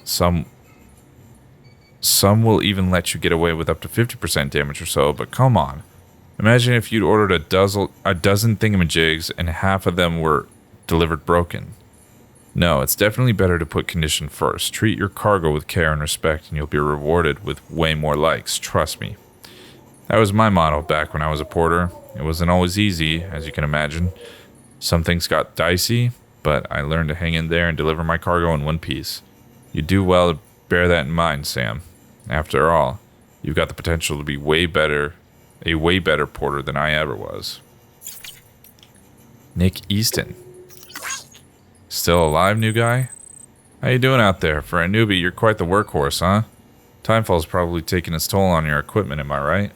Some will even let you get away with up to 50% damage or so, but come on. Imagine if you'd ordered a dozen thingamajigs and half of them were delivered broken. No, it's definitely better to put condition first. Treat your cargo with care and respect, and you'll be rewarded with way more likes, trust me. That was my motto back when I was a porter. It wasn't always easy, as you can imagine. Some things got dicey, but I learned to hang in there and deliver my cargo in one piece. You do well to bear that in mind, Sam. After all, you've got the potential to be a way better porter than I ever was. Nick Easton. Still alive, new guy? How you doing out there? For a newbie, you're quite the workhorse, huh? Timefall's probably taking its toll on your equipment, am I right?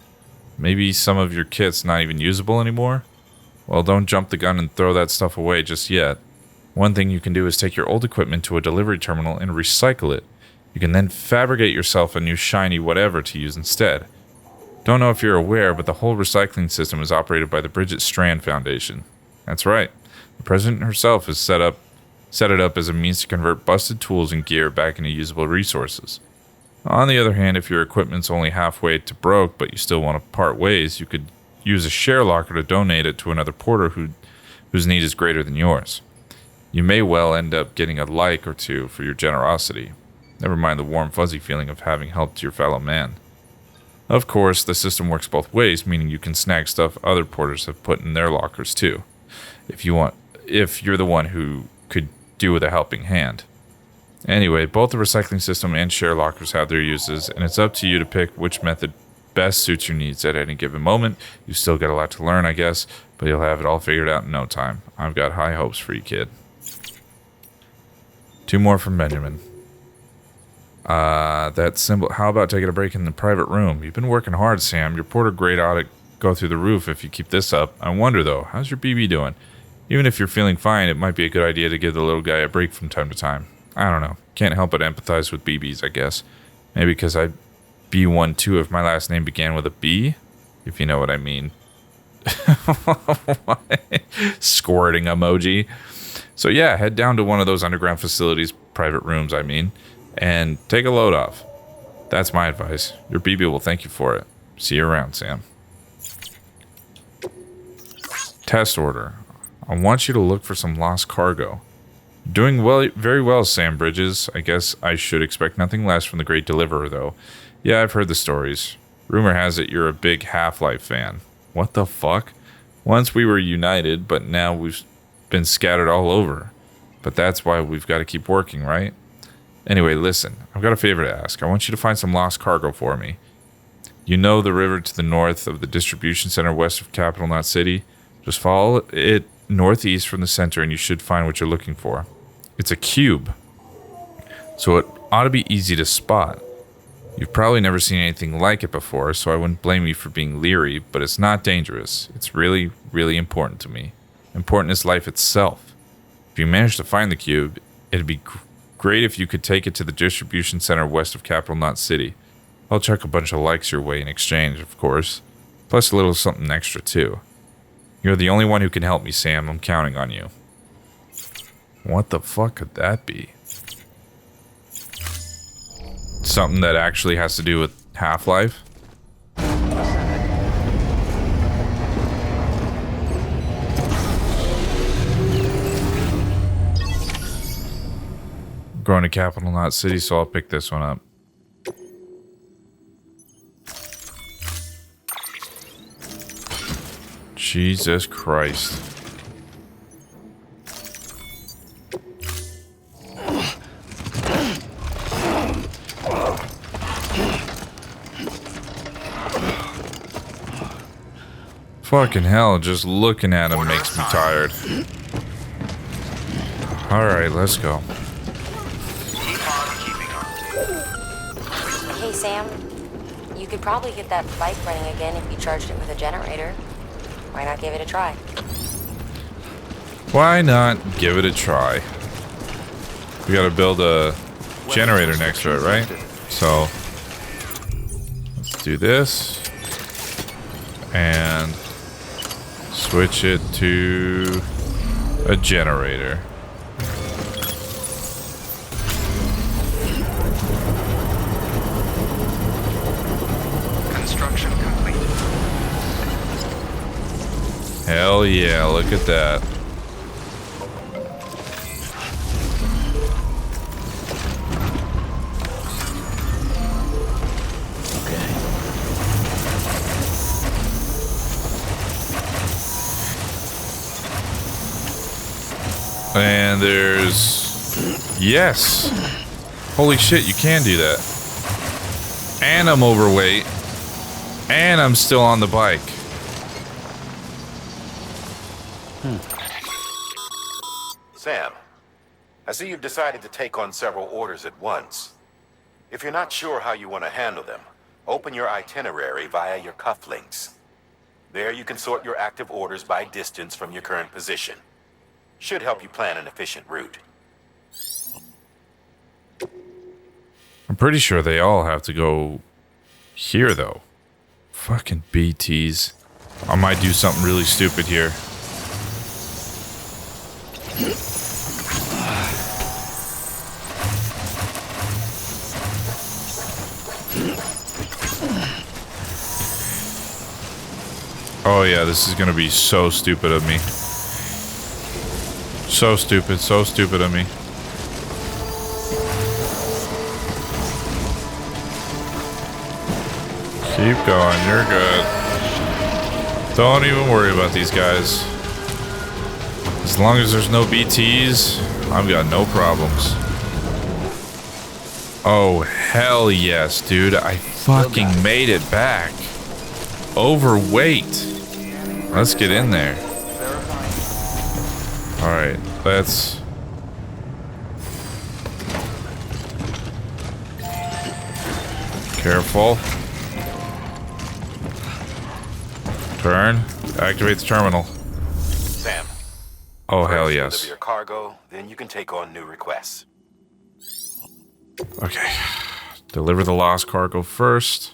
Maybe some of your kit's not even usable anymore? Well, don't jump the gun and throw that stuff away just yet. One thing you can do is take your old equipment to a delivery terminal and recycle it. You can then fabricate yourself a new shiny whatever to use instead. Don't know if you're aware, but the whole recycling system is operated by the Bridget Strand Foundation. That's right. The president herself has set it up as a means to convert busted tools and gear back into usable resources. On the other hand, if your equipment's only halfway to broke, but you still want to part ways, you could use a share locker to donate it to another porter whose need is greater than yours. You may well end up getting a like or two for your generosity. Never mind the warm, fuzzy feeling of having helped your fellow man. Of course, the system works both ways, meaning you can snag stuff other porters have put in their lockers too, if you're the one who could do with a helping hand. Anyway, both the recycling system and share lockers have their uses, and it's up to you to pick which method best suits your needs at any given moment. You've still got a lot to learn, I guess, but you'll have it all figured out in no time. I've got high hopes for you, kid. 2 more from Benjamin. That symbol. How about taking a break in the private room? You've been working hard, Sam. Your porter grade ought to go through the roof if you keep this up. I wonder, though, how's your BB doing? Even if you're feeling fine, it might be a good idea to give the little guy a break from time to time. I don't know. Can't help but empathize with BBs, I guess. Maybe because I'd be one too if my last name began with a B, if you know what I mean. Squirting emoji. So yeah, head down to one of those underground facilities, private rooms, I mean, and take a load off. That's my advice. Your BB will thank you for it. See you around, Sam. Test order. I want you to look for some lost cargo. Doing well, very well, Sam Bridges. I guess I should expect nothing less from the great deliverer, though. Yeah, I've heard the stories. Rumor has it you're a big Half-Life fan. What the fuck? Once we were united, but now we've been scattered all over. But that's why we've got to keep working, right? Anyway, listen. I've got a favor to ask. I want you to find some lost cargo for me. You know the river to the north of the distribution center west of Capital Knot City? Just follow it northeast from the center and you should find what you're looking for. It's a cube, so it ought to be easy to spot. You've probably never seen anything like it before, so I wouldn't blame you for being leery, but it's not dangerous. It's really, really important to me. Important as life itself. If you manage to find the cube, it'd be great if you could take it to the distribution center west of Capital Knot City. I'll chuck a bunch of likes your way in exchange, of course. Plus a little something extra, too. You're the only one who can help me, Sam. I'm counting on you. What the fuck could that be? Something that actually has to do with Half-Life? Going to Capital Knot City, so I'll pick this one up. Jesus Christ. Fucking hell, just looking at him makes me tired. Alright, let's go. Hey, Sam. You could probably get that bike running again if you charged it with a generator. Why not give it a try? Why not give it a try? We gotta build a generator next to it, right? So, let's do this. And switch it to a generator. Construction complete. Hell yeah, look at that. And there's... Yes! Holy shit, you can do that. And I'm overweight. And I'm still on the bike. Sam, I see you've decided to take on several orders at once. If you're not sure how you want to handle them, open your itinerary via your cufflinks. There you can sort your active orders by distance from your current position. Should help you plan an efficient route. I'm pretty sure they all have to go here, though. Fucking BTs. I might do something really stupid here. Oh yeah, this is gonna be so stupid of me. So stupid of me. Keep going, you're good. Don't even worry about these guys. As long as there's no BTs, I've got no problems. Oh, hell yes, dude. I fucking made it back. Overweight. Let's get in there. Alright, let's... Careful. Turn. Activate the terminal. Sam. Oh, hell Deliver yes. your cargo, then you can take on new requests. Okay. Deliver the lost cargo first.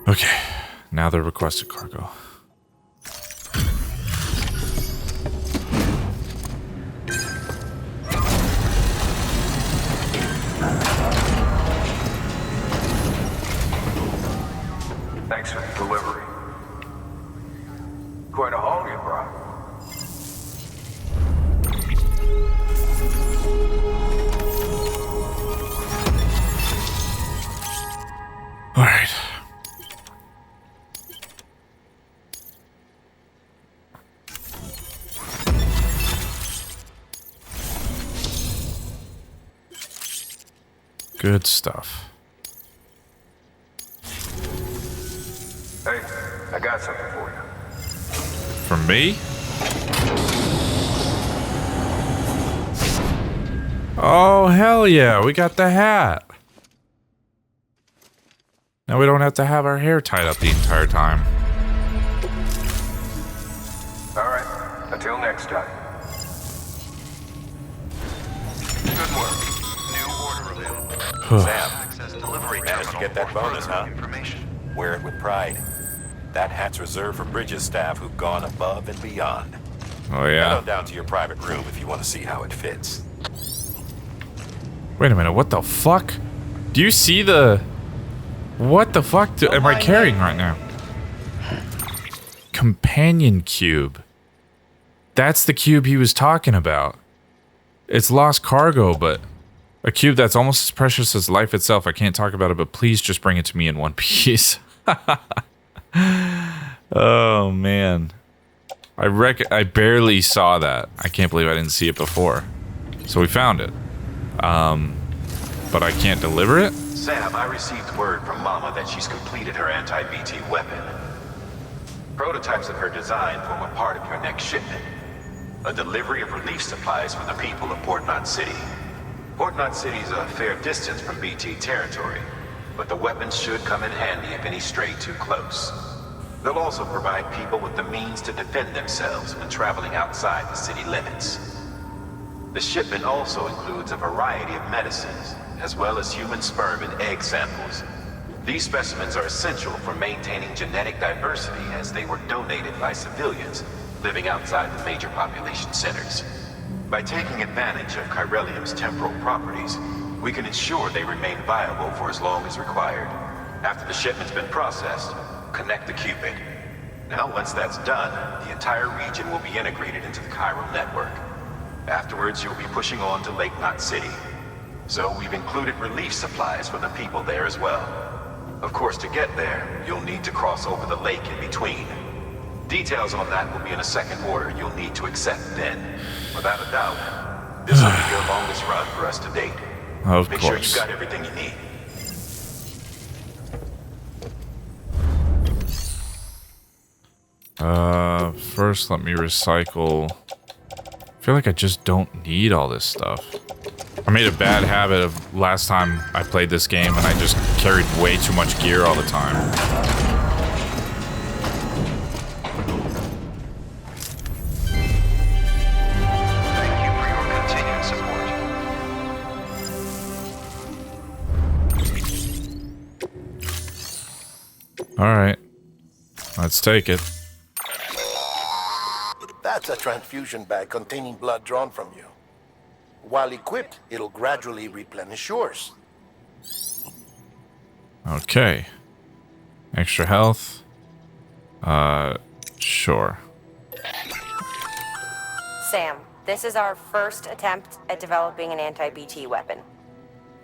Okay, now the requested cargo. Thanks for the delivery. Quite a haul you brought. All right. Good stuff. Hey, I got something for you. From me? Oh, hell yeah. We got the hat. Now we don't have to have our hair tied up the entire time. All right, until next time. Good work. New order available. Sam, managed to get that bonus, huh? Wear it with pride. That hat's reserved for Bridges staff who've gone above and beyond. Oh, yeah. Head on down to your private room if you want to see how it fits. Wait a minute, what the fuck? Do you see the... What the fuck am I carrying right now? Companion cube. That's the cube he was talking about. It's lost cargo, but a cube that's almost as precious as life itself. I can't talk about it, but please just bring it to me in one piece. Oh, man. I barely saw that. I can't believe I didn't see it before. So we found it. But I can't deliver it? Sam, I received word from Mama that she's completed her anti-BT weapon. Prototypes of her design form a part of your next shipment. A delivery of relief supplies for the people of Port Knot City. Port Knot City is a fair distance from BT territory, but the weapons should come in handy if any stray too close. They'll also provide people with the means to defend themselves when traveling outside the city limits. The shipment also includes a variety of medicines, as well as human sperm and egg samples. These specimens are essential for maintaining genetic diversity as they were donated by civilians living outside the major population centers. By taking advantage of chiralium's temporal properties, we can ensure they remain viable for as long as required. After the shipment's been processed, connect the Cupid. Now, once that's done, the entire region will be integrated into the chiral network. Afterwards, you'll be pushing on to Lake Knot City. So we've included relief supplies for the people there as well. Of course, to get there, you'll need to cross over the lake in between. Details on that will be in a second order you'll need to accept then. Without a doubt, this will be your longest run for us to date. Of Make course. sure you've got everything you need. First let me recycle feel like I just don't need all this stuff. I made a bad habit of last time I played this game and I just carried way too much gear all the time. Thank you for your continued support. Alright. Let's take it. That's a transfusion bag containing blood drawn from you. While equipped, it'll gradually replenish yours. Okay. Extra health. Sure. Sam, this is our first attempt at developing an anti-BT weapon.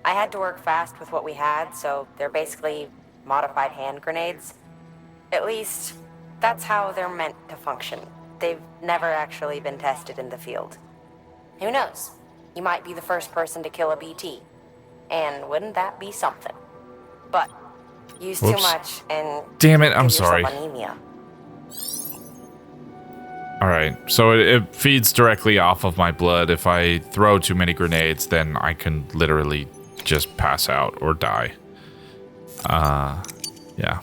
I had to work fast with what we had, so they're basically modified hand grenades. At least, that's how they're meant to function. They've never actually been tested in the field. Who knows? You might be the first person to kill a BT. And wouldn't that be something? But, use too much and... Damn it, I'm give yourself sorry. anemia. Alright, so it feeds directly off of my blood. If I throw too many grenades, then I can literally just pass out or die. Yeah.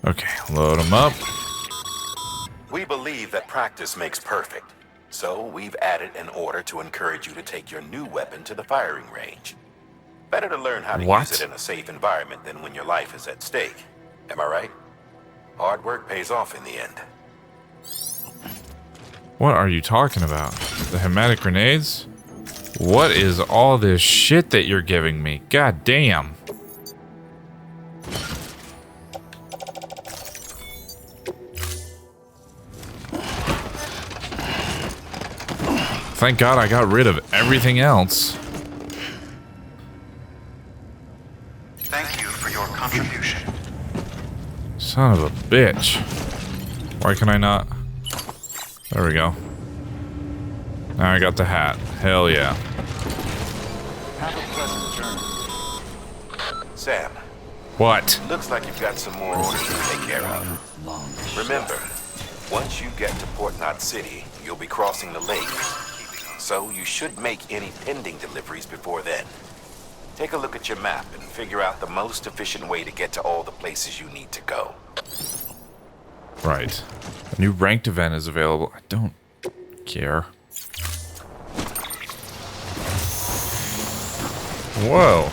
Okay, load them up. We believe that practice makes perfect, so we've added an order to encourage you to take your new weapon to the firing range. Better to learn how to use it in a safe environment than when your life is at stake. Am I right? Hard work pays off in the end. What are you talking about? The hematic grenades? What is all this shit that you're giving me? God damn. Thank God I got rid of everything else. Thank you for your contribution. Son of a bitch. Why can I not? There we go. Now I got the hat. Hell yeah. Have a pleasant journey. Sam. What? Looks like you've got some more orders to take care of. Remember, once you get to Port Knot City, you'll be crossing the lake. So you should make any pending deliveries before then. Take a look at your map and figure out the most efficient way to get to all the places you need to go. Right. A new ranked event is available. I don't care. Whoa.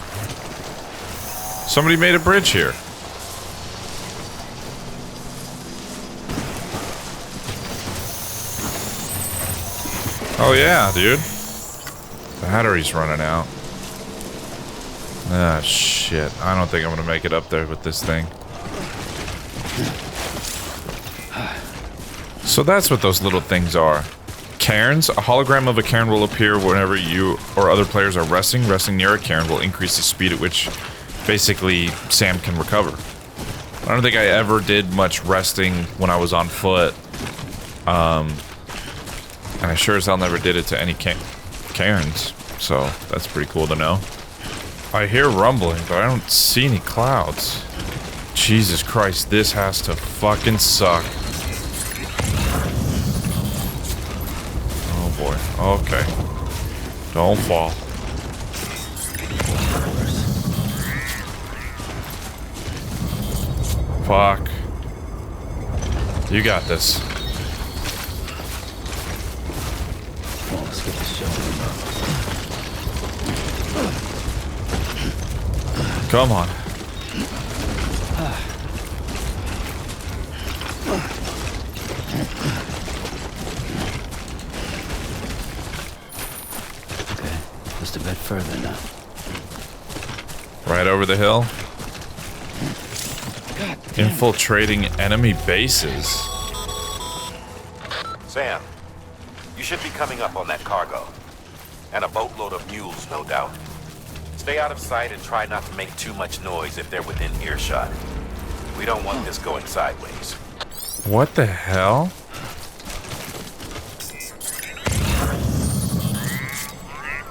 Somebody made a bridge here. Oh yeah, dude. Battery's running out. Ah, shit. I don't think I'm gonna make it up there with this thing. So that's what those little things are. Cairns. A hologram of a cairn will appear whenever you or other players are resting. Resting near a cairn will increase the speed at which basically Sam can recover. I don't think I ever did much resting when I was on foot. And I sure as hell never did it to any cairns. So that's pretty cool to know. I hear rumbling, but I don't see any clouds. Jesus Christ, this has to fucking suck. Oh boy. Okay. Don't fall. Fuck. You got this. Come on, let's get this show. Come on. Okay, just a bit further now. Right over the hill. Infiltrating enemy bases. Sam, you should be coming up on that cargo. And a boatload of mules, no doubt. Stay out of sight and try not to make too much noise if they're within earshot. We don't want this going sideways. What the hell?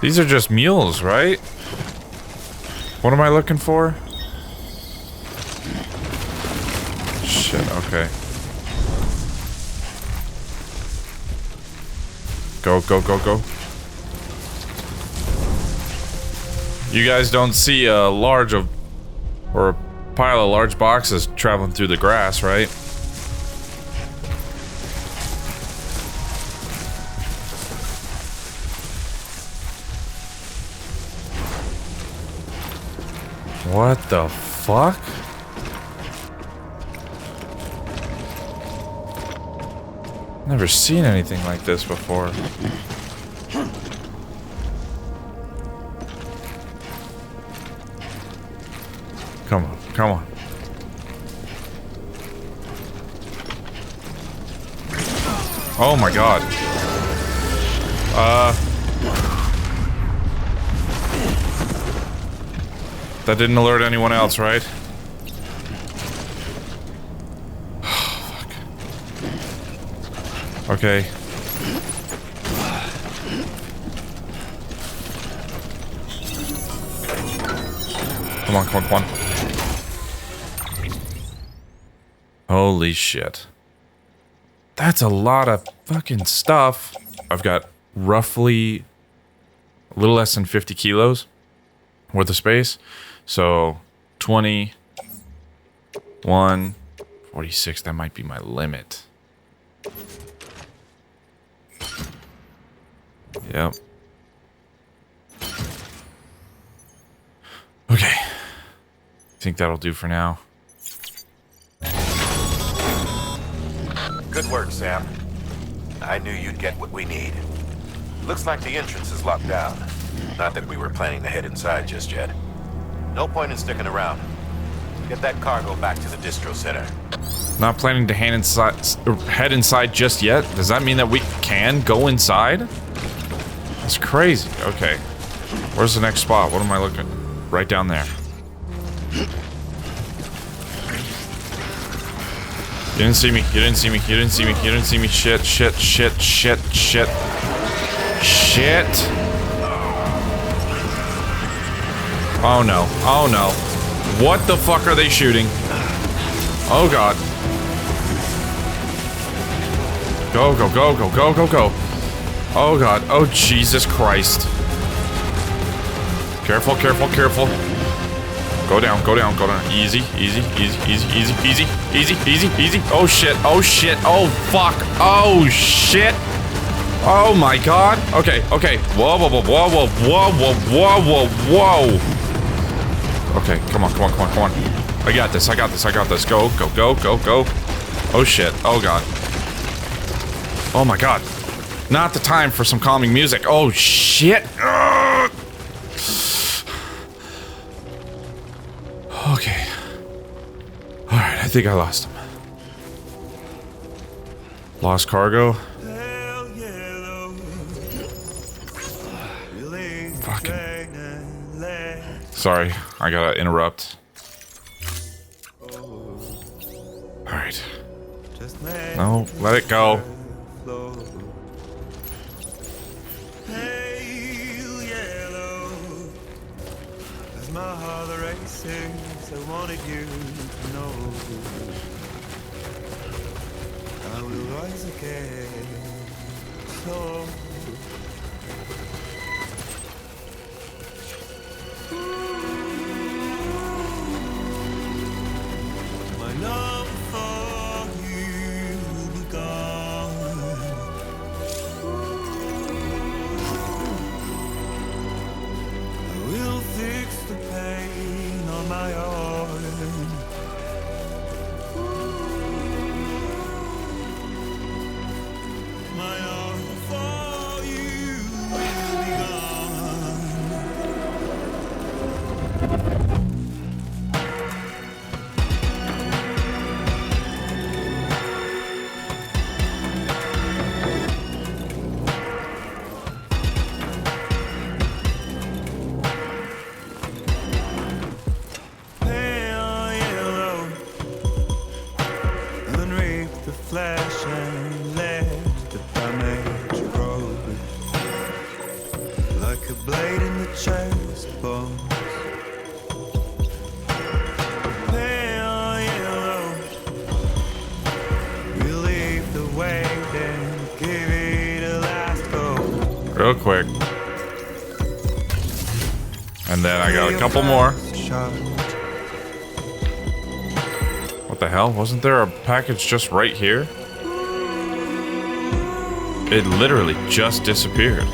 These are just mules, right? What am I looking for? Shit, okay. Go, go, go, go. You guys don't see a large of, or a pile of large boxes traveling through the grass, right? What the fuck? Never seen anything like this before. Come on, come on. Oh my god. That didn't alert anyone else, right? Fuck. Okay. Come on, come on, come on. Holy shit. That's a lot of fucking stuff. I've got roughly a little less than 50 kilos worth of space. So 20, 1, 46, that might be my limit. Yep. Okay. I think that'll do for now. Good work, Sam. I knew you'd get what we need. Looks like the entrance is locked down. Not that we were planning to head inside just yet. No point in sticking around. Get that cargo back to the distro center. Not planning to head inside just yet? Does that mean that we can go inside? That's crazy. Okay. Where's the next spot? What am I looking? Right down there. You didn't see me. You didn't see me. You didn't see me. You didn't see me. Shit, shit, shit, shit, shit. Shit. Oh no. Oh no. What the fuck are they shooting? Oh god. Go, go, go, go, go, go, go. Oh god. Oh Jesus Christ. Careful, careful, careful. Go down, go down, go down. Easy, easy, easy, easy, easy, easy, easy, easy, easy. Oh shit, oh shit, oh fuck, oh shit. Oh my god. Okay, okay. Whoa, whoa, whoa, whoa, whoa, whoa, whoa, whoa, whoa, whoa. Okay, come on, come on, come on, come on. I got this, I got this, I got this. Go, go, go, go, go. Oh shit, oh god. Oh my god. Not the time for some calming music. Oh shit. Okay. Alright, I think I lost him. Lost cargo. Fucking. Sorry, I gotta interrupt. Alright. No, let it go. My heart races, I wanted you to know I will rise again. So my love for you will be gone. I will fix the pain on my own. My arm for you will be gone. Pale yellow, unreap the flesh and let the damage grow. Like a blade in the chest bones. Pale yellow, relieve the weight and give it a last go. Real quick. And then I got a couple more. What the hell? Wasn't there a package just right here? It literally just disappeared.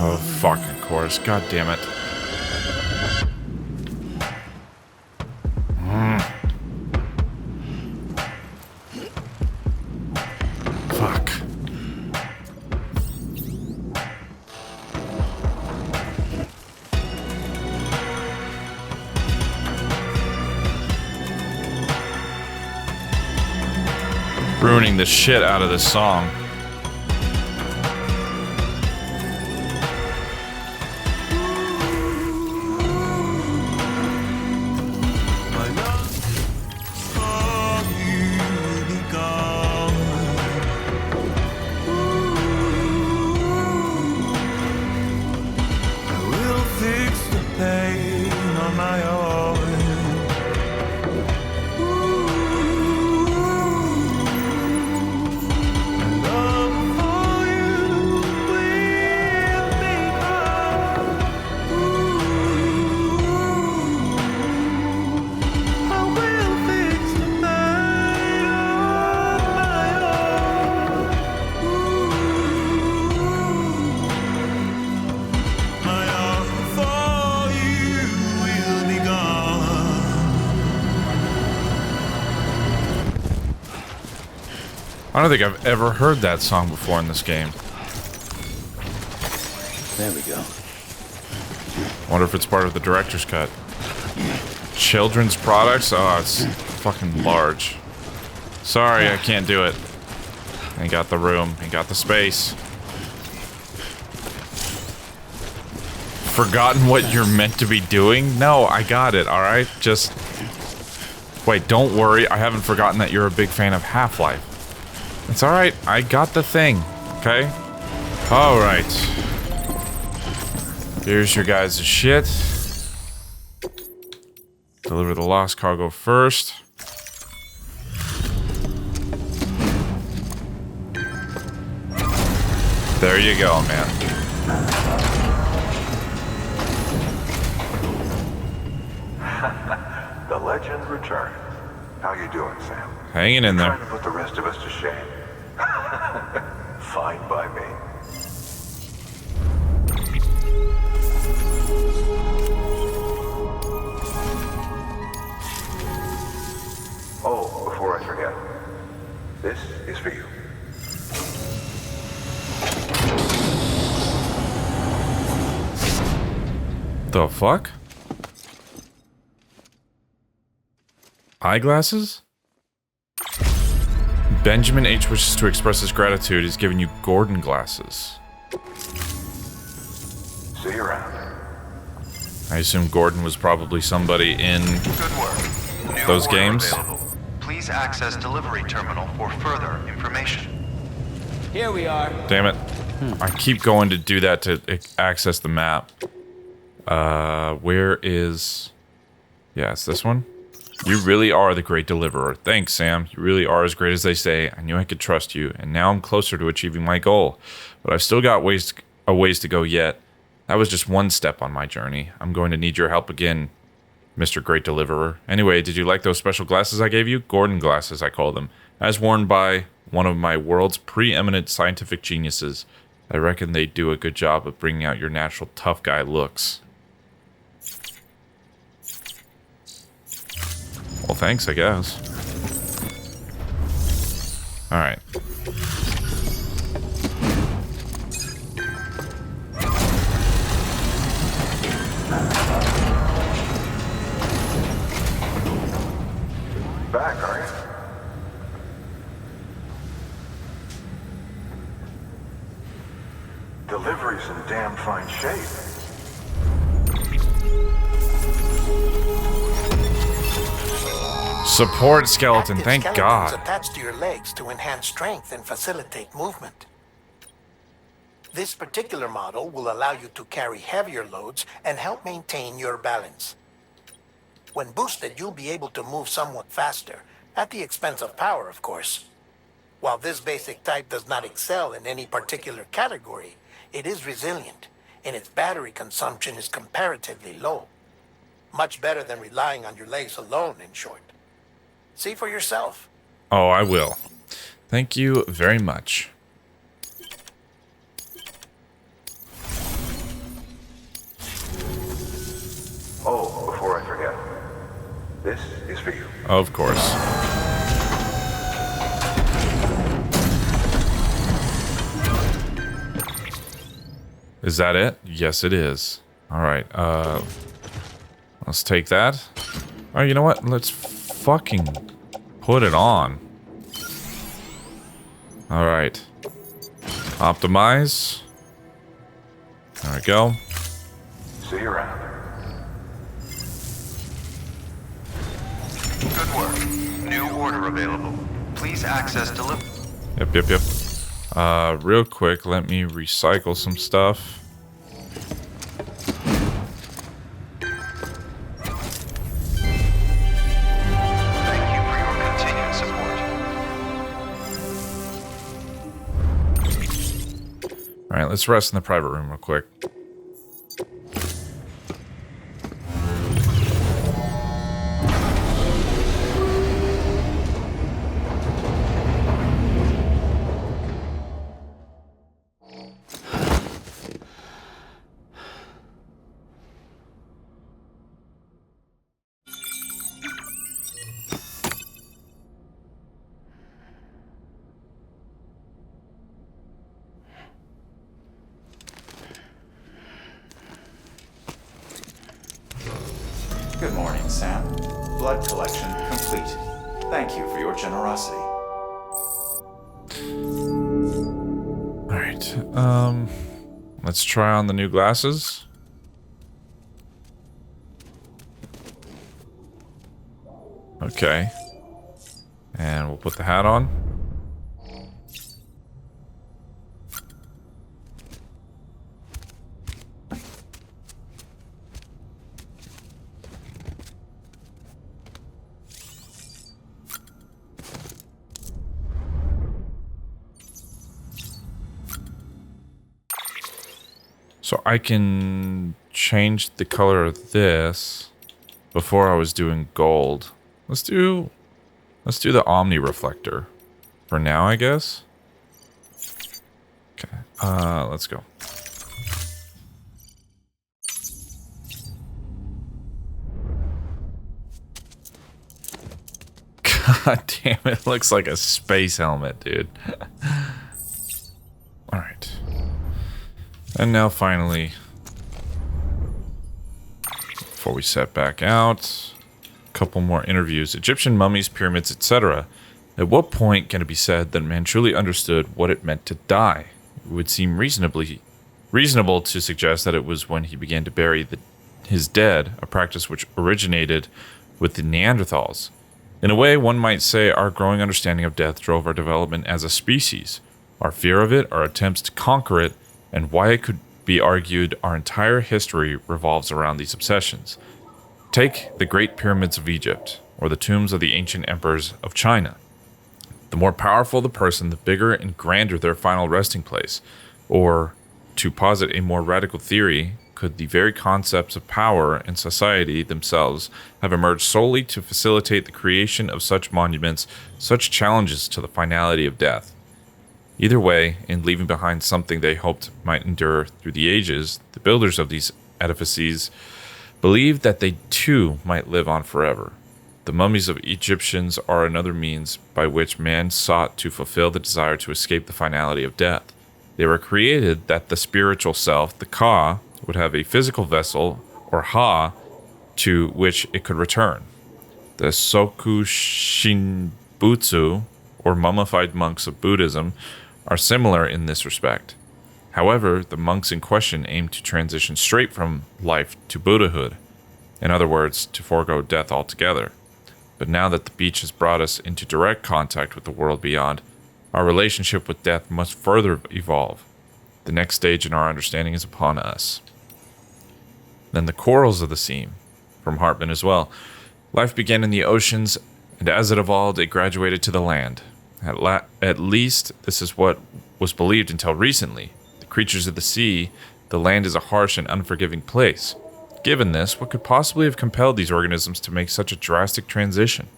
Oh, fucking course. God damn it. Fuck. Ruining the shit out of this song. I don't think I've ever heard that song before in this game. There we go. Wonder if it's part of the director's cut. Children's products? Oh, it's fucking large. Sorry, I can't do it. Ain't got the room, ain't got the space. Forgotten what you're meant to be doing? No, I got it, alright? Just... Wait, don't worry, I haven't forgotten that you're a big fan of Half-Life. It's alright, I got the thing, okay? Alright. Here's your guys' shit. Deliver the lost cargo first. There you go, man. The legend returns. How you doing, Sam? Hanging in there. Trying to put the rest of us to shame. Fine by me. Oh, before I forget, this is for you. The fuck? Eyeglasses? Benjamin H. wishes to express his gratitude. He's giving you Gordon glasses. See you around. I assume Gordon was probably somebody in those games. Please access delivery terminal for further information. Here we are. Damn it. I keep going to do that to access the map. Where is... Yeah, it's this one. You really are the great deliverer. Thanks, Sam. You really are as great as they say. I knew I could trust you, and now I'm closer to achieving my goal. But I've still got a ways to go yet. That was just one step on my journey. I'm going to need your help again, Mr. Great Deliverer. Anyway, did you like those special glasses I gave you? Gordon glasses, I call them. As worn by one of my world's preeminent scientific geniuses. I reckon they do a good job of bringing out your natural tough guy looks. Well, thanks, I guess. Alright. Back, are you? Delivery's in damn fine shape. Support skeleton, Active thank skeletons God. attached to your legs to enhance strength and facilitate movement. This particular model will allow you to carry heavier loads and help maintain your balance. When boosted, you'll be able to move somewhat faster, at the expense of power, of course. While this basic type does not excel in any particular category, it is resilient, and its battery consumption is comparatively low. Much better than relying on your legs alone, in short. See for yourself. Oh, I will. Thank you very much. Oh, before I forget, this is for you. Of course. Is that it? Yes, it is. All right. Let's take that. Oh, you know what? Let's fucking put it on. All right. Optimize. There we go. See you around. Good work. New order available. Please access delivery. Yep. Real quick, let me recycle some stuff. Thank you for your continued support. Alright, let's rest in the private room real quick. Good morning, Sam. Blood collection complete. Thank you for your generosity. Alright, let's try on the new glasses. Okay. And we'll put the hat on. So I can change the color of this. Before I was doing gold. Let's do the Omni reflector for now, I guess. Okay. Let's go. God damn it, looks like a space helmet, dude. All right. And now finally, before we set back out, a couple more interviews. Egyptian mummies, pyramids, etc. At what point can it be said that man truly understood what it meant to die? It would seem reasonable to suggest that it was when he began to bury his dead, a practice which originated with the Neanderthals. In a way, one might say our growing understanding of death drove our development as a species. Our fear of it, our attempts to conquer it, and why it could be argued our entire history revolves around these obsessions. Take the Great Pyramids of Egypt, or the tombs of the ancient emperors of China. The more powerful the person, the bigger and grander their final resting place. Or, to posit a more radical theory, could the very concepts of power and society themselves have emerged solely to facilitate the creation of such monuments, such challenges to the finality of death? Either way, in leaving behind something they hoped might endure through the ages, the builders of these edifices believed that they too might live on forever. The mummies of Egyptians are another means by which man sought to fulfill the desire to escape the finality of death. They were created that the spiritual self, the Ka, would have a physical vessel, or Ha, to which it could return. The Soku Shinbutsu, or mummified monks of Buddhism, are similar in this respect. However, the monks in question aim to transition straight from life to Buddhahood, in other words, to forego death altogether. But now that the beach has brought us into direct contact with the world beyond, our relationship with death must further evolve. The next stage in our understanding is upon us. Then the corals of the sea, from Hartman as well. Life began in the oceans, and as it evolved, it graduated to the land. At least, this is what was believed until recently. The creatures of the sea, the land is a harsh and unforgiving place. Given this, what could possibly have compelled these organisms to make such a drastic transition?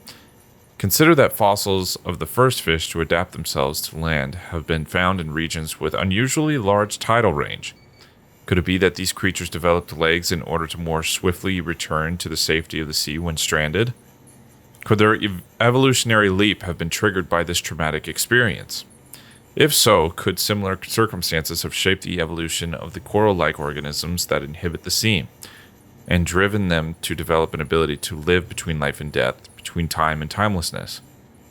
Consider that fossils of the first fish to adapt themselves to land have been found in regions with unusually large tidal range. Could it be that these creatures developed legs in order to more swiftly return to the safety of the sea when stranded? Could their evolutionary leap have been triggered by this traumatic experience? If so, could similar circumstances have shaped the evolution of the coral-like organisms that inhabit the sea, and driven them to develop an ability to live between life and death, between time and timelessness?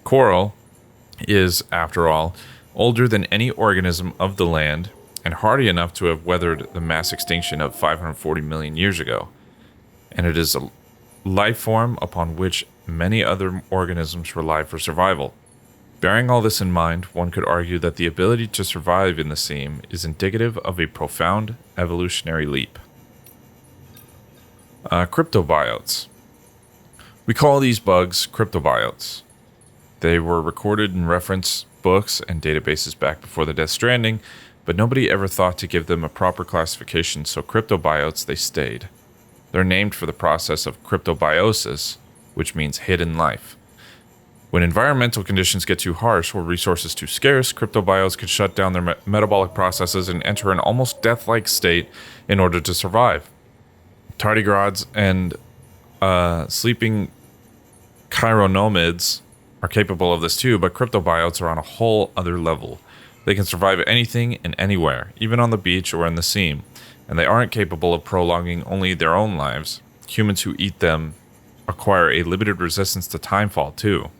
Coral is, after all, older than any organism of the land, and hardy enough to have weathered the mass extinction of 540 million years ago. And it is a life form upon which many other organisms rely for survival. Bearing all this in mind, one could argue that the ability to survive in the sea is indicative of a profound evolutionary leap. Cryptobiotes. We call these bugs cryptobiotes. They were recorded in reference books and databases back before the Death Stranding, but nobody ever thought to give them a proper classification, so cryptobiotes they stayed. They're named for the process of cryptobiosis, which means hidden life. When environmental conditions get too harsh or resources too scarce, cryptobiotes can shut down their metabolic processes and enter an almost death-like state in order to survive. Tardigrades and sleeping chironomids are capable of this too, but cryptobiotes are on a whole other level. They can survive anything and anywhere, even on the beach or in the sea, and they aren't capable of prolonging only their own lives. Humans who eat them acquire a limited resistance to timefall too.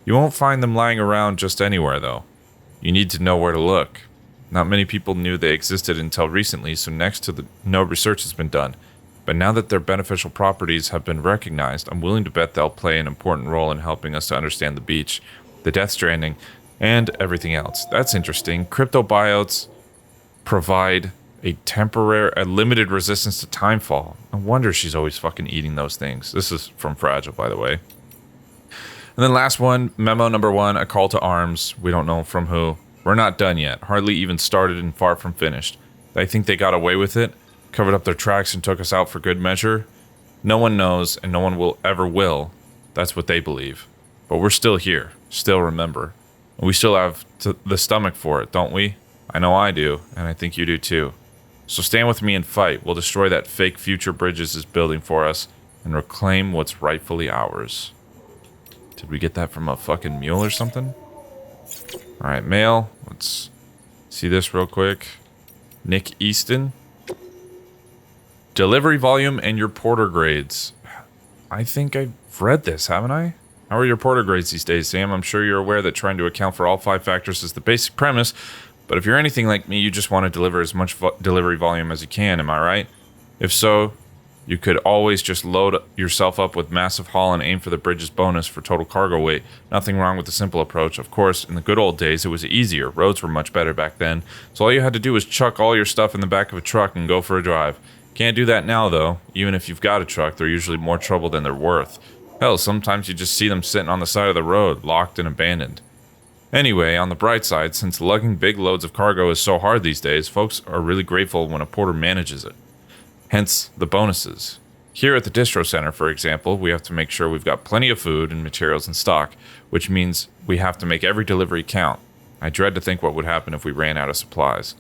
You won't find them lying around just anywhere though. You need to know where to look. Not many people knew they existed until recently, so no research has been done. But now that their beneficial properties have been recognized, I'm willing to bet they'll play an important role in helping us to understand the beach, the Death Stranding, and everything else. That's interesting. Cryptobiotes provide a limited resistance to timefall. No wonder she's always fucking eating those things. This is from Fragile, by the way. And then last one, memo number 1, a call to arms. We don't know from who. We're not done yet. Hardly even started and far from finished. I think they got away with it, covered up their tracks and took us out for good measure. No one knows, and no one will ever will. That's what they believe. But we're still here. Still remember. And we still have the stomach for it, don't we? I know I do, and I think you do too. So stand with me and fight. We'll destroy that fake future Bridges is building for us and reclaim what's rightfully ours. Did we get that from a fucking mule or something? Alright, mail. Let's see this real quick. Nick Easton. Delivery volume and your porter grades. I think I've read this, haven't I? How are your porter grades these days, Sam? I'm sure you're aware that trying to account for all 5 factors is the basic premise, but if you're anything like me, you just want to deliver as much delivery volume as you can, am I right? If so, you could always just load yourself up with massive haul and aim for the Bridges bonus for total cargo weight. Nothing wrong with the simple approach. Of course, in the good old days, it was easier. Roads were much better back then, so all you had to do was chuck all your stuff in the back of a truck and go for a drive. Can't do that now, though. Even if you've got a truck, they're usually more trouble than they're worth. Hell, sometimes you just see them sitting on the side of the road, locked and abandoned. Anyway, on the bright side, since lugging big loads of cargo is so hard these days, folks are really grateful when a porter manages it. Hence, the bonuses. Here at the Distro Center, for example, we have to make sure we've got plenty of food and materials in stock, which means we have to make every delivery count. I dread to think what would happen if we ran out of supplies.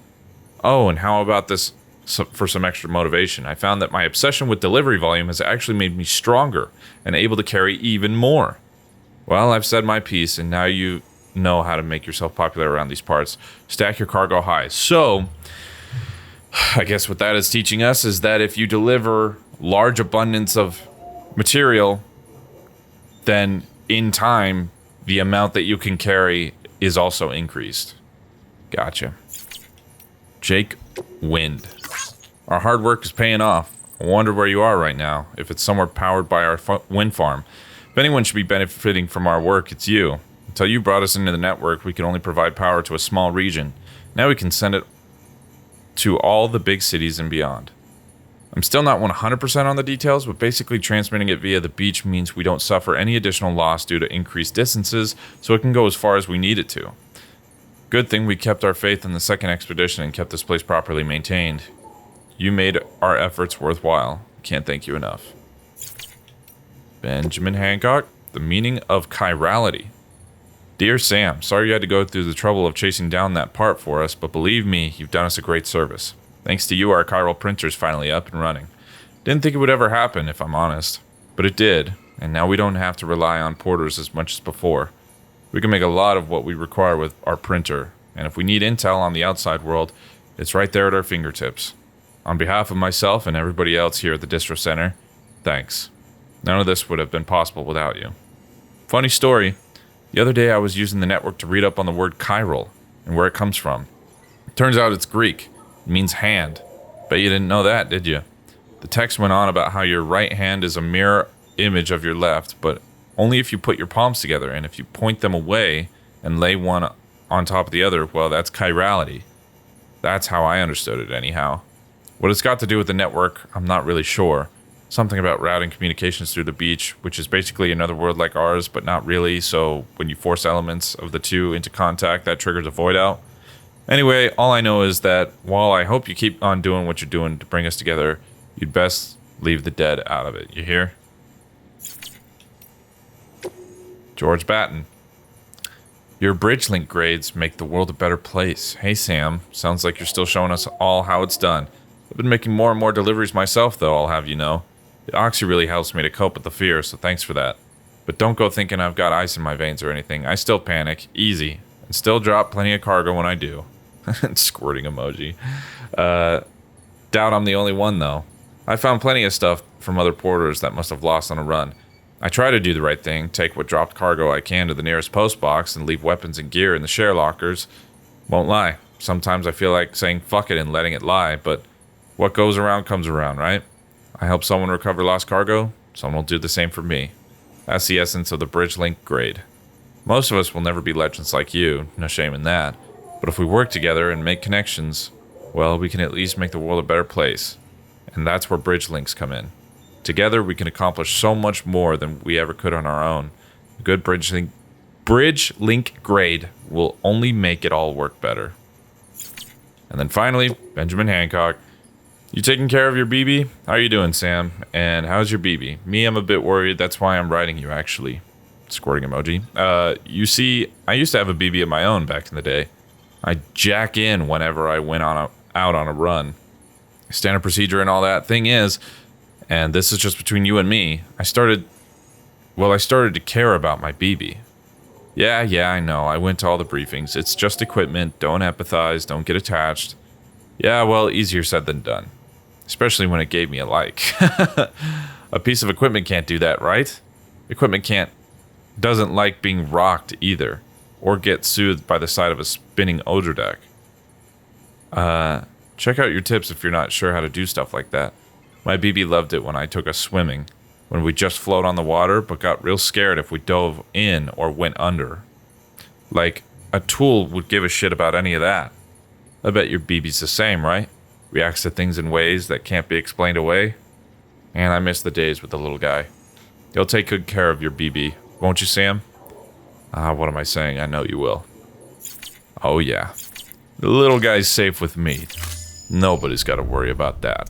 Oh, and how about this for some extra motivation? I found that my obsession with delivery volume has actually made me stronger and able to carry even more. Well, I've said my piece, and now you know how to make yourself popular around these parts. Stack your cargo high. So, I guess what that is teaching us is that if you deliver large abundance of material, then in time, the amount that you can carry is also increased. Gotcha. Jake Wind. Our hard work is paying off. I wonder where you are right now, if it's somewhere powered by our wind farm. If anyone should be benefiting from our work, it's you. Until you brought us into the network, we could only provide power to a small region. Now we can send it to all the big cities and beyond. I'm still not 100% on the details, but basically transmitting it via the beach means we don't suffer any additional loss due to increased distances, so it can go as far as we need it to. Good thing we kept our faith in the second expedition and kept this place properly maintained. You made our efforts worthwhile. Can't thank you enough. Benjamin Hancock, the meaning of chirality. Dear Sam, sorry you had to go through the trouble of chasing down that part for us, but believe me, you've done us a great service. Thanks to you, our chiral printer's finally up and running. Didn't think it would ever happen, if I'm honest. But it did, and now we don't have to rely on porters as much as before. We can make a lot of what we require with our printer, and if we need intel on the outside world, it's right there at our fingertips. On behalf of myself and everybody else here at the Distro Center, thanks. None of this would have been possible without you. Funny story, the other day I was using the network to read up on the word chiral and where it comes from. Turns out it's Greek. It means hand. Bet you didn't know that, did you? The text went on about how your right hand is a mirror image of your left, but only if you put your palms together, and if you point them away and lay one on top of the other, well, that's chirality. That's how I understood it, anyhow. What it's got to do with the network, I'm not really sure. Something about routing communications through the beach, which is basically another world like ours, but not really, so when you force elements of the two into contact, that triggers a void out. Anyway, all I know is that while I hope you keep on doing what you're doing to bring us together, you'd best leave the dead out of it. You hear? George Batten. Your bridge link grades make the world a better place. Hey Sam, sounds like you're still showing us all how it's done. I've been making more and more deliveries myself though, I'll have you know. The oxy really helps me to cope with the fear, so thanks for that. But don't go thinking I've got ice in my veins or anything. I still panic, easy, and still drop plenty of cargo when I do. Squirting emoji. Doubt I'm the only one though. I found plenty of stuff from other porters that must have lost on a run. I try to do the right thing, take what dropped cargo I can to the nearest post box and leave weapons and gear in the share lockers. Won't lie, sometimes I feel like saying fuck it and letting it lie, but what goes around comes around, right? I help someone recover lost cargo, someone will do the same for me. That's the essence of the bridge link grade. Most of us will never be legends like you, no shame in that. But if we work together and make connections, well, we can at least make the world a better place. And that's where bridge links come in. Together, we can accomplish so much more than we ever could on our own. A good bridge link grade will only make it all work better. And then finally, Benjamin Hancock. You taking care of your BB? How are you doing, Sam? And how's your BB? Me, I'm a bit worried. That's why I'm writing you, actually. Squirting emoji. You see, I used to have a BB of my own back in the day. I jack in whenever I went out on a run. Standard procedure and all that. Thing is, and this is just between you and me, I started to care about my BB. Yeah, I know. I went to all the briefings. It's just equipment. Don't empathize. Don't get attached. Yeah, well, easier said than done. Especially when it gave me a like. A piece of equipment can't do that, right? Equipment doesn't like being rocked either, or get soothed by the side of a spinning odor deck. Check out your tips if you're not sure how to do stuff like that. My BB loved it when I took us swimming, when we just float on the water, but got real scared if we dove in or went under. Like, a tool would give a shit about any of that. I bet your BB's the same, right? Reacts to things in ways that can't be explained away. And I miss the days with the little guy. You'll take good care of your BB, won't you, Sam? What am I saying? I know you will. Oh yeah. The little guy's safe with me. Nobody's got to worry about that.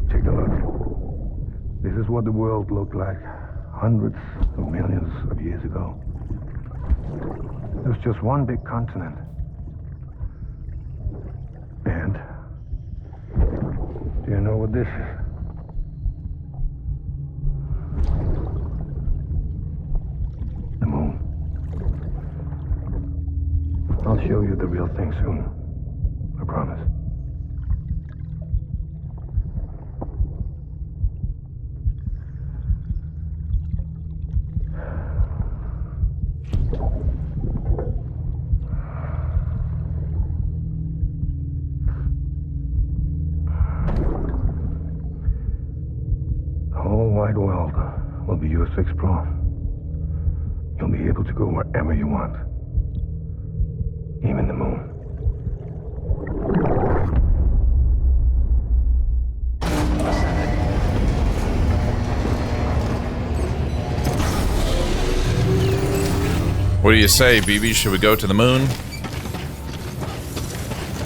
Take a look. This is what the world looked like hundreds of millions of years ago. There's just one big continent. And do you know what this is? The moon. I'll show you the real thing soon. I promise. The whole wide world will be yours to explore. You'll be able to go wherever you want. Even the moon. What do you say, BB? Should we go to the moon?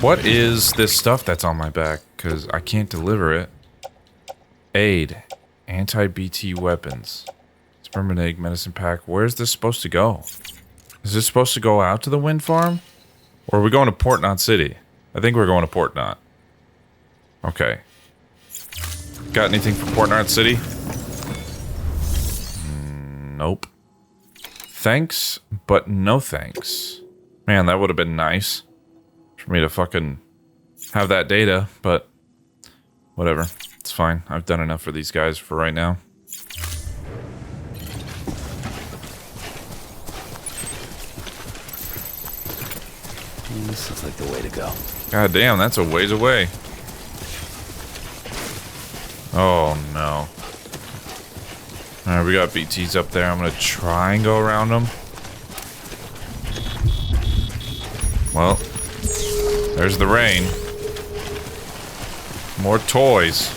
What is this stuff that's on my back? Because I can't deliver it. Aid. Anti-BT weapons. Sperm and egg medicine pack. Where's this supposed to go? Is this supposed to go out to the wind farm? Or are we going to Port Knot City? I think we're going to Port Knot. Okay. Got anything for Port Knot City? Nope. Thanks, but no thanks. Man, that would have been nice for me to fucking have that data, but whatever. It's fine. I've done enough for these guys for right now. This looks like the way to go. God damn, that's a ways away. Oh no. Alright, we got BTs up there. I'm gonna try and go around them. Well, there's the rain. More toys.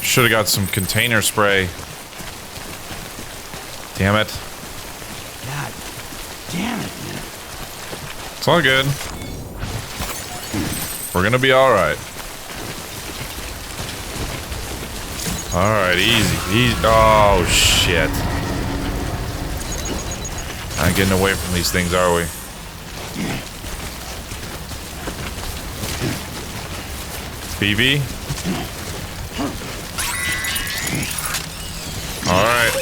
Should have got some container spray. Damn it. God damn it, man. It's all good. We're gonna be alright. Alright, easy. Easy. Oh, shit. Not getting away from these things, are we? BB? Alright.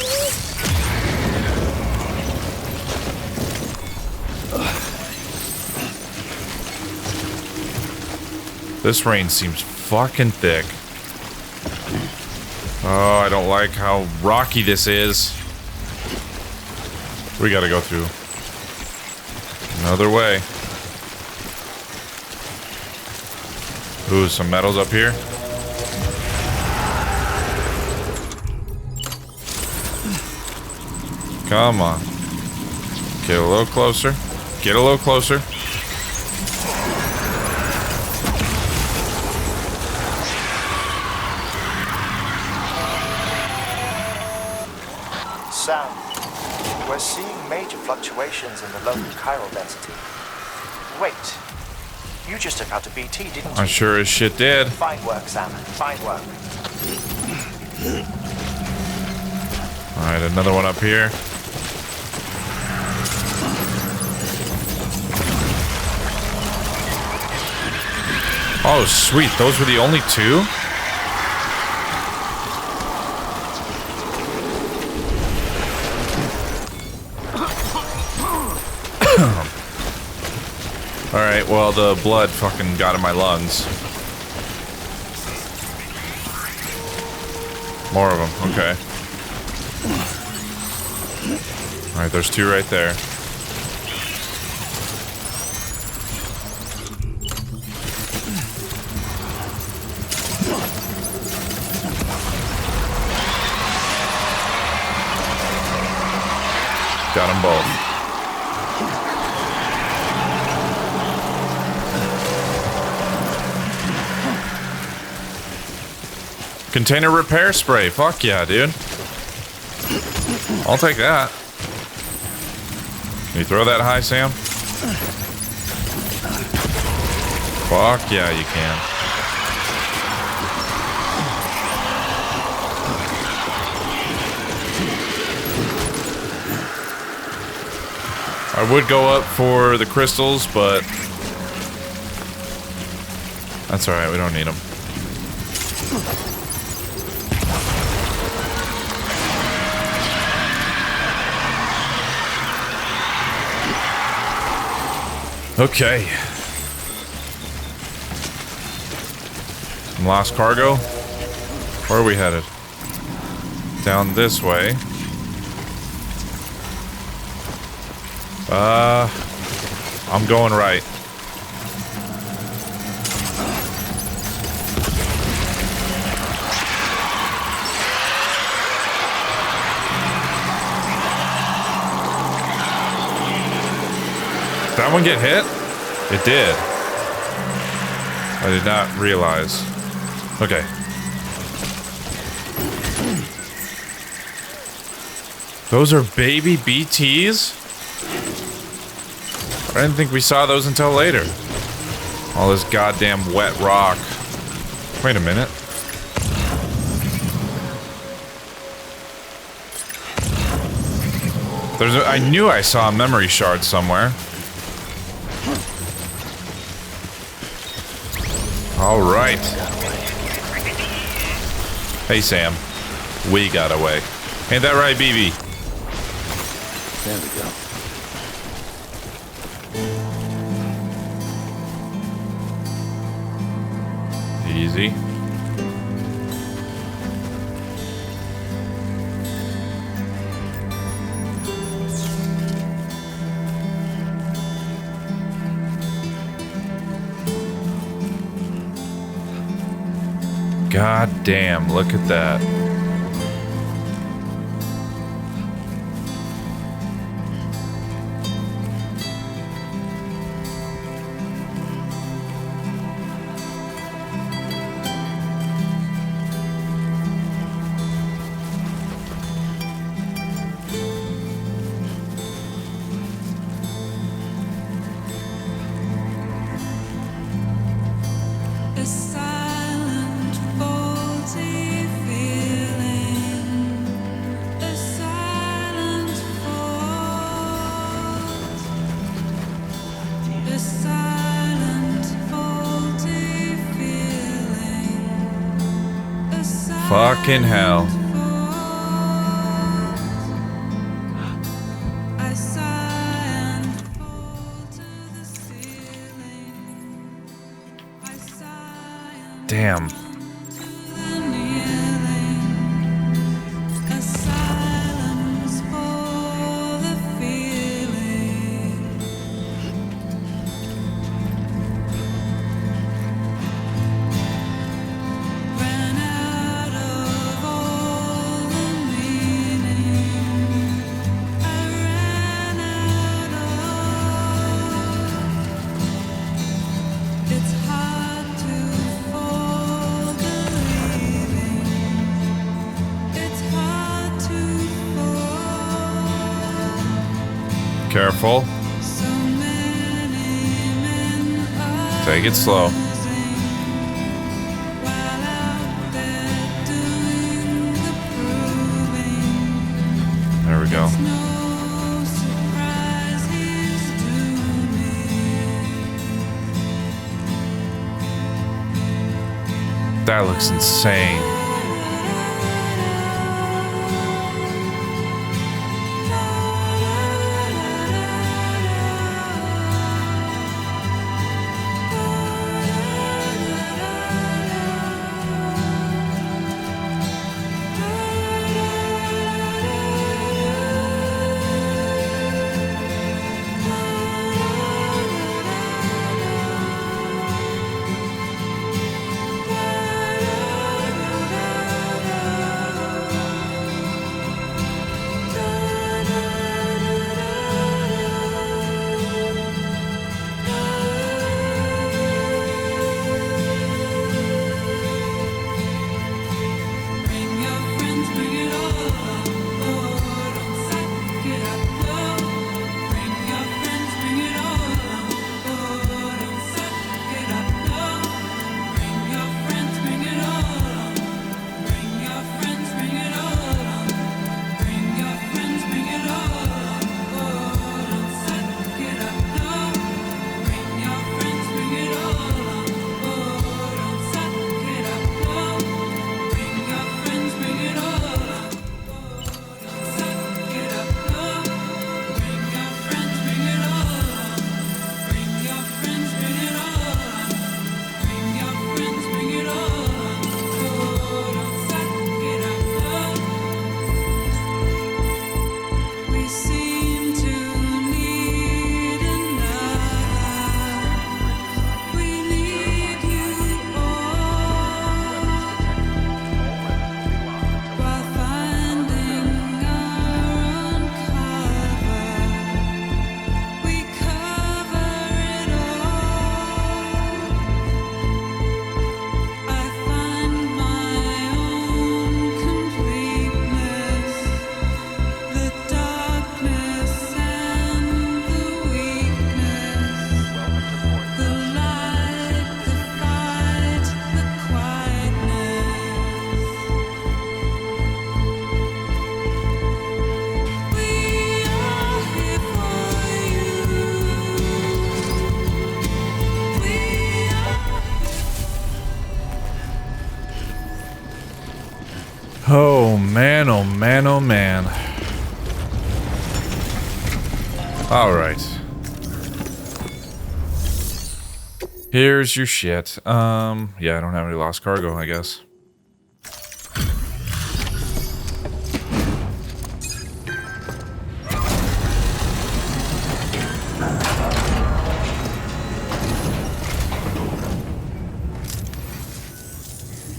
This rain seems fucking thick. Oh, I don't like how rocky this is. We gotta go through another way. Ooh, some metals up here. Come on. Get a little closer. Get a little closer. Sam, we're seeing major fluctuations in the local chiral density. Wait, you just took out a BT, didn't you? I sure as shit did. Fine work, Sam. Fine work. Alright, another one up here. Oh, sweet. Those were the only two? Alright, well, the blood fucking got in my lungs. More of them, okay. Alright, there's two right there. Got them both. Container repair spray. Fuck yeah, dude. I'll take that. Can you throw that high, Sam? Fuck yeah, you can. I would go up for the crystals, but that's alright, we don't need them. Okay. Some lost cargo. Where are we headed? Down this way. I'm going right. Did that one get hit? It did. I did not realize. Okay. Those are baby BTs? I didn't think we saw those until later. All this goddamn wet rock. Wait a minute. I knew I saw a memory shard somewhere. All right. Hey, Sam. We got away. Ain't that right, BB? There we go. Easy. God damn, look at that. Fucking hell. Damn. Careful. Take it slow. There we go. That looks insane. Oh man, oh man, oh man. Alright. Here's your shit. Yeah, I don't have any lost cargo, I guess.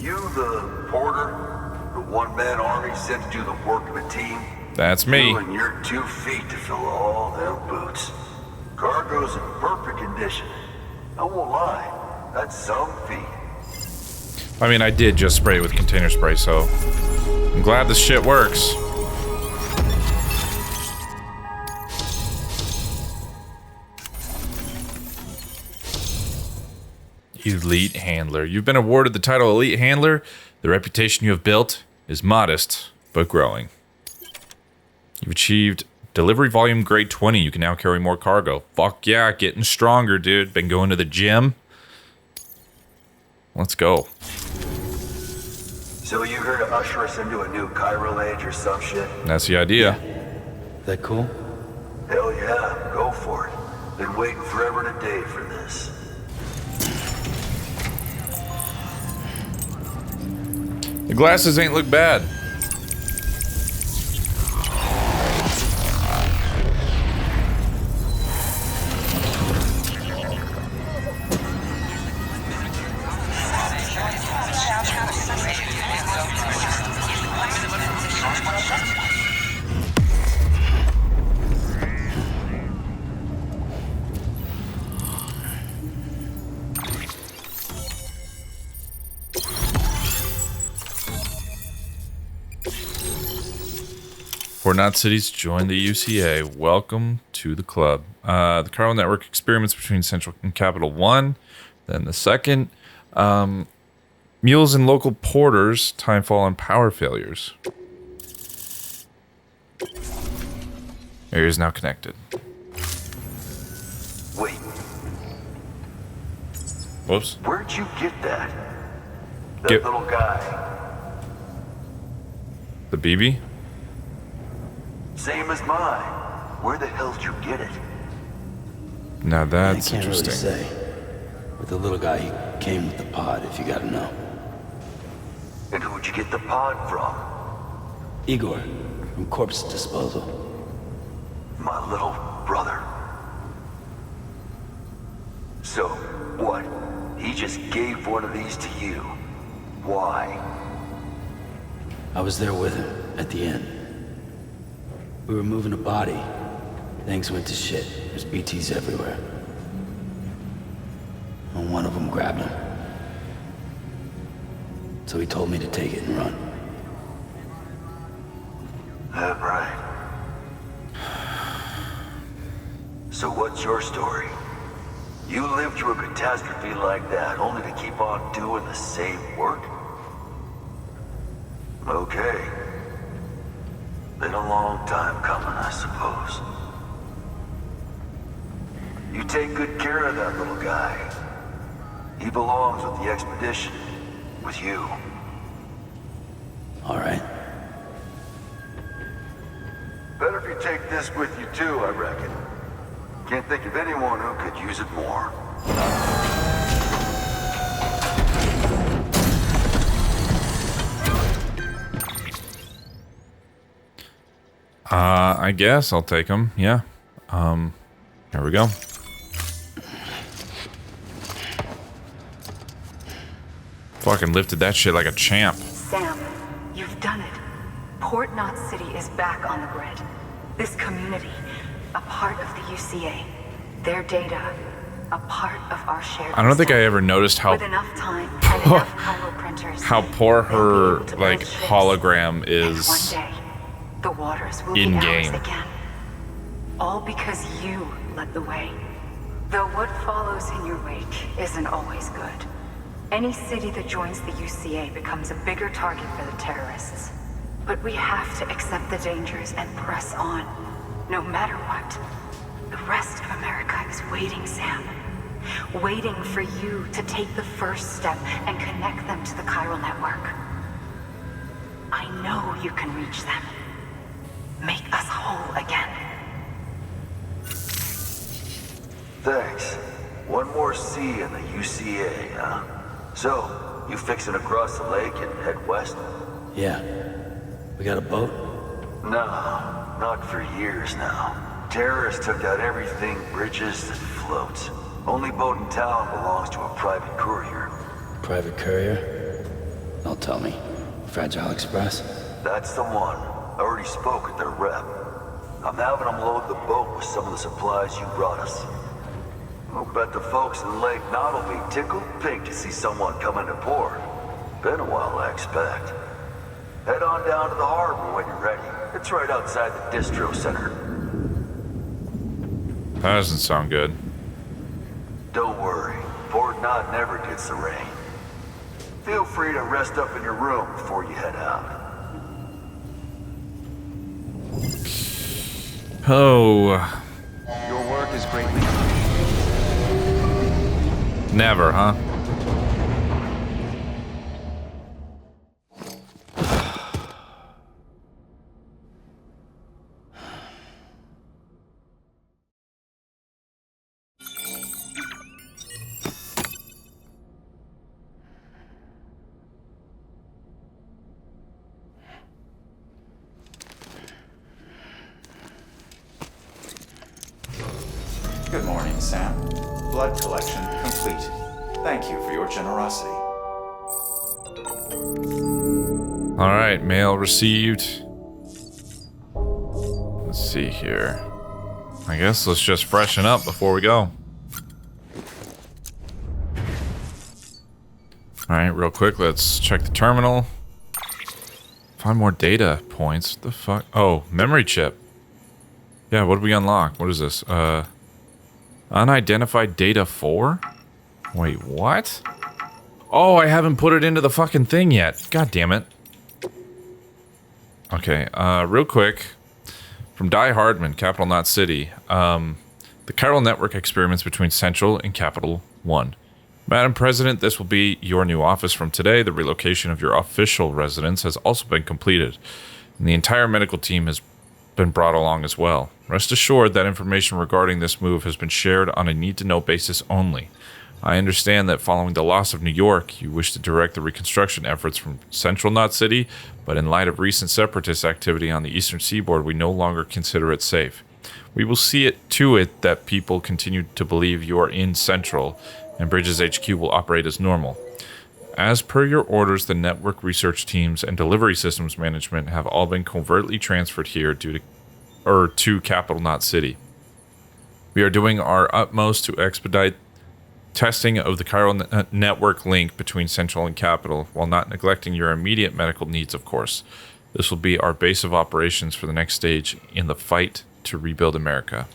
You the porter? The one-man army sent to do the work of a team? That's me. You and your 2 feet to fill all them boots. Cargo's in perfect condition. I won't lie, that's some feat. I mean, I did just spray it with container spray, so I'm glad this shit works. Elite Handler. You've been awarded the title Elite Handler. The reputation you have built is modest, but growing. You've achieved delivery volume grade 20. You can now carry more cargo. Fuck yeah, getting stronger, dude. Been going to the gym. Let's go. So you here to usher us into a new chiral age or some shit? That's the idea. That cool? Hell yeah, go for it. Been waiting forever and a day for this. The glasses ain't look bad. Not cities join the UCA. Welcome to the club. The chiral network experiments between Central and Capital 1. Then the second. Mules and local porters. Timefall and power failures. Area is now connected. Wait. Whoops. Where'd you get that? That little guy. The BB? Same as mine. Where the hell did you get it? Now that's I can't interesting. really say. With the little guy, he came with the pod, if you gotta know. And who'd you get the pod from? Igor, from Corpse Disposal. My little brother. So, what? He just gave one of these to you. Why? I was there with him, at the end. We were moving a body. Things went to shit. There's BTs everywhere. And one of them grabbed him. So he told me to take it and run. That right. So what's your story? You lived through a catastrophe like that, only to keep on doing the same work? Okay. Been a long time coming, I suppose. You take good care of that little guy. He belongs with the expedition. With you. All right. Better if you take this with you too, I reckon. Can't think of anyone who could use it more. I guess I'll take them. Yeah. Here we go. Fucking lifted that shit like a champ. Sam, you've done it. Port Knot City is back on the grid. This community, a part of the UCA. Their data, a part of our shared. I don't think I ever noticed how With enough time and enough chiral printers, how poor her like hologram is one day, the waters will in be game. ours again. All because you led the way. Though what follows in your wake isn't always good. Any city that joins the UCA becomes a bigger target for the terrorists. But we have to accept the dangers and press on, no matter what. The rest of America is waiting, Sam. Waiting for you to take the first step and connect them to the chiral network. I know you can reach them. Make us whole again. Thanks. One more C in the UCA, huh? So, you fixing to cross the lake and head west? Yeah. We got a boat? No, not for years now. Terrorists took out everything bridges that floats. Only boat in town belongs to a private courier. Private courier? Don't tell me. Fragile Express? That's the one. I already spoke with their rep. I'm having them load the boat with some of the supplies you brought us. I'll bet the folks in Lake Knot will be tickled pink to see someone come into port. Been a while, I expect. Head on down to the harbor when you're ready. It's right outside the distro center. That doesn't sound good. Don't worry. Port Knot never gets the rain. Feel free to rest up in your room before you head out. Oh. Your work is greatly Never, huh? Good morning, Sam. Blood collection complete. Thank you for your generosity. Alright, mail received. Let's see here. I guess let's just freshen up before we go. Alright, real quick, let's check the terminal. Find more data points. What the fuck? Oh, memory chip. Yeah, what did we unlock? What is this? Unidentified data 4? Wait, what? Oh, I haven't put it into the fucking thing yet. God damn it. Okay, real quick. From Die Hardman, Capital Knot City. The chiral network experiments between Central and Capital 1. Madam President, this will be your new office from today. The relocation of your official residence has also been completed. And the entire medical team has been brought along as well. Rest assured that information regarding this move has been shared on a need-to-know basis only. I understand that following the loss of New York, you wish to direct the reconstruction efforts from Central Knot City, but in light of recent separatist activity on the eastern seaboard, we no longer consider it safe. We will see it to it that people continue to believe you are in Central, and Bridges HQ will operate as normal. As per your orders, the network research teams and delivery systems management have all been covertly transferred here to Capital Knot City. We are doing our utmost to expedite testing of the chiral network link between Central and Capital, while not neglecting your immediate medical needs, of course. This will be our base of operations for the next stage in the fight to rebuild America.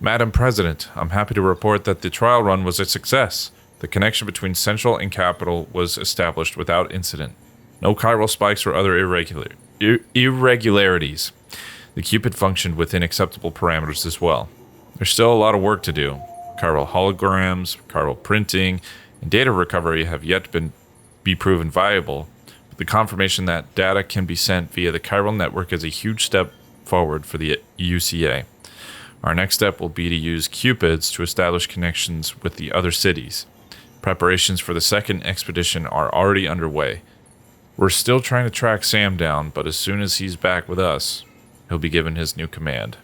Madam President, I'm happy to report that the trial run was a success. The connection between Central and Capital was established without incident. No chiral spikes or other irregularities. The Cupid functioned within acceptable parameters as well. There's still a lot of work to do. Chiral holograms, chiral printing, and data recovery have yet to be proven viable, but the confirmation that data can be sent via the chiral network is a huge step forward for the UCA. Our next step will be to use Cupids to establish connections with the other cities. Preparations for the second expedition are already underway. We're still trying to track Sam down, but as soon as he's back with us, he'll be given his new command.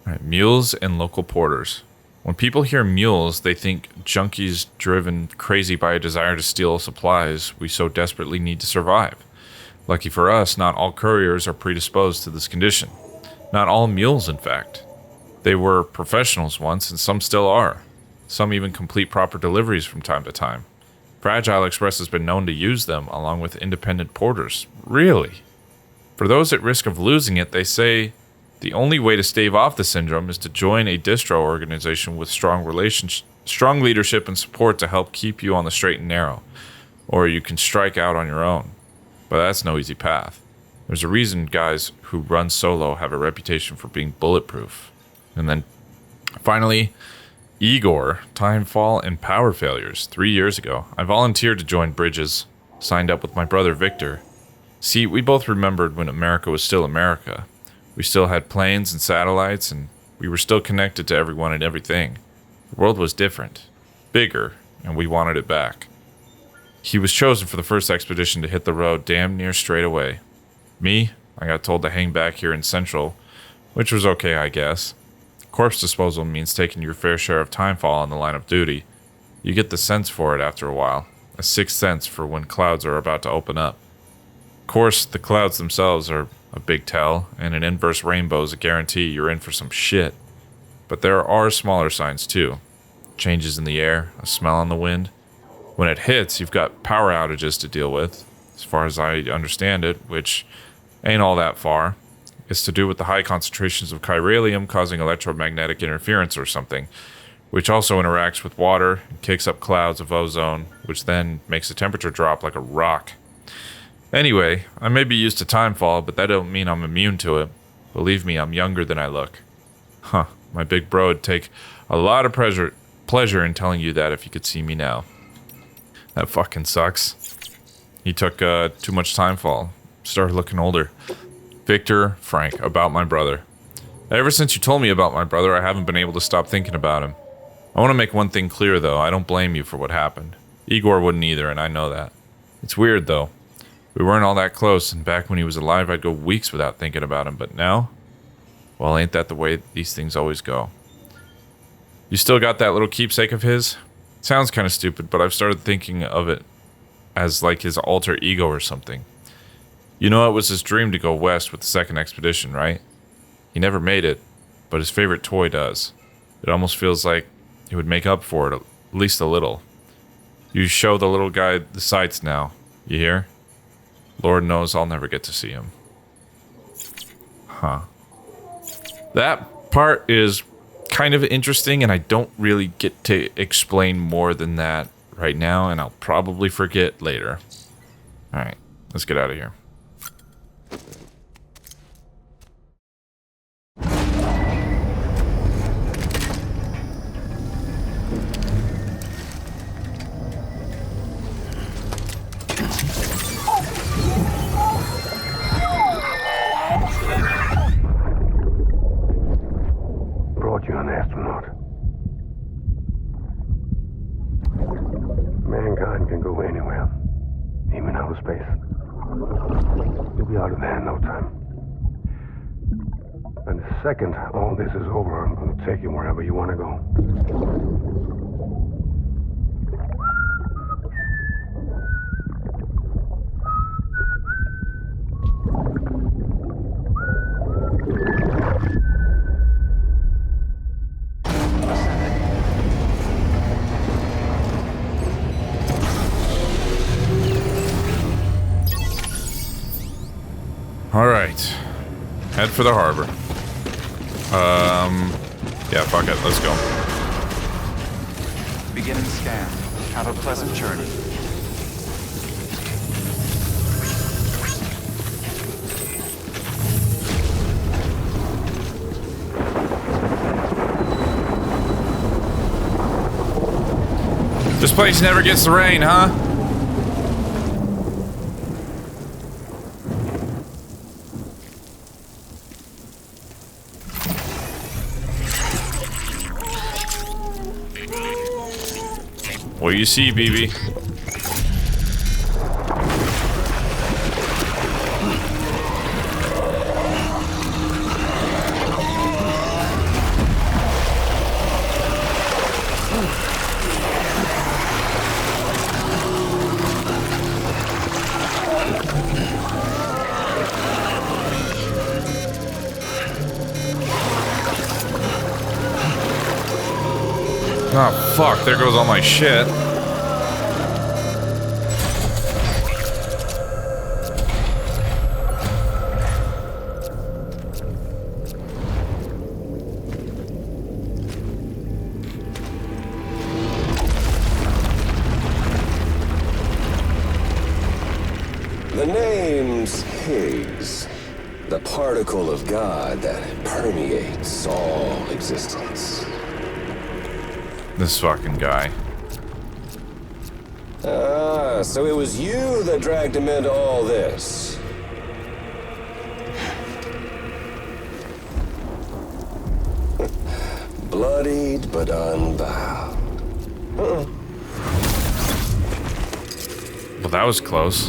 All right, mules and local porters. When people hear mules, they think junkies driven crazy by a desire to steal supplies we so desperately need to survive. Lucky for us, not all couriers are predisposed to this condition. Not all mules, in fact. They were professionals once, and some still are. Some even complete proper deliveries from time to time. Fragile Express has been known to use them, along with independent porters. Really? For those at risk of losing it, they say the only way to stave off the syndrome is to join a distro organization with strong leadership and support to help keep you on the straight and narrow. Or you can strike out on your own. But that's no easy path. There's a reason guys who run solo have a reputation for being bulletproof. And then, finally, Igor, timefall and power failures. 3 years ago, I volunteered to join Bridges, signed up with my brother Victor. See, we both remembered when America was still America. We still had planes and satellites, and we were still connected to everyone and everything. The world was different, bigger, and we wanted it back. He was chosen for the first expedition to hit the road damn near straight away. Me, I got told to hang back here in Central, which was okay, I guess. Corpse disposal means taking your fair share of timefall on the line of duty. You get the sense for it after a while, a sixth sense for when clouds are about to open up. Of course, the clouds themselves are a big tell, and an inverse rainbow is a guarantee you're in for some shit. But there are smaller signs too. Changes in the air, a smell on the wind. When it hits, you've got power outages to deal with. As far as I understand it, which ain't all that far. It's to do with the high concentrations of chiralium causing electromagnetic interference or something, which also interacts with water and kicks up clouds of ozone, which then makes the temperature drop like a rock. Anyway, I may be used to timefall, but that don't mean I'm immune to it. Believe me, I'm younger than I look. Huh, my big bro'd take a lot of pleasure in telling you that if you could see me now. That fucking sucks. He took too much timefall. Started looking older. Victor, Frank, about my brother. Ever since you told me about my brother, I haven't been able to stop thinking about him. I want to make one thing clear, though. I don't blame you for what happened. Igor wouldn't either, and I know that. It's weird, though. We weren't all that close, and back when he was alive, I'd go weeks without thinking about him, but now? Well, ain't that the way these things always go? You still got that little keepsake of his? Sounds kind of stupid, but I've started thinking of it as like his alter ego or something. You know, it was his dream to go west with the second expedition, right? He never made it, but his favorite toy does. It almost feels like it would make up for it, at least a little. You show the little guy the sights now, you hear? Lord knows I'll never get to see him. Huh. That part is kind of interesting, and I don't really get to explain more than that right now, and I'll probably forget later. Alright, let's get out of here. Brought you an astronaut. Mankind can go anywhere, even outer space. You'll be out of there in no time. And the second all this is over, I'm going to take you wherever you want to go. Alright. Head for the harbor. Yeah, fuck it. Let's go. Beginning scan. Have a pleasant journey. This place never gets the rain, huh? What do you see, BB? Oh, fuck, there goes all my shit. The name's Higgs, the particle of God that permeates all existence. This fucking guy. Ah, so it was you that dragged him into all this. bloodied but unbowed. Well, that was close.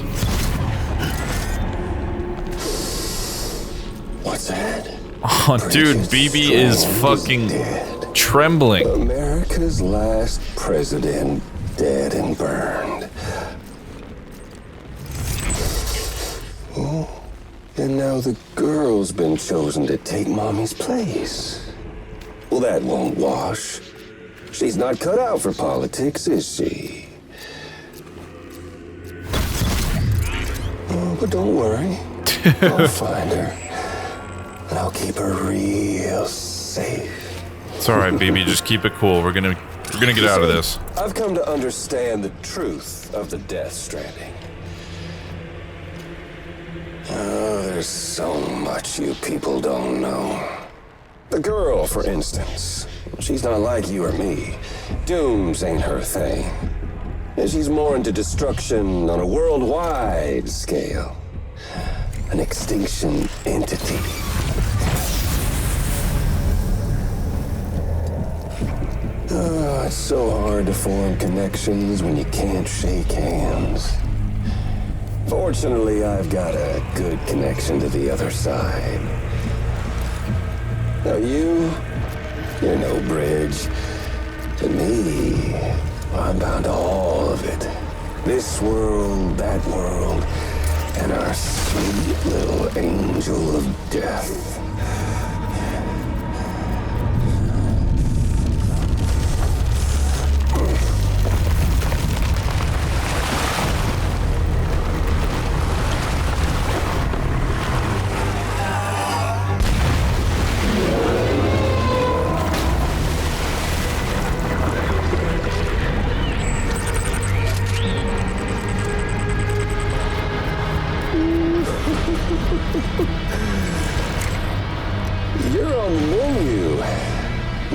What's that? Oh, dude, BB is fucking trembling. America's last president dead and burned. Oh, and now the girl's been chosen to take Mommy's place. Well, that won't wash. She's not cut out for politics, is she? Oh, but don't worry. I'll find her. And I'll keep her real safe. It's all right, BB. Just keep it cool. We're gonna get out of this. I've come to understand the truth of the Death Stranding. Oh, there's so much you people don't know. The girl, for instance. She's not like you or me. Dooms ain't her thing. And she's more into destruction on a worldwide scale. An extinction entity. Oh, it's so hard to form connections when you can't shake hands. Fortunately, I've got a good connection to the other side. Now you're no bridge. To me, I'm bound to all of it. This world, that world, and our sweet little angel of death. You're on the menu.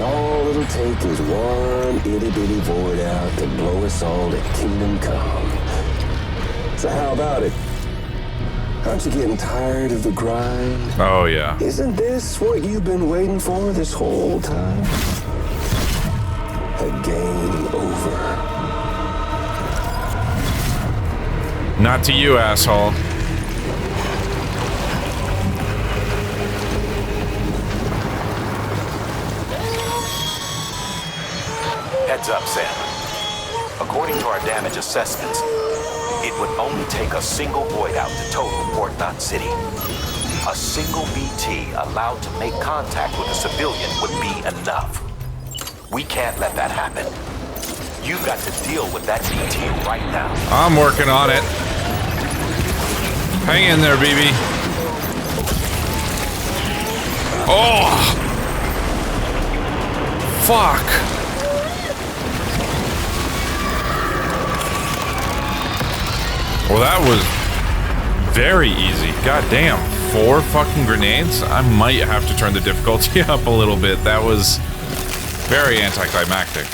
All it'll take is one itty-bitty void out to blow us all to kingdom come. So how about it? Aren't you getting tired of the grind? Oh, yeah. Isn't this what you've been waiting for this whole time? A game over. Not to you, asshole. Heads up, Sam. According to our damage assessments, it would only take a single void out to total Port Knot City. A single BT allowed to make contact with a civilian would be enough. We can't let that happen. You've got to deal with that BT right now. I'm working on it. Hang in there, BB. Oh! Fuck! Well, that was very easy. God damn, 4 fucking grenades? I might have to turn the difficulty up a little bit. That was very anticlimactic.